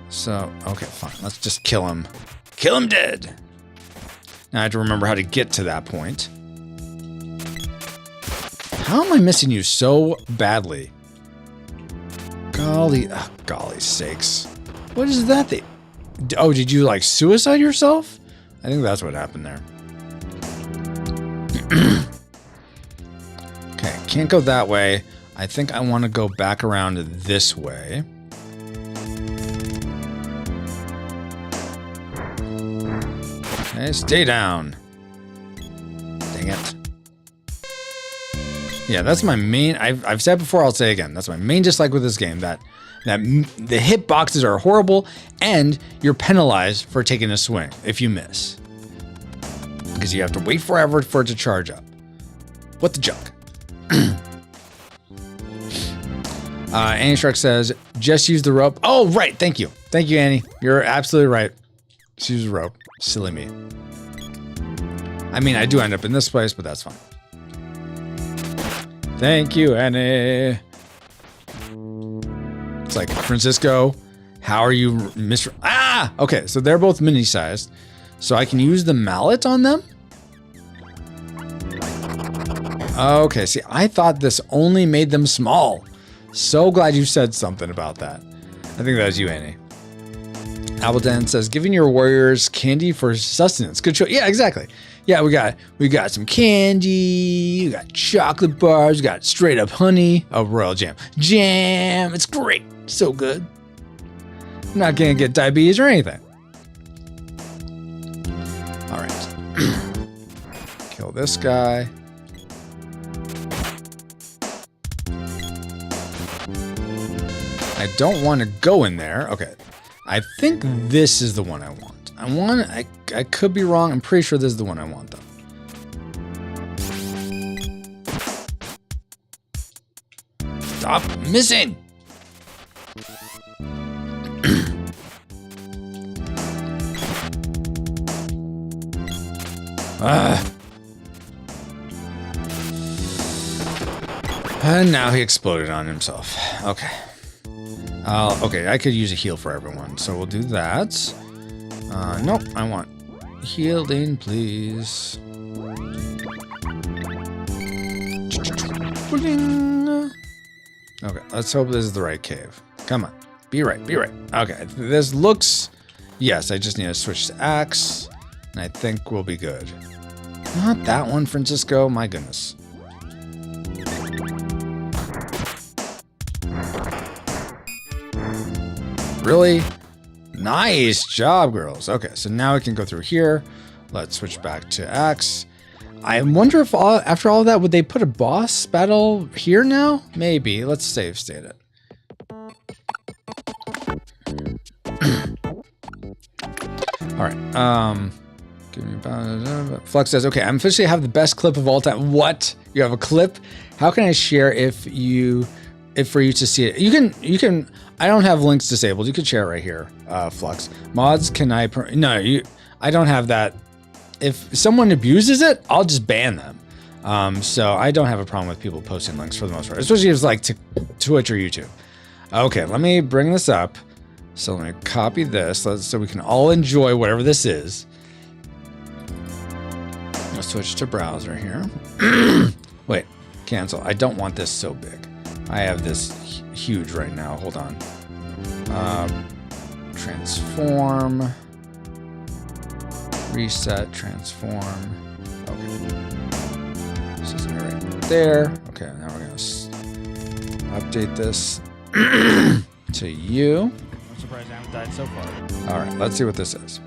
So, okay, fine. Let's just kill him. Kill him dead. Now I have to remember how to get to that point. How am I missing you so badly? Golly sakes. What is that thing? Oh, did you like suicide yourself? I think that's what happened there. Okay, can't go that way. I think I want to go back around this way. Okay, stay down. Dang it. Yeah, that's my main. I've said before, I'll say again. That's my main dislike with this game. That the hitboxes are horrible, and you're penalized for taking a swing if you miss, because you have to wait forever for it to charge up. What the junk? Annie Shark says, just use the rope. Oh, right. Thank you, Annie. You're absolutely right. Just use the rope. Silly me. I mean, I do end up in this place, but that's fine. Thank you, Annie. It's like, Francisco, how are you, Mr. Ah! Okay, so they're both mini-sized. So I can use the mallet on them? Okay, see, I thought this only made them small. So glad you said something about that. I think that was you, Annie. Appleton says, giving your warriors candy for sustenance. Good choice. Yeah, exactly. Yeah, we got some candy, we got chocolate bars, we got straight up honey. Oh, royal jam. Jam, it's great. So good. I'm not gonna get diabetes or anything. All right. Kill this guy. I don't want to go in there. Okay. I think this is the one I want. I could be wrong. I'm pretty sure this is the one I want, though. Stop missing! And now he exploded on himself. Okay. Okay, I could use a heal for everyone, so we'll do that. Nope, I want healing, please. Okay, let's hope this is the right cave. Come on, be right. Okay, this looks... Yes, I just need to switch to axe, and I think we'll be good. Not that one, Francisco, my goodness. Really? Nice job, girls. Okay, so now we can go through here. Let's switch back to axe. I wonder if after all of that, would they put a boss battle here now? Maybe. Let's save state it. All right. Give me about... Flux says, okay, I'm officially have the best clip of all time. What? You have a clip? How can I share if for you to see it? You can. I don't have links disabled. You can share it right here, Flux. Mods, can I? I don't have that if someone abuses it, I'll just ban them. So I don't have a problem with people posting links for the most part, especially if it's like to Twitch or YouTube. Okay, let me bring this up. So let me copy this so we can all enjoy whatever this is. Let's switch to browser here. Wait, cancel. I don't want this so big. I have this huge right now. Hold on. Transform. Reset, transform. Okay. This is right there. Okay, now we're going to update this to you. I'm surprised I haven't died so far. All right, let's see what this is.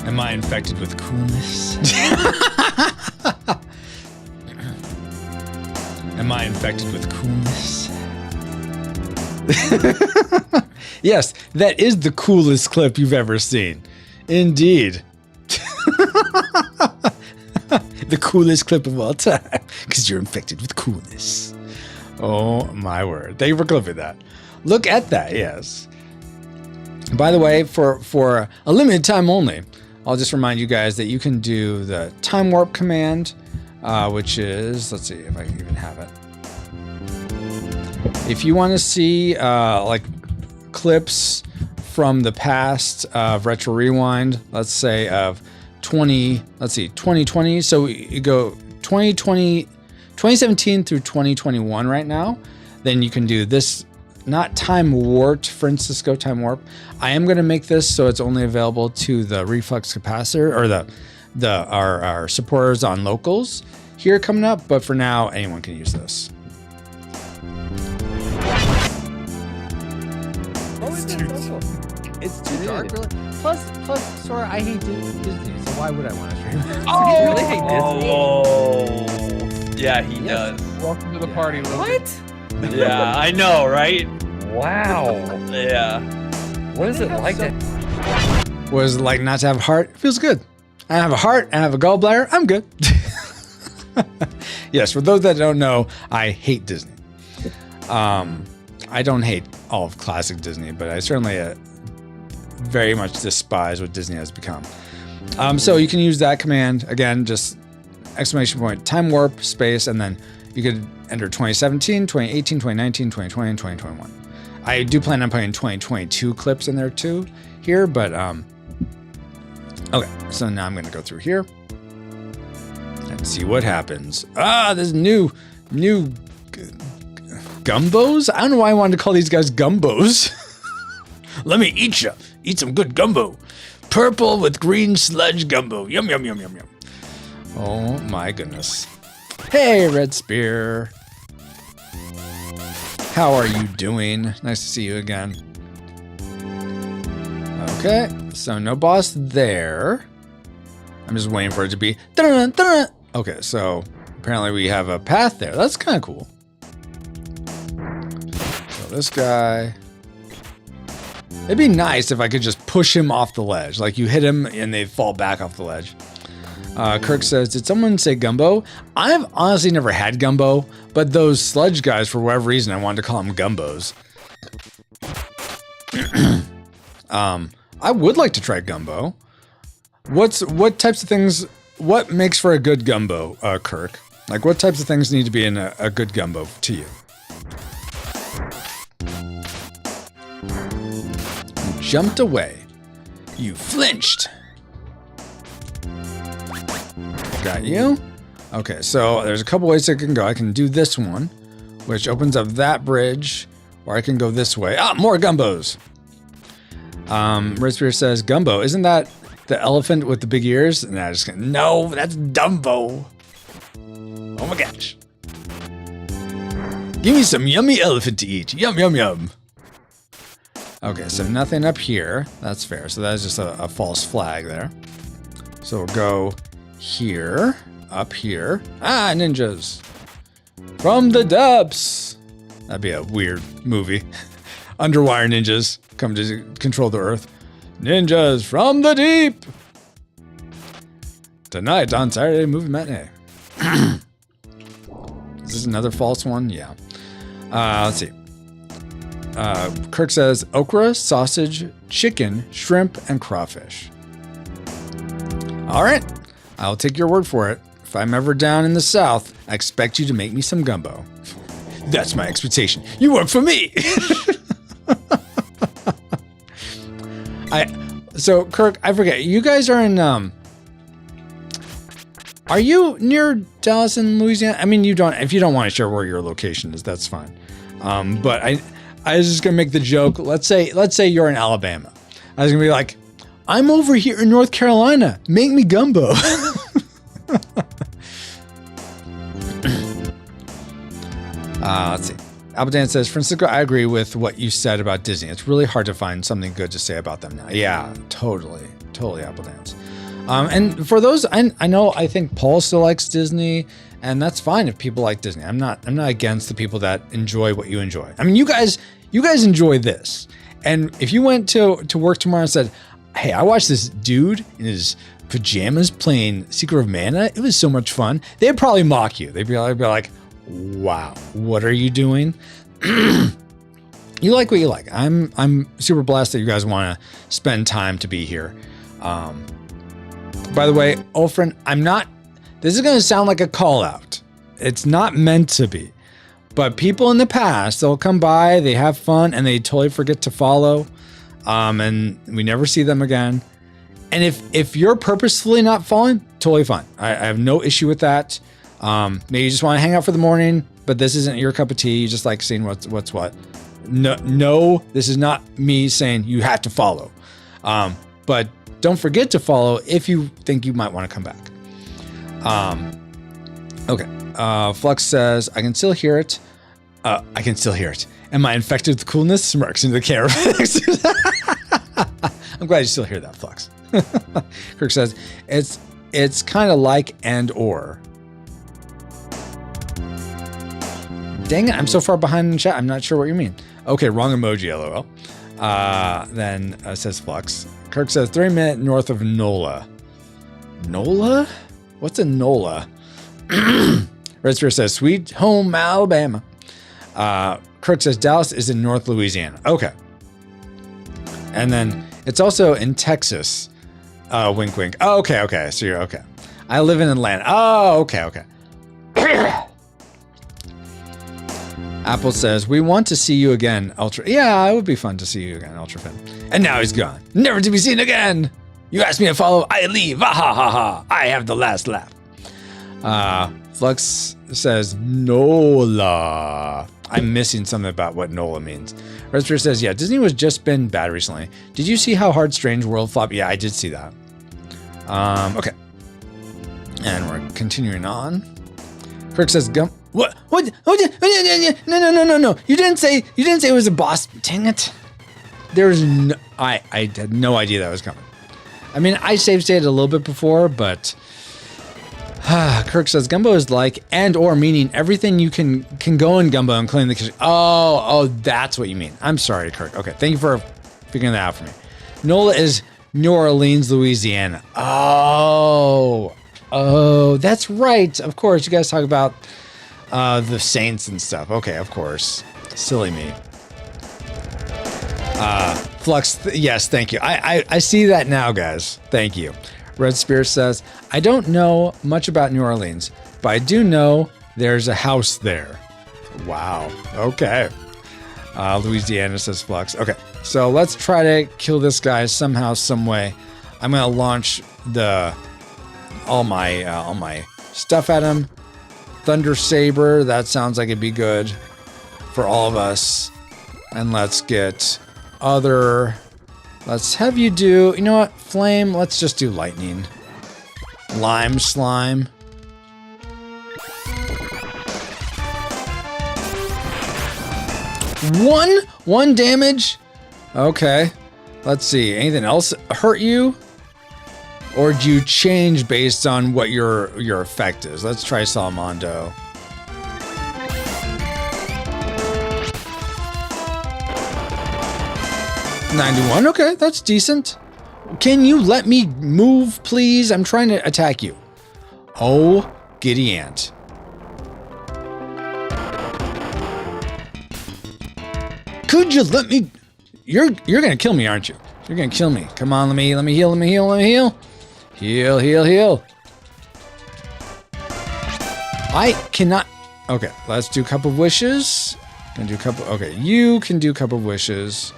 Am I infected with coolness? Am I infected with coolness? Yes, that is the coolest clip you've ever seen. Indeed. The coolest clip of all time. Because you're infected with coolness. Oh my word. Thank you for clipping that. Look at that, yes. By the way, for a limited time only, I'll just remind you guys that you can do the time warp command, which is, let's see if I can even have it. If you want to see like clips from the past of Retro Rewind, let's say of 2020. So you go 2017 through 2021 right now, then you can do this, not time warped, Francisco time warp. I am going to make this so it's only available to the reflex capacitor or our supporters on locals here coming up, but for now anyone can use this. It's too dark, really. Plus, Sora, I hate Disney, so why would I want to stream this? Oh, You really hate Disney? Oh, yeah, he does. Welcome to the party, Logan. What? Yeah, I know, right? Wow. Yeah. What is it like to... What is it like not to have a heart? It feels good. I have a heart, I have a gallbladder, I'm good. Yes, for those that don't know, I hate Disney. I don't hate all of classic Disney, but I certainly very much despise what Disney has become. So you can use that command, again, just exclamation point, time warp, space, and then you could enter 2017, 2018, 2019, 2020, and 2021. I do plan on putting 2022 clips in there too here, but okay, so now I'm gonna go through here and see what happens. There's new gumbos? I don't know why I wanted to call these guys gumbos. Let me eat you. Eat some good gumbo. Purple with green sludge gumbo. Yum, yum, yum, yum, yum. Oh my goodness. Hey, Red Spear. How are you doing? Nice to see you again. Okay, so no boss there. I'm just waiting for it to be. Okay, so apparently we have a path there. That's kind of cool. So this guy. It'd be nice if I could just push him off the ledge. Like you hit him and they fall back off the ledge. Kirk says, did someone say gumbo? I've honestly never had gumbo, but those sludge guys, for whatever reason, I wanted to call them gumbos. I would like to try gumbo. What types of things, what makes for a good gumbo, Kirk? Like what types of things need to be in a good gumbo to you? You jumped away. You flinched. Got you. Okay, so there's a couple ways I can go. I can do this one, which opens up that bridge, or I can go this way. More gumbos. Red Spear says, Gumbo, isn't that the elephant with the big ears? And I just go, no, that's Dumbo. Oh my gosh. Give me some yummy elephant to eat. Yum, yum, yum. Okay, so nothing up here. That's fair. So that's just a false flag there. So we'll go here, up here. Ninjas. From the depths. That'd be a weird movie. Underwire ninjas come to control the earth. Ninjas from the deep. Tonight on Saturday Movie Matinee. Is this another false one? Yeah. Let's see. Kirk says okra, sausage, chicken, shrimp, and crawfish. All right, I'll take your word for it. If I'm ever down in the South, I expect you to make me some gumbo. That's my expectation. You work for me. So Kirk, I forget. You guys are in. Are you near Dallas in Louisiana? I mean, you don't. If you don't want to share where your location is, that's fine. But I was just gonna make the joke. Let's say you're in Alabama. I was gonna be like, I'm over here in North Carolina. Make me gumbo. Let's see. Albadan says, Francisco, I agree with what you said about Disney. It's really hard to find something good to say about them now. Yeah, totally, Albadan. And for those, I think Paul still likes Disney, and that's fine if people like Disney. I'm not against the people that enjoy what you enjoy. I mean, you guys enjoy this. And if you went to work tomorrow and said, hey, I watched this dude in his pajamas playing Secret of Mana, it was so much fun, they'd probably mock you. They'd be like, wow, what are you doing? You like what you like. I'm super blessed that you guys want to spend time to be here. By the way, Ulfrin, this is going to sound like a call out. It's not meant to be. But people in the past, they'll come by, they have fun, and they totally forget to follow. And we never see them again. And if you're purposefully not following, totally fine. I have no issue with that. Maybe you just want to hang out for the morning, but this isn't your cup of tea. You just like seeing what's what. No, this is not me saying you have to follow. But don't forget to follow if you think you might want to come back. Okay. Flux says, I can still hear it. Am I infected with coolness? Smirks into the camera. I'm glad you still hear that, Flux. Kirk says, it's kind of like and or. Dang it, I'm so far behind in the chat. I'm not sure what you mean. Okay, wrong emoji, lol. Then says Flux. Kirk says 3-minute north of NOLA. NOLA? What's a NOLA? Red Spear says sweet home Alabama. Kirk says Dallas is in North Louisiana. Okay. And then it's also in Texas. Wink, wink. Oh, okay. So you're okay. I live in Atlanta. Oh, okay. Apple says, we want to see you again, Ultra. Yeah, it would be fun to see you again, Ultra Fin. And now he's gone. Never to be seen again. You asked me to follow, I leave. Ah, ha, ha, ha. I have the last laugh. Flux says, NOLA. I'm missing something about what NOLA means. Redsphere says, yeah, Disney was just been bad recently. Did you see how hard Strange World flopped? Yeah, I did see that. Okay. And we're continuing on. Kirk says, What? No. You didn't say it was a boss. Dang it. There's no, I had no idea that was coming. I mean, I save stated a little bit before, but Kirk says Gumbo is like and or meaning everything you can go in Gumbo, including the kitchen. Oh, that's what you mean. I'm sorry, Kirk. Okay, thank you for figuring that out for me. NOLA is New Orleans, Louisiana. Oh, that's right. Of course, you guys talk about the Saints and stuff. Okay, of course. Silly me. Flux, yes, thank you. I see that now, guys. Thank you. Red Spear says, I don't know much about New Orleans, but I do know there's a house there. Wow. Okay. Louisiana says Flux. Okay, so let's try to kill this guy somehow, some way. I'm gonna launch all my stuff at him. Thunder Saber, that sounds like it'd be good for all of us. And let's get let's have you do, you know what, Flame, let's just do Lightning. Lime Slime. One damage? Okay. Let's see, anything else hurt you? Or do you change based on what your effect is? Let's try Salamondo. $91, okay, that's decent. Can you let me move, please? I'm trying to attack you. Oh, giddy ant. Could you let me? You're gonna kill me, aren't you? You're gonna kill me. Come on, let me heal. Heal. I cannot. Okay, let's do Cup of Wishes. Gonna do couple. Okay, you can do Cup of Wishes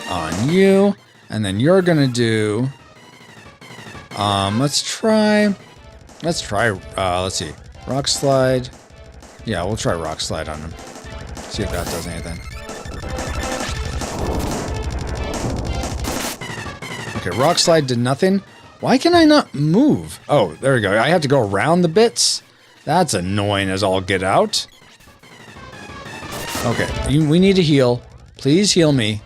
on you, and then you're gonna do. Let's try. Let's see. Rock Slide. Yeah, we'll try Rock Slide on him. See if that does anything. Okay, Rock Slide did nothing. Why can I not move? Oh, there we go. I have to go around the bits. That's annoying as all get out. Okay, we need to heal. Please heal me.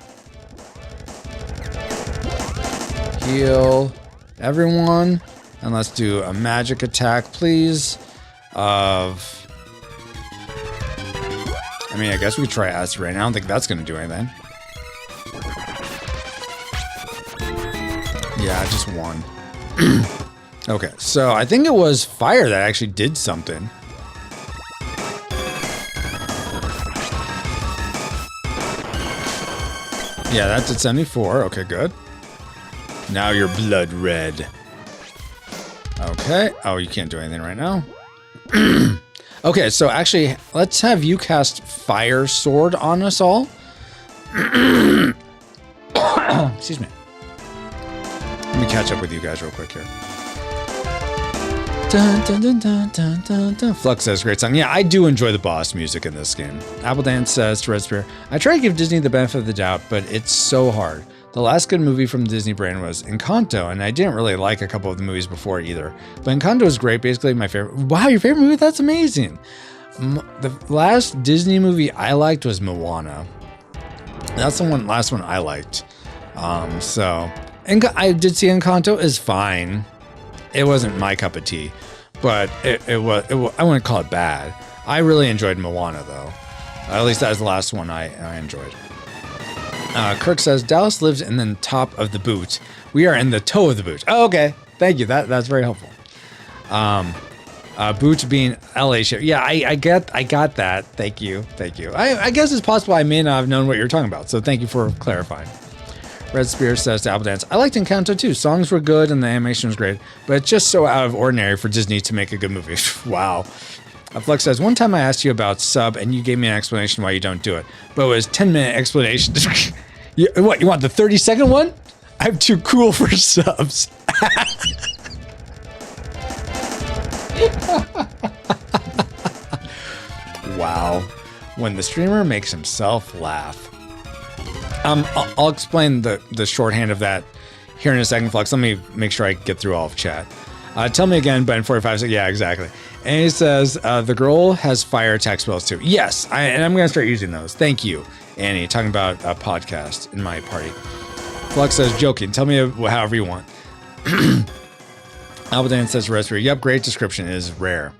Heal everyone. And let's do a magic attack, please. I guess we could try Acid Rain. I don't think that's going to do anything. Yeah, just one. Okay, so I think it was fire that actually did something. Yeah, that's at 74. Okay, good. Now you're blood red. Okay. Oh, you can't do anything right now. Okay, so actually, let's have you cast Fire Sword on us all. Excuse me. Let me catch up with you guys real quick here. Dun, dun, dun, dun, dun, dun, dun. Flux says, great song. Yeah, I do enjoy the boss music in this game. Apple Dance says to Red Spear, I try to give Disney the benefit of the doubt, but it's so hard. The last good movie from the Disney brand was Encanto, and I didn't really like a couple of the movies before either. But Encanto is great, basically my favorite. Wow, your favorite movie? That's amazing. The last Disney movie I liked was Moana. That's the last one I liked. And I did see Encanto is fine. It wasn't my cup of tea, but it was. I wouldn't call it bad. I really enjoyed Moana though. At least that was the last one I enjoyed. Kirk says Dallas lives in the top of the boot. We are in the toe of the boot. Oh, okay. Thank you. That's very helpful. Boot being LA ship. Yeah, I got that. Thank you. I guess it's possible I may not have known what you're talking about. So thank you for clarifying. Red Spear says to Apple Dance, I liked Encanto too. Songs were good and the animation was great, but it's just so out of ordinary for Disney to make a good movie. Wow. Flux says, one time I asked you about sub and you gave me an explanation why you don't do it, but it was 10-minute explanation. You want the 30-second one? I'm too cool for subs. Wow. When the streamer makes himself laugh. I'll explain the shorthand of that here in a second, Flux. Let me make sure I get through all of chat. Tell me again, but in 45 seconds. Yeah, exactly. And he says, the girl has fire attack spells too. Yes, and I'm going to start using those. Thank you, Annie. Talking about a podcast in my party. Flux says, joking. Tell me however you want. Albadan says, Raspberry. Yep, great description. It is rare.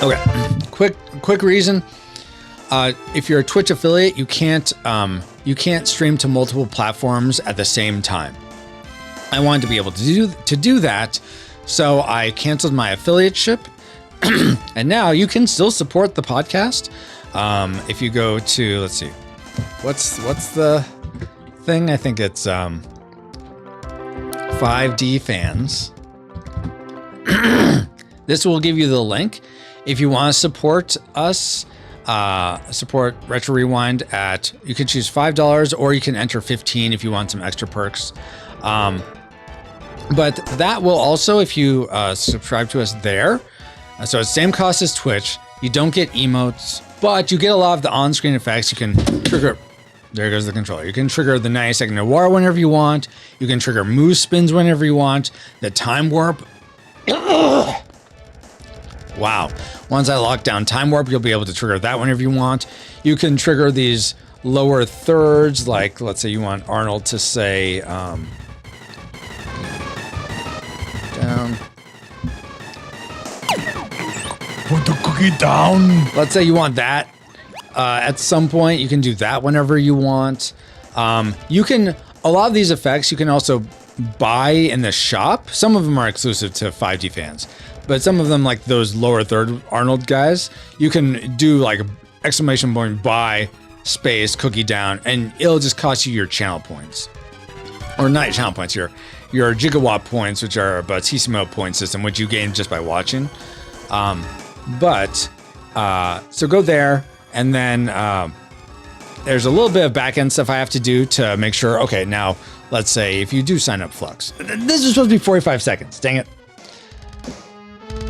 Okay. Quick reason. If you're a Twitch affiliate, you can't stream to multiple platforms at the same time. I wanted to be able to do that, so I canceled my affiliateship, and now you can still support the podcast. If you go to, let's see, what's the thing? I think it's 5dfans. This will give you the link if you want to support us. Support Retro Rewind at, you can choose $5 or you can enter 15 if you want some extra perks. But that will also, if you subscribe to us there, so it's same cost as Twitch. You don't get emotes, but you get a lot of the on-screen effects. You can trigger, there goes the controller. You can trigger the 90-second Noir whenever you want. You can trigger moose spins whenever you want. The time warp. Wow. Once I lock down time warp, you'll be able to trigger that whenever you want. You can trigger these lower thirds, like let's say you want Arnold to say down. Put the cookie down. Let's say you want that at some point. You can do that whenever you want. You can, a lot of these effects you can also buy in the shop. Some of them are exclusive to 5dfans. But some of them, like those lower third Arnold guys, you can do like exclamation point buy space cookie down, and it'll just cost you your channel points, or not channel points, your gigawatt points, which are a Battissimo point system, which you gain just by watching. So go there, and then there's a little bit of back end stuff I have to do to make sure. Okay, now let's say if you do sign up Flux, this is supposed to be 45 seconds. Dang it.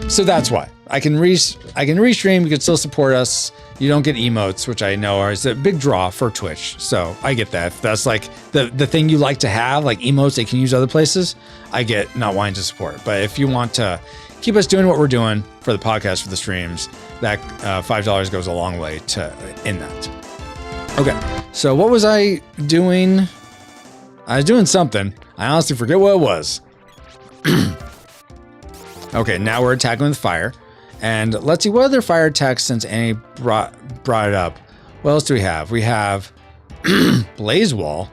So that's why I can restream. You can still support us. You don't get emotes, which I know is a big draw for Twitch. So I get that. If that's like the thing you like to have, like emotes they can use other places, I get not wanting to support. But if you want to keep us doing what we're doing for the podcast, for the streams, that $5 goes a long way in that. Okay, so what was I doing? I was doing something. I honestly forget what it was. Okay, now we're attacking with fire. And let's see, what other fire attacks, since Annie brought it up. What else do we have? We have Blaze Wall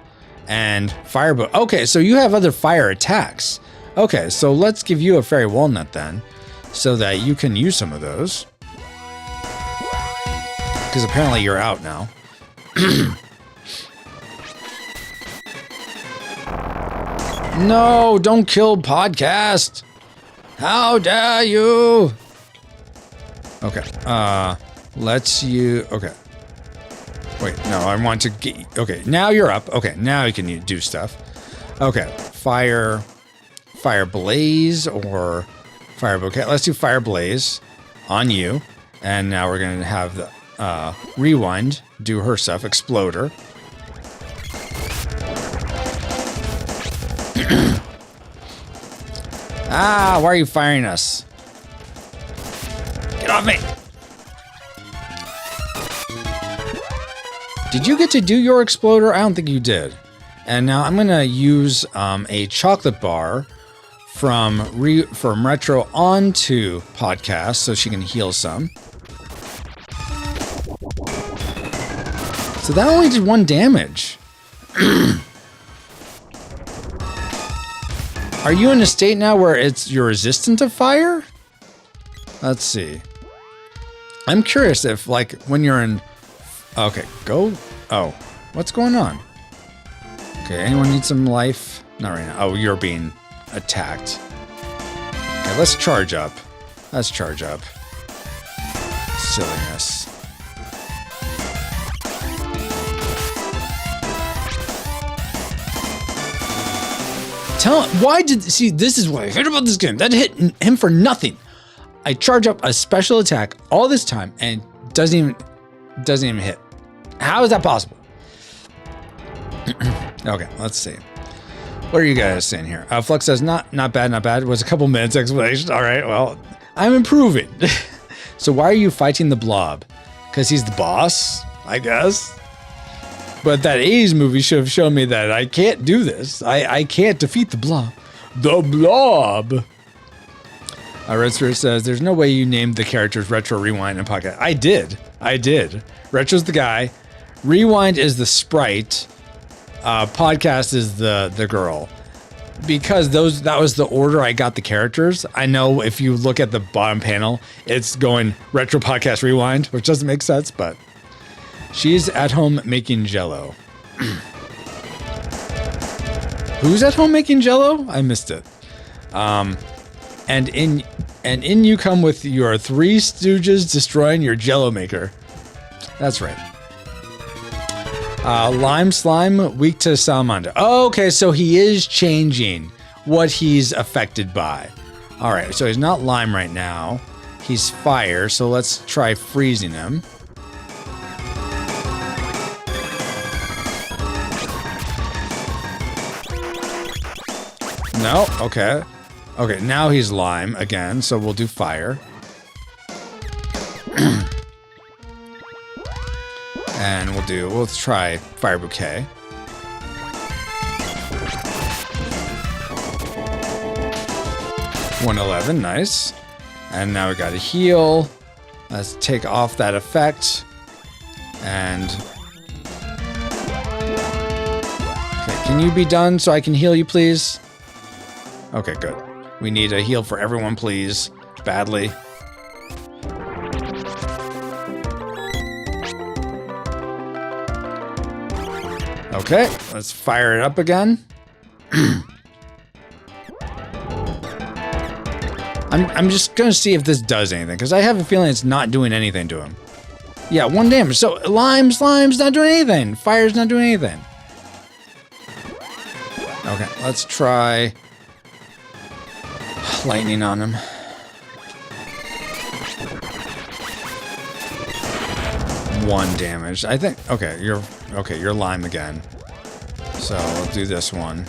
and Firebow. Okay, so you have other fire attacks. Okay, so let's give you a Fairy Walnut then, so that you can use some of those. Because apparently you're out now. No, don't kill podcast. How dare you? Okay, okay. Wait, no, I want to get, okay, now you're up. Okay, now you can do stuff. Okay, Fire Blaze or Fire Bouquet. Let's do Fire Blaze on you. And now we're gonna have the Rewind do her stuff, Exploder. Ah, why are you firing us? Get off me! Did you get to do your Exploder? I don't think you did. And now I'm gonna use a chocolate bar from Retro onto Podcast so she can heal some. So that only did 1 damage. Are you in a state now where you're resistant to fire? Let's see. I'm curious if, like, when you're in... Okay, go... Oh, what's going on? Okay, anyone need some life? Not right now. Oh, you're being attacked. Okay, let's charge up. Let's charge up. Silliness. See, this is what I hate about this game. That hit him for nothing. I charge up a special attack all this time and doesn't even hit. How is that possible? Okay, let's see. What are you guys saying here? Flux says, not bad, not bad. It was a couple minutes explanation. All right, well, I'm improving. So why are you fighting the Blob? Because he's the boss, I guess. But that 80s movie should have shown me that I can't do this. I can't defeat the Blob. The Blob! Red Spirit says, there's no way you named the characters Retro, Rewind, and Podcast. I did. Retro's the guy. Rewind is the sprite. Podcast is the girl. Because that was the order I got the characters. I know if you look at the bottom panel, it's going Retro, Podcast, Rewind, which doesn't make sense, but... She's at home making Jell-O. Who's at home making Jell-O? I missed it. And in you come with your 3 stooges destroying your Jell-O maker. That's right. Lime Slime, weak to Salamander. Oh, okay, so he is changing what he's affected by. All right, so he's not Lime right now. He's Fire, so let's try freezing him. No, okay. Okay, now he's Lime again, so we'll do Fire. And we'll try Fire Bouquet. $111, nice. And now we gotta heal. Let's take off that effect. And... Okay, can you be done so I can heal you, please? Okay, good. We need a heal for everyone, please. badly. Okay, let's fire it up again. I'm just gonna see if this does anything, because I have a feeling it's not doing anything to him. Yeah, 1 damage. So slime's not doing anything. Fire's not doing anything. Okay, let's try lightning on him. One damage. I think. Okay, you're lime again. So we'll do this one.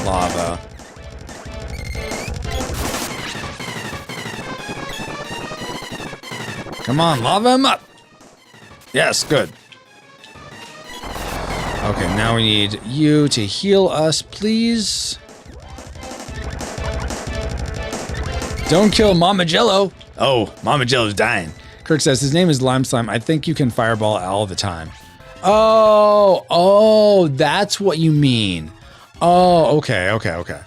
Lava. Come on, lava him up. Yes, good. Okay, now we need you to heal us, please. Don't kill Mama Jello. Oh, Mama Jello's dying. Kirk says his name is Lime Slime. I think you can fireball all the time. Oh, that's what you mean. Oh, okay. Okay,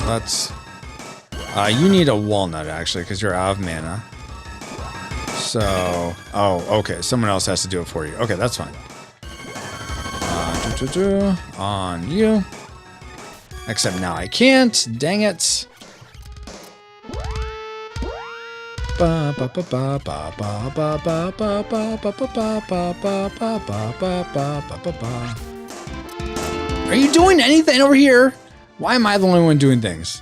let's... you need a walnut, actually, because you're out of mana. So... Oh, okay. Someone else has to do it for you. Okay, that's fine. On you. Except now I can't. Dang it. Are you doing anything over here? Why am I the only one doing things?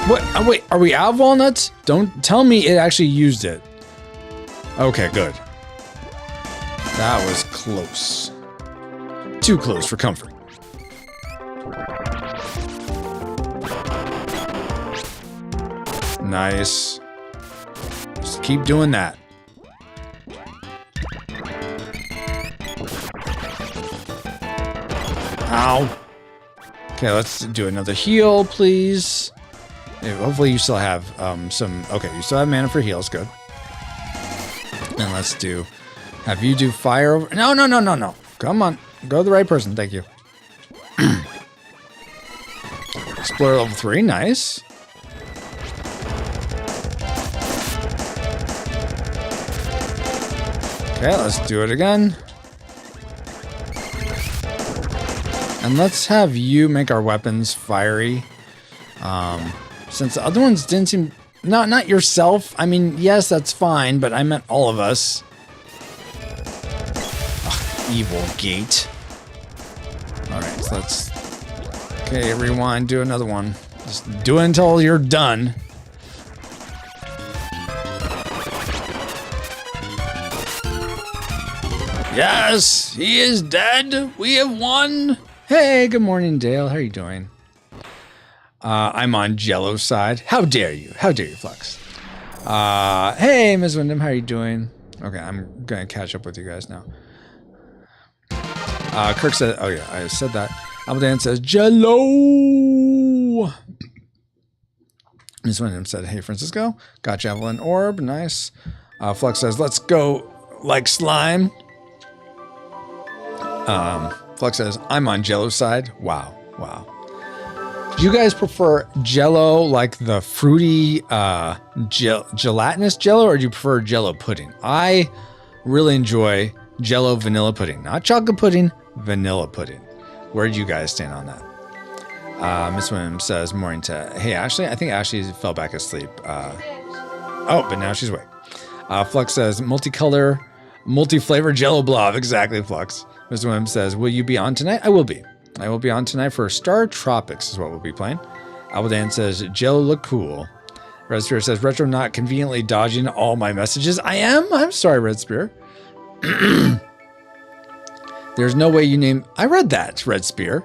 What? Oh, wait, are we out of walnuts? Don't tell me it actually used it. Okay, good. That was close. Too close for comfort. Nice. Just keep doing that. Ow. Okay, let's do another heal, please. Yeah, hopefully you still have some... Okay, you still have mana for heals. Good. And let's do... Have you do fire over... No. Come on. Go to the right person. Thank you. Explorer level 3. Nice. Okay, let's do it again. And let's have you make our weapons fiery. Since the other ones didn't seem... No, not yourself. I mean, yes, that's fine, but I meant all of us. Ugh, evil gate. Alright, so let's... Okay, rewind, do another one. Just do it until you're done. Yes, he is dead. We have won. Hey, good morning, Dale. How are you doing? I'm on Jello's side. How dare you? How dare you, Flux? Hey, Ms. Wyndham. How are you doing? Okay, I'm going to catch up with you guys now. Kirk said, oh yeah, I said that. Almadan says, Jello. Ms. Wyndham said, hey, Francisco. Got Javelin Orb. Nice. Flux says, let's go like slime. Flux says, I'm on Jello's side. Wow. Do you guys prefer Jello like the fruity, gelatinous Jello, or do you prefer Jello pudding? I really enjoy Jello vanilla pudding. Not chocolate pudding, vanilla pudding. Where do you guys stand on that? Miss Williams says, morning to... Hey, Ashley. I think Ashley fell back asleep. Oh, but now she's awake. Flux says, multicolor, multi-flavor Jello blob. Exactly, Flux. Mr. Williams says, will you be on tonight? I will be. I will be on tonight for Star Tropics is what we'll be playing. Albadan says, Jello look cool. Red Spear says, Retro not conveniently dodging all my messages. I am? I'm sorry, Red Spear. There's no way you name... I read that, Red Spear.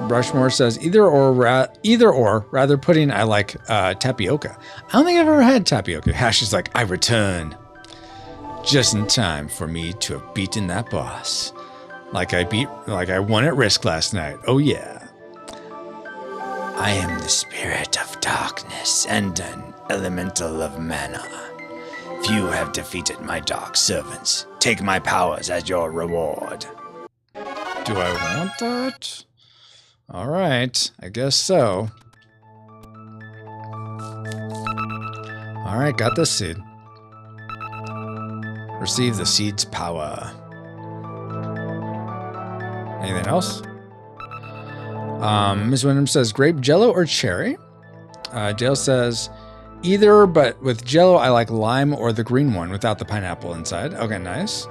Rushmore says, either or, rather pudding, I like tapioca. I don't think I've ever had tapioca. Hash is like, I return. Just in time for me to have beaten that boss. Like I won at Risk last night. Oh yeah. I am the spirit of darkness and an elemental of mana. Few have defeated my dark servants. Take my powers as your reward. Do I want that? All right, I guess so. All right, got this seed. Receive the seed's power. Anything else? Ms. Wyndham says grape, jello, or cherry. Dale says either, but with jello, I like lime or the green one without the pineapple inside. Okay, nice.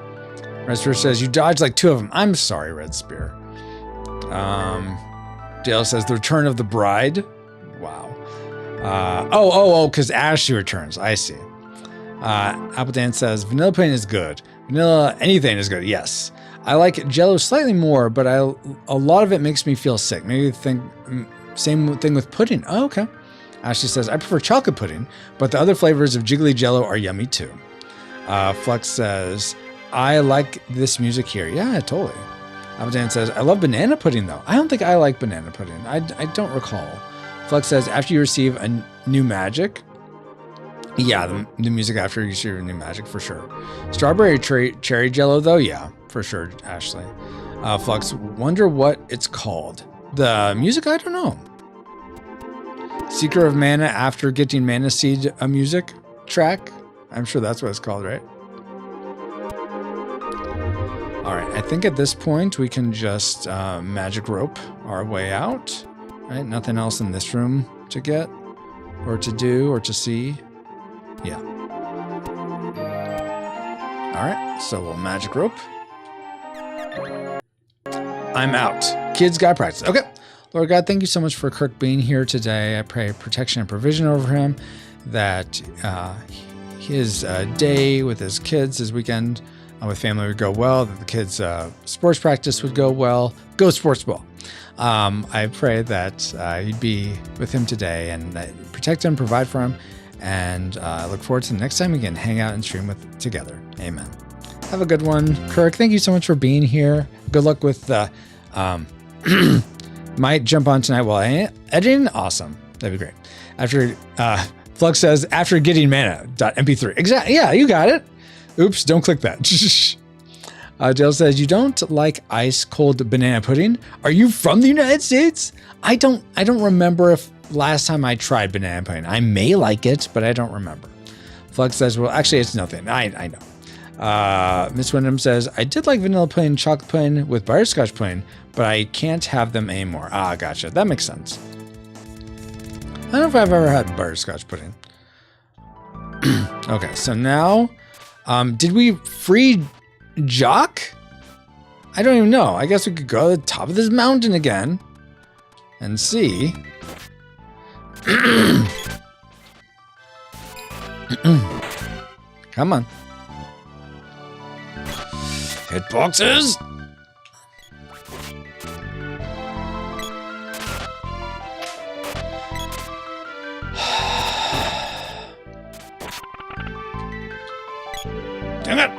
Red Spear says you dodged like 2 of them. I'm sorry, Red Spear. Dale says the return of the bride. Wow. Because Ashley returns. I see. Apple Dan says vanilla pudding is good. Vanilla anything is good. Yes. I like jello slightly more, but a lot of it makes me feel sick. Maybe same thing with pudding. Oh, okay. Ashley says, I prefer chocolate pudding, but the other flavors of jiggly jello are yummy too. Flux says, I like this music here. Yeah, totally. Abadan says, I love banana pudding though. I don't think I like banana pudding. I don't recall. Flux says, after you receive a new magic. Yeah, the music after you receive a new magic for sure. Strawberry cherry jello though. Yeah, for sure, Ashley. Flux, wonder what it's called. The music, I don't know. Seeker of Mana after getting Mana Seed a music track. I'm sure that's what it's called, right? All right, I think at this point we can just magic rope our way out, right? Nothing else in this room to get or to do or to see. Yeah. All right, so we'll magic rope. I'm out. Kids got practice. Okay. Lord God, thank you so much for Kirk being here today. I pray protection and provision over him, that his day with his kids, his weekend with family would go well, that the kids' sports practice would go well. Go sports ball. I pray that you'd be with him today and protect him, provide for him, and I look forward to the next time we can hang out and stream together. Amen. Have a good one. Kirk, thank you so much for being here. Good luck with the... might jump on tonight while editing. Awesome. That'd be great. After Flux says, after getting mana.mp3. Exactly. Yeah, you got it. Oops, don't click that. Dale says, you don't like ice cold banana pudding? Are you from the United States? I don't remember if last time I tried banana pudding. I may like it, but I don't remember. Flux says, well, actually, it's nothing. I know. Miss Wyndham says, I did like vanilla pudding, chocolate pudding with butterscotch pudding, but I can't have them anymore. Ah, gotcha. That makes sense. I don't know if I've ever had butterscotch pudding. Okay, so now, did we free Jock? I don't even know. I guess we could go to the top of this mountain again and see. Come on. Hitboxes? Damn it!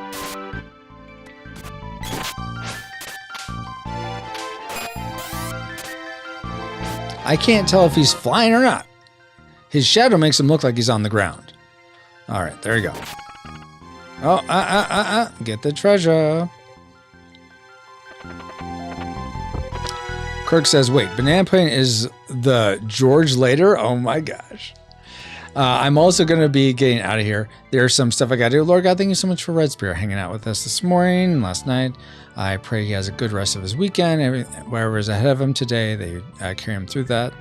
I can't tell if he's flying or not. His shadow makes him look like he's on the ground. All right, there you go. Oh, get the treasure. Kirk says, wait, banana pudding is the George later? Oh my gosh. I'm also going to be getting out of here. There's some stuff I got to do. Lord God, thank you so much for Red Spear hanging out with us this morning and last night. I pray he has a good rest of his weekend. Whatever is ahead of him today, they carry him through that.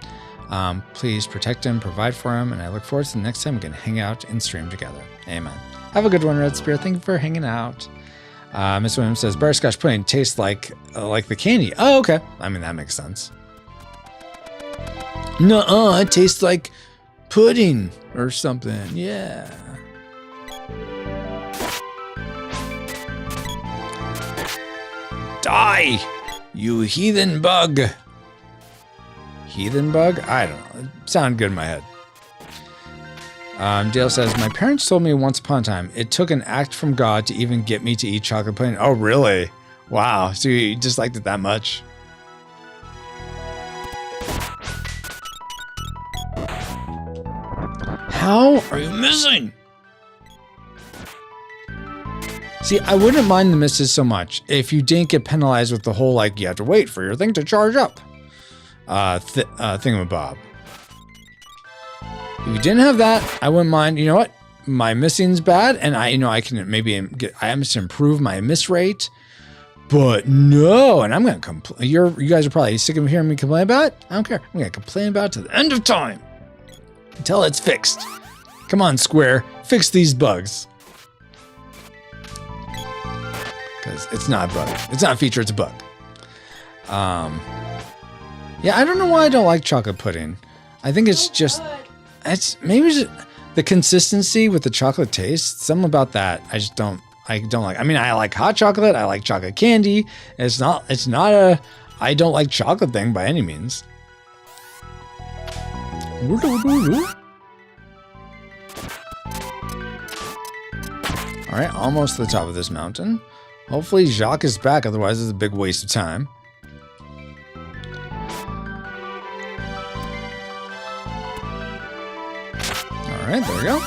Please protect him, provide for him, and I look forward to the next time we can hang out and stream together. Amen. Have a good one, Red Spear. Thank you for hanging out. Miss Williams says, butterscotch pudding tastes like the candy. Oh, okay. I mean, that makes sense. Nuh-uh, it tastes like pudding or something. Yeah. Die, you heathen bug. Heathen bug? I don't know. It sounded good in my head. Dale says, my parents told me once upon a time, it took an act from God to even get me to eat chocolate pudding. Oh, really? Wow. So you just liked it that much? How are you missing? See, I wouldn't mind the misses so much if you didn't get penalized with the whole, like, you have to wait for your thing to charge up thingamabob. If you didn't have that, I wouldn't mind. You know what? My missing's bad, and I can maybe I am to improve my miss rate. But no, and I'm gonna complain. You guys are probably sick of hearing me complain about it. I don't care. I'm gonna complain about it to the end of time until it's fixed. Come on, Square, fix these bugs. Because it's not a bug. It's not a feature. It's a bug. Yeah, I don't know why I don't like chocolate pudding. I think it's just maybe just the consistency with the chocolate taste. Something about that I just don't. I don't like. I mean, I like hot chocolate. I like chocolate candy. It's not a I don't like chocolate thing by any means. All right, almost to the top of this mountain. Hopefully Jacques is back, otherwise it's a big waste of time. All right, there we go.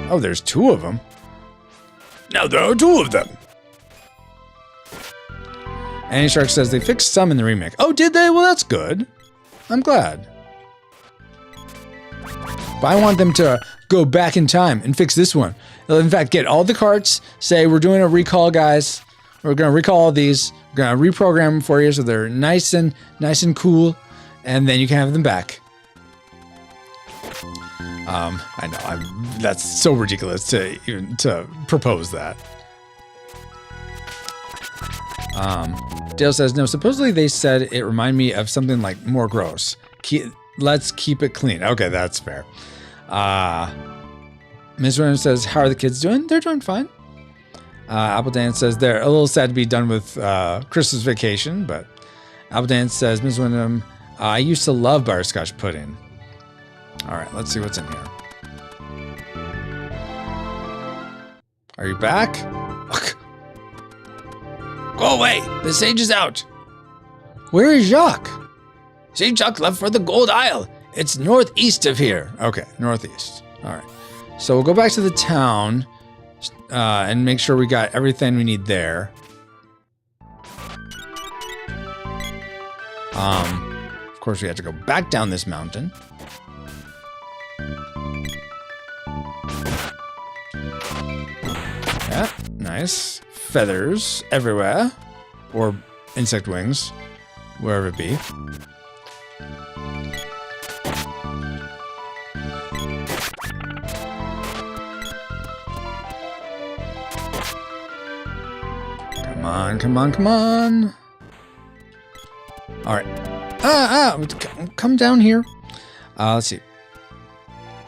Oh, there's two of them. Now there are two of them. Annie Shark says they fixed some in the remake. Oh, did they? Well, that's good. I'm glad. But I want them to go back in time and fix this one. They'll, in fact, get all the carts, say, we're doing a recall, guys. We're going to recall all these. We're going to reprogram them for you so they're nice and cool. And then you can have them back. I know, that's so ridiculous to even to propose that. Dale says, no, supposedly they said it reminded me of something like more gross. Let's keep it clean. Okay, that's fair. Ms. Williams says, how are the kids doing? They're doing fine. Apple Dance says they're a little sad to be done with Christmas vacation, but Apple Dance says, Ms. Wyndham, I used to love butterscotch pudding. All right, let's see what's in here. Are you back? Go away! The sage is out! Where is Jacques? Sage Jacques left for the Gold Isle. It's northeast of here. Okay, northeast. All right. So we'll go back to the town and make sure we got everything we need there. Of course, we have to go back down this mountain. Yeah, nice. Feathers everywhere. Or insect wings, wherever it be. Come on, come on, come on. All right. Come down here. Let's see.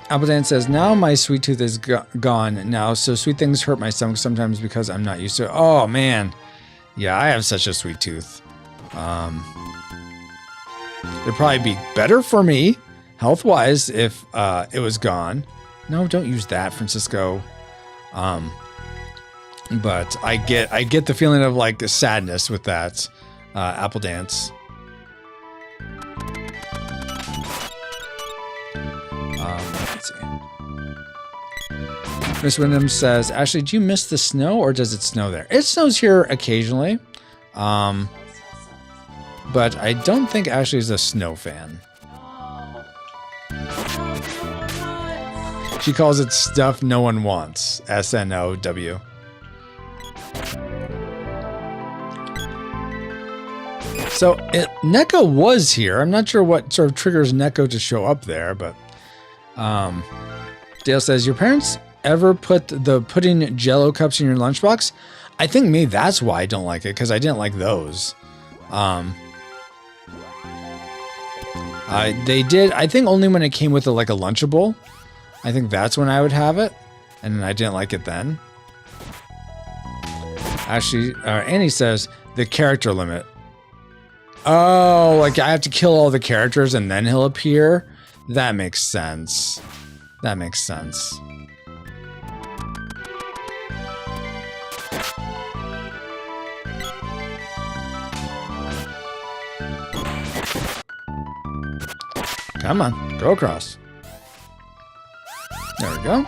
Appledan says, now my sweet tooth is gone now, so sweet things hurt my stomach sometimes because I'm not used to it. Oh, man. Yeah, I have such a sweet tooth. It'd probably be better for me, health-wise, if it was gone. No, don't use that, Francisco. But I get the feeling of, like, sadness with that Apple Dance. Let's see. Miss Wyndham says, Ashley, do you miss the snow or does it snow there? It snows here occasionally. But I don't think Ashley's a snow fan. She calls it stuff no one wants. SNOW. So Neko was here. I'm not sure what sort of triggers Neko to show up there, but Dale says, your parents ever put the pudding Jello cups in your lunchbox? I think maybe that's why I don't like it, because I didn't like those. They did, I think only when it came with like a Lunchable. I think that's when I would have it, and I didn't like it then. Actually, Annie says, the character limit. Oh, like I have to kill all the characters and then he'll appear? That makes sense. That makes sense. Come on, go across. There we go.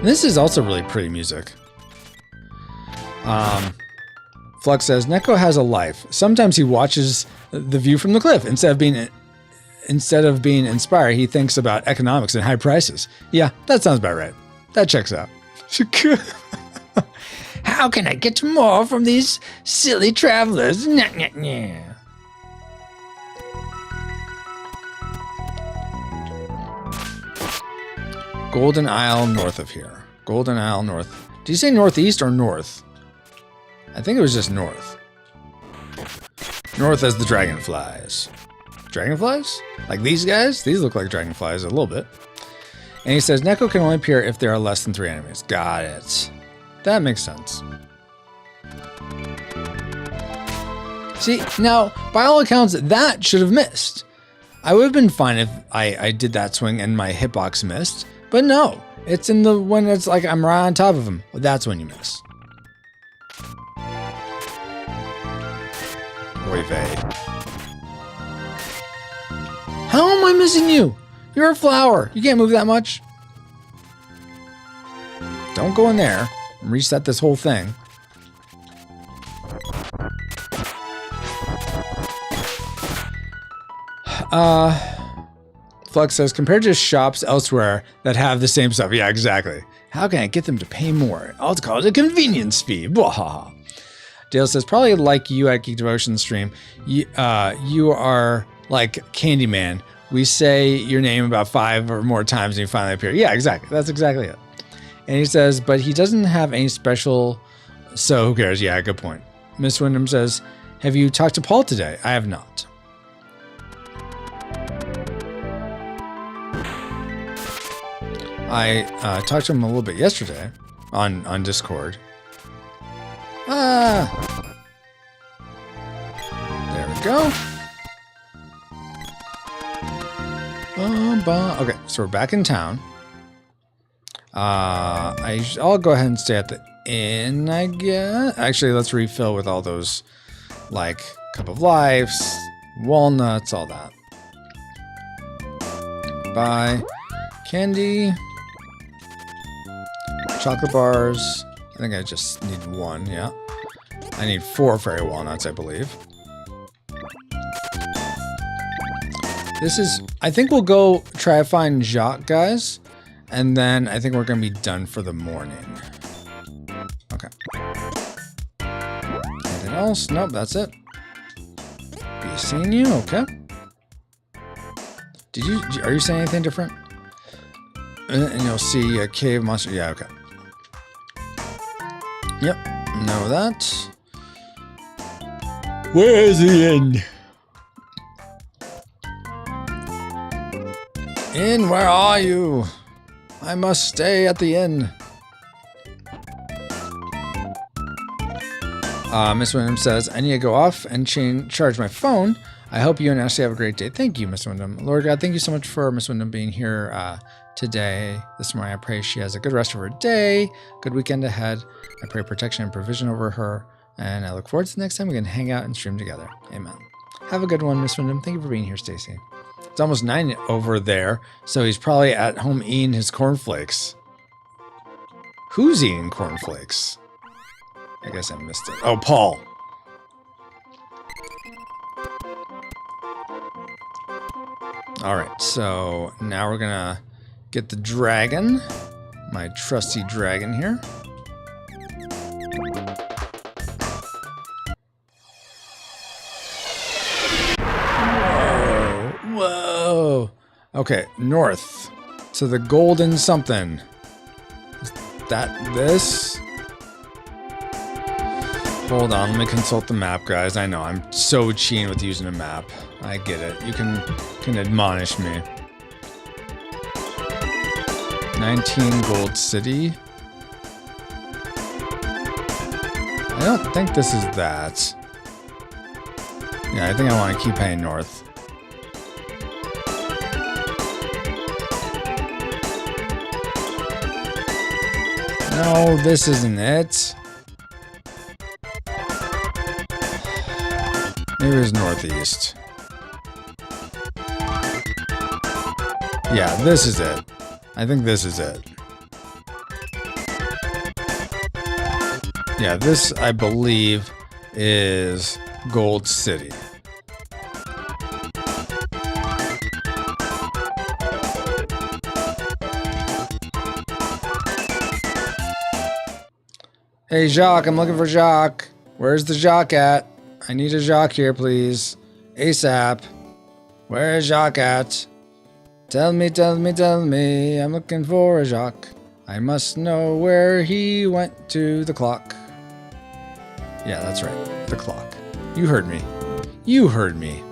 This is also really pretty music. Flux says, Neko has a life. Sometimes he watches the view from the cliff. Instead of being inspired, he thinks about economics and high prices. Yeah, that sounds about right. That checks out. How can I get more from these silly travelers? Nah, nah, nah. Golden Isle north of here. Golden Isle north. Did you say northeast or north? I think it was just north. North as the dragonflies. Dragonflies? Like these guys? These look like dragonflies a little bit. And he says, Neko can only appear if there are less than 3 enemies. Got it. That makes sense. See, now, by all accounts, that should have missed. I would have been fine if I did that swing and my hitbox missed. But no, it's in the when it's like I'm right on top of him. Well, that's when you miss. Oy vey. How am I missing you? You're a flower. You can't move that much. Don't go in there and reset this whole thing. Flux says, compared to shops elsewhere that have the same stuff. Yeah, exactly. How can I get them to pay more? I'll call it a convenience fee. Bwahaha. Dale says, probably like you at Geek Devotion stream. You are like Candyman. We say your name about 5 or more times and you finally appear. Yeah, exactly. That's exactly it. And he says, but he doesn't have any special, so who cares? Yeah, good point. Miss Wyndham says, have you talked to Paul today? I have not. I talked to him a little bit yesterday on Discord. There we go. Okay, so we're back in town. I'll go ahead and stay at the inn, I guess. Actually, let's refill with all those, like, cup of lives, walnuts, all that. Buy candy, chocolate bars. I think I just need 1, yeah. I need 4 fairy walnuts, I believe. This is, I think we'll go try to find Jacques, guys. And then I think we're going to be done for the morning. Okay. Anything else? Nope, that's it. Be seeing you? Okay. Are you saying anything different? And you'll see a cave monster. Yeah, okay. Yep, know that. Where is the inn? Inn, where are you? I must stay at the inn. Miss Wyndham says, I need to go off and charge my phone. I hope you and Ashley have a great day. Thank you, Miss Wyndham. Lord God, thank you so much for Miss Wyndham being here today. This morning, I pray she has a good rest of her day, good weekend ahead. I pray protection and provision over her, and I look forward to the next time we can hang out and stream together. Amen. Have a good one, Miss Wyndham. Thank you for being here, Stacy. It's almost 9 over there, so he's probably at home eating his cornflakes. Who's eating cornflakes? I guess I missed it. Oh, Paul. All right, so now we're gonna get the dragon, my trusty dragon here. Whoa. Okay, north to the golden something. Is that this? Hold on, let me consult the map, guys. I know, I'm so cheating with using a map. I get it. You can admonish me. 19 Gold City. I don't think this is that. Yeah, I think I want to keep heading north. No, this isn't it. Maybe it's northeast. Yeah, this is it. I think this is it. Yeah, this, I believe, is Gold City. Hey, Jacques, I'm looking for Jacques. Where's the Jacques at? I need a Jacques here, please. ASAP. Where is Jacques at? Tell me, tell me, tell me. I'm looking for a Jacques. I must know where he went to the clock. Yeah, that's right. The clock. You heard me. You heard me.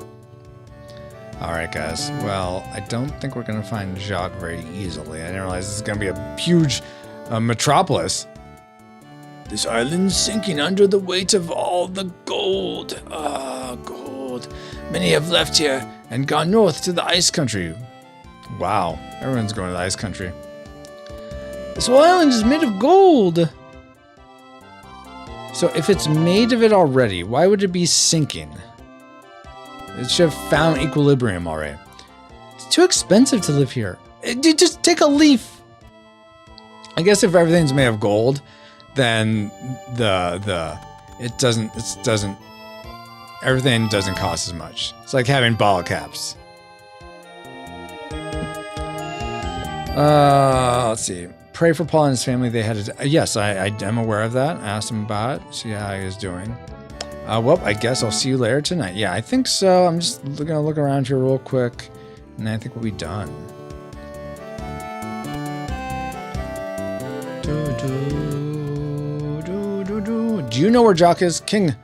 All right, guys. Well, I don't think we're going to find Jacques very easily. I didn't realize this is going to be a huge metropolis. This island's sinking under the weight of all the gold. Ah, gold. Many have left here and gone north to the ice country. Wow, everyone's going to the ice country. This whole island is made of gold. So if it's made of it already, why would it be sinking? It should have found equilibrium already. It's too expensive to live here. Dude, just take a leaf. I guess if everything's made of gold, then everything doesn't cost as much. It's like having bottle caps. Let's see. Pray for Paul and his family. They had yes, I am aware of that. I asked him about it. See how he was doing. Well, I guess I'll see you later tonight. Yeah, I think so. I'm just gonna look around here real quick, and I think we'll be done. Do you know where Jock is? King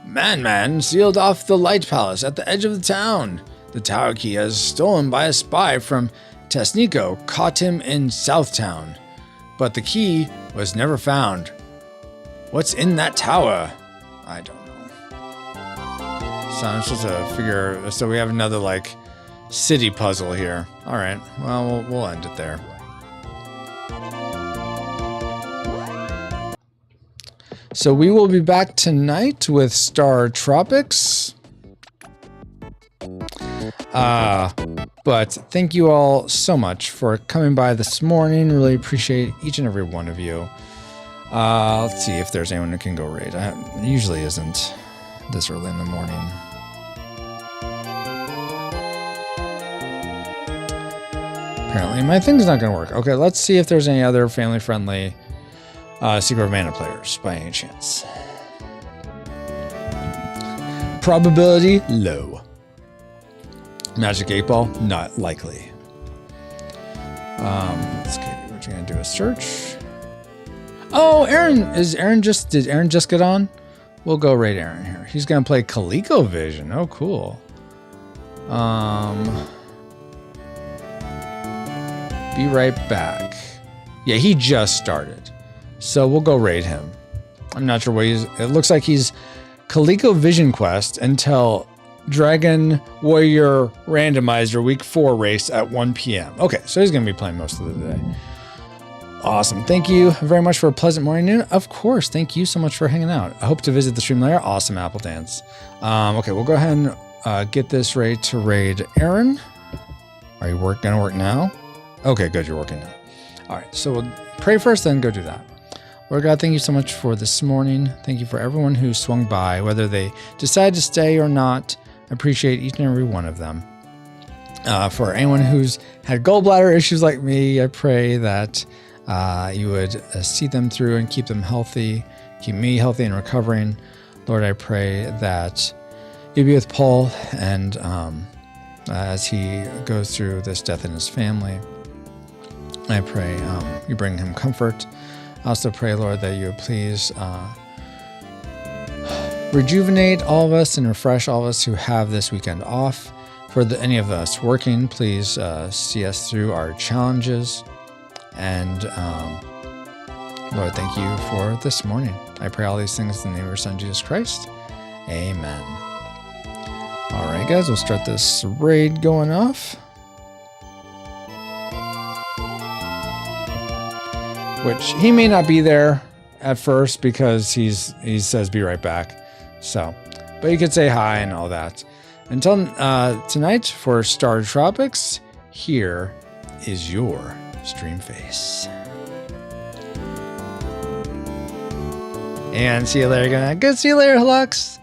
Man sealed off the Light Palace at the edge of the town. The tower key is stolen by a spy from Tesnico, caught him in Southtown. But the key was never found. What's in that tower? I don't know. So I'm supposed to figure, so we have another like city puzzle here. All right, well, we'll end it there. So we will be back tonight with Star Tropics. But thank you all so much for coming by this morning. Really appreciate each and every one of you. Let's see if there's anyone who can go raid. It usually isn't this early in the morning. Apparently my thing's not going to work. Okay, let's see if there's any other family-friendly Secret of Mana players by any chance. Probability low. Magic 8 Ball not likely. Let's get, we're gonna do a search. Oh, Aaron did Aaron just get on? We'll go raid Aaron here. He's gonna play ColecoVision. Oh, cool. Be right back. Yeah, he just started. So we'll go raid him. I'm not sure what it looks like he's ColecoVision Quest until Dragon Warrior Randomizer Week 4 race at 1 p.m. Okay, so he's going to be playing most of the day. Awesome. Thank you very much for a pleasant morning noon. Of course, thank you so much for hanging out. I hope to visit the stream later. Awesome Apple Dance. Okay, we'll go ahead and get this ready to raid Aaron. Are you going to work now? Okay, good. You're working now. All right, so we'll pray first, then go do that. Lord God, thank you so much for this morning. Thank you for everyone who swung by, whether they decide to stay or not. I appreciate each and every one of them. For anyone who's had gallbladder issues like me, I pray that you would see them through and keep them healthy, keep me healthy and recovering. Lord, I pray that you be with Paul and as he goes through this death in his family. I pray you bring him comfort. I also pray, Lord, that you would please rejuvenate all of us and refresh all of us who have this weekend off. For any of us working, please see us through our challenges. And Lord, thank you for this morning. I pray all these things in the name of your Son, Jesus Christ. Amen. All right, guys, we'll start this raid going off. Which he may not be there at first because he says be right back. So, but you could say hi and all that. Until tonight for Star Tropics, here is your stream face. And see you later, guys. Good. See you later, Lux.